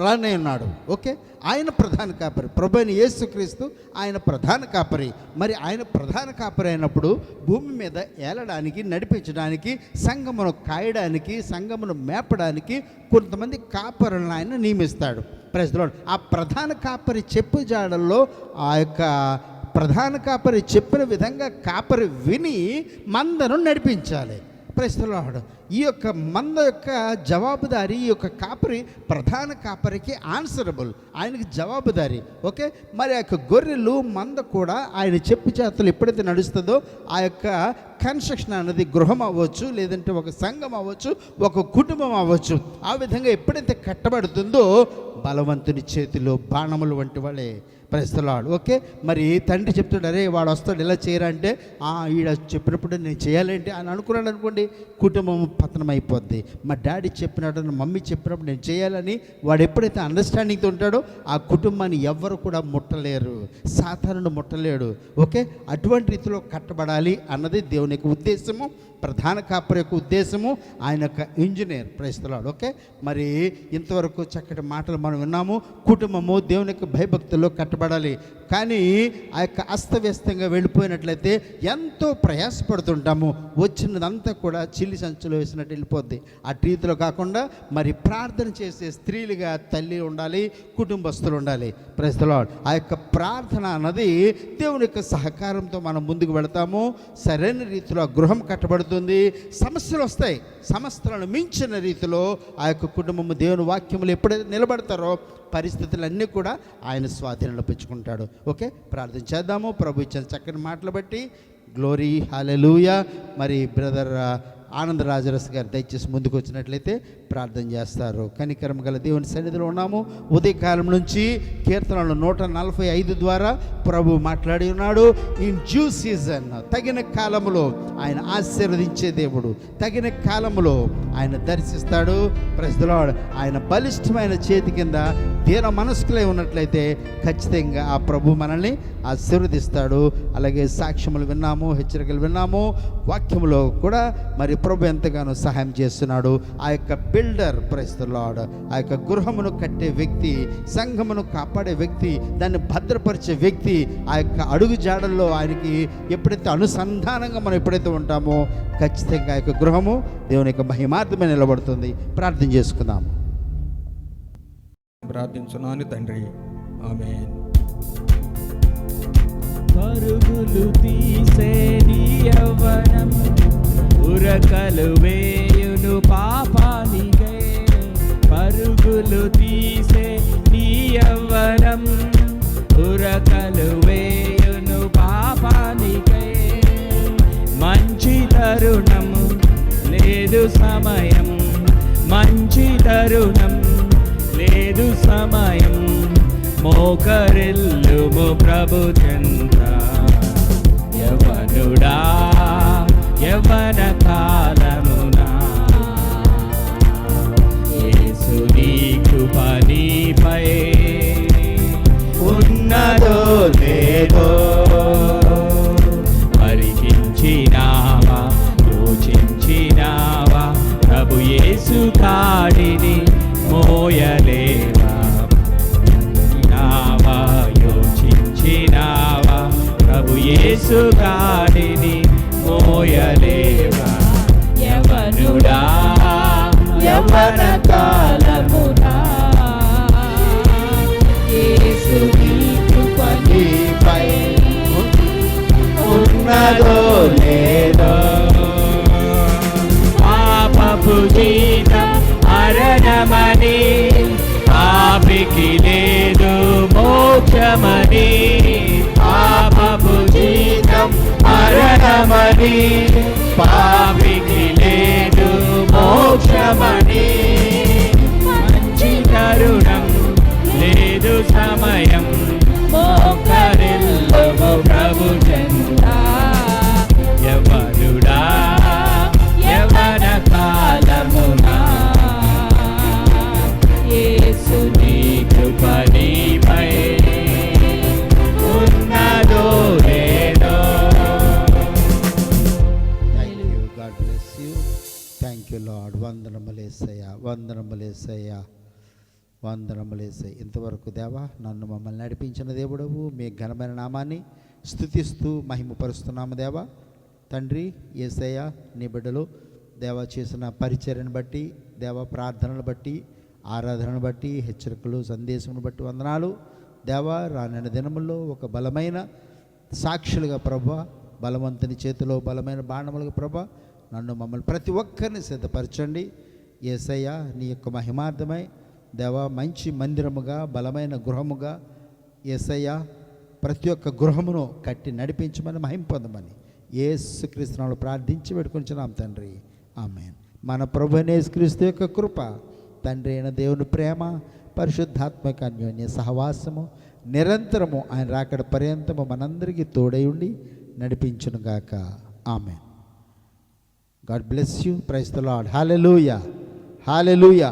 రానే ఉన్నాడు. ఓకే, ఆయన ప్రధాన కాపరి. ప్రభు అయిన యేసుక్రీస్తు ఆయన ప్రధాన కాపరి. మరి ఆయన ప్రధాన కాపరి అయినప్పుడు భూమి మీద ఏలడానికి, నడిపించడానికి, సంఘమును కాయడానికి, సంఘమును మేపడానికి కొంతమంది కాపరులను ఆయన నియమిస్తాడు. Praise the Lord. ఆ ప్రధాన కాపరి చెప్పు జాడల్లో ఆ యొక్క ప్రధాన కాపరి చెప్పిన విధంగా కాపరి విని మందను నడిపించాలి. Praise the Lord. ఈ యొక్క మంద యొక్క జవాబుదారి, ఈ యొక్క కాపరి ప్రధాన కాపరికి ఆన్సరబుల్, ఆయనకి జవాబుదారి. ఓకే, మరి ఆ యొక్క గొర్రెలు మంద కూడా ఆయన చెప్పు చేతలు ఎప్పుడైతే నడుస్తుందో ఆ యొక్క కన్స్ట్రక్షన్ అనేది గృహం అవ్వచ్చు, లేదంటే ఒక సంఘం అవ్వచ్చు, ఒక కుటుంబం అవ్వచ్చు, ఆ విధంగా ఎప్పుడైతే కట్టబడుతుందో బలవంతుని చేతిలో బాణములు వంటి వాళ్ళే. Praise the Lord. ఓకే, మరి తండ్రి చెప్తాడు, అరే వాడు వస్తాడు ఇలా చేయరా అంటే, ఈడ చెప్పినప్పుడు నేను చేయాలంటే అని అనుకున్నాడు అనుకోండి, కుటుంబం పతనం అయిపోద్ది. మా డాడీ చెప్పినట్టు, మమ్మీ చెప్పినప్పుడు నేను చేయాలని వాడు ఎప్పుడైతే అండర్స్టాండింగ్తో ఉంటాడో ఆ కుటుంబాన్ని ఎవ్వరు కూడా ముట్టలేరు, సాతానుడు ముట్టలేడు. ఓకే, అటువంటి రీతిలో కట్టబడాలి అన్నది దేవుని యొక్క ఉద్దేశము, ప్రధాన కాపరి యొక్క ఉద్దేశము, ఆయన యొక్క engineer. Praise the Lord. Okay, మరి ఇంతవరకు చక్కటి మాటలు మనం విన్నాము. కుటుంబము దేవుని యొక్క భయభక్తుల్లో కట్టబడాలి. కానీ ఆ యొక్క అస్తవ్యస్తంగా వెళ్ళిపోయినట్లయితే ఎంతో ప్రయాసపడుతుంటాము, వచ్చినదంతా కూడా చిల్లి సంచులో వేసినట్టు వెళ్ళిపోద్ది. ఆ రీతిలో కాకుండా మరి ప్రార్థన చేసే స్త్రీలుగా తల్లి ఉండాలి, కుటుంబస్తులు ఉండాలి. Praise the Lord. ఆ యొక్క ప్రార్థన అన్నది దేవుని యొక్క సహకారంతో మనం ముందుకు వెళతాము. సరైన రీతిలో ఆ గృహం కట్టబడుతుంది. సమస్యలు వస్తాయి, సమస్యలను మించిన రీతిలో ఆ యొక్క కుటుంబము దేవుని వాక్యములు ఎప్పుడైతే నిలబడతారో పరిస్థితులన్నీ కూడా ఆయన స్వాధీనంలో పెంచుకుంటాడు. ఓకే, ప్రార్థన చేద్దాము. ప్రభు ఇచ్చిన చక్కని మాటలు బట్టి గ్లోరీ, హల్లెలూయా. మరి బ్రదర్ ఆనంద రాజరస్ గారు దయచేసి ముందుకు వచ్చినట్లయితే ప్రార్థన చేస్తారు. కనికరం గల దేవుని సన్నిధిలో ఉన్నాము. ఉదయకాలం నుంచి కీర్తనలు 145 ద్వారా ప్రభు మాట్లాడి ఉన్నాడు. ఇన్ డ్యూ సీజన్, తగిన కాలములో ఆయన ఆశీర్వదించే దేవుడు, తగిన కాలములో ఆయన దర్శిస్తాడు. Praise the lord. ఆయన బలిష్టమైన చేతి కింద దీన మనస్కులై ఉన్నట్లయితే ఖచ్చితంగా ఆ ప్రభు మనల్ని ఆశీర్వదిస్తాడు. అలాగే సాక్ష్యములు విన్నాము, హెచ్చరికలు విన్నాము, వాక్యములో కూడా మరి ప్రభు ఎంతగానో సహాయం చేస్తున్నాడు. ఆ యొక్క బిల్డర్, ప్రైజ్ ది లార్డ్, ఆ యొక్క గృహమును కట్టే వ్యక్తి, సంఘమును కాపాడే వ్యక్తి, దాన్ని భద్రపరిచే వ్యక్తి, ఆ యొక్క అడుగు జాడల్లో ఆయనకి ఎప్పుడైతే అనుసంధానంగా మనం ఎప్పుడైతే ఉంటామో ఖచ్చితంగా ఆ యొక్క గృహము దేవుని యొక్క మహిమార్థమే నిలబడుతుంది. ప్రార్థన చేసుకుందాము. ప్రార్థించున్నాను తండ్రి, ఆమేన్. పరుగులు తీసే నీ యవ్వనం ఉరకలు వేయును పాపానికై. పరుగులు తీసే నీ యవ్వనం ఉరకలు వేయును పాపానికై. మంచి తరుణము లేదు సమయం, మంచి తరుణం లేదు సమయం. మోకరిల్లుము ప్రభు చెంత. యవ్వనుడా యవ్వన కాలమునా యేసు నీ కృప నీపై ఉన్నదో లేదో పరికించినావా, యోచించినావా? ప్రభు యేసు కాడిని మోయలేవా? యోచించినావా? ప్రభు యేసు కాడిని మోయలేవా? యవ్వనుడా యవ్వన కాలమునా యేసు నీ కృప నీపై ఉన్నదో లేదో. పాపపు జీతం మరణమని, పాపికి లేదు మోక్షమని. పాపపు జీతం మరణమని, పాపికి లేదు మోక్షమని. మంచి తరుణం లేదు సమయం, మోకరిల్లుము ప్రభు చెంత. యవ్వనుడా యవ్వన కాలమునా యేసు నీ కృప నీపై ఉన్నదో లేదో. Thank you. God bless you. Thank you lord. వందనములేసయ్యా, వందనములేసయ్యా, వందనములేసయ్య. ఇంతవరకు దేవా నన్ను మమ్మల్ని నడిపించిన దేవుడవు, మీ ఘనమైన నామాన్ని స్తుతిస్తూ మహిమపరుస్తున్నాము దేవా. తండ్రి యేసయ్య, నీ బిడ్డలు దేవా చేసిన పరిచర్యను బట్టి, దేవా ప్రార్థనలు బట్టి, ఆరాధనను బట్టి, హెచ్చరికలు సందేశమును బట్టి వందనాలు దేవా. రానున్న దినముల్లో ఒక బలమైన సాక్షులుగా ప్రభా, బలవంతుని చేతిలో బలమైన బాణములుగా ప్రభా నన్ను మమ్మల్ని ప్రతి ఒక్కరిని సిద్ధపరచండి యేసయ్య. నీ యొక్క మహిమార్థమై దేవా మంచి మందిరముగా, బలమైన గృహముగా యేసయ్య ప్రతి ఒక్క గృహమును కట్టి నడిపించమని, మహిమ పొందమని యేసుక్రీస్తు నామములో ప్రార్థించి పెట్టుకుంటున్నాం తండ్రి, ఆమేన్. మన ప్రభువైన యేసుక్రీస్తు యొక్క కృప, తండ్రి అయిన దేవుని ప్రేమ, పరిశుద్ధాత్మక అన్యోన్య సహవాసము నిరంతరము ఆయన రాకడ పర్యంతము మనందరికీ తోడై ఉండి నడిపించునుగాక, amen. God bless you. Praise the lord. Hallelujah, hallelujah.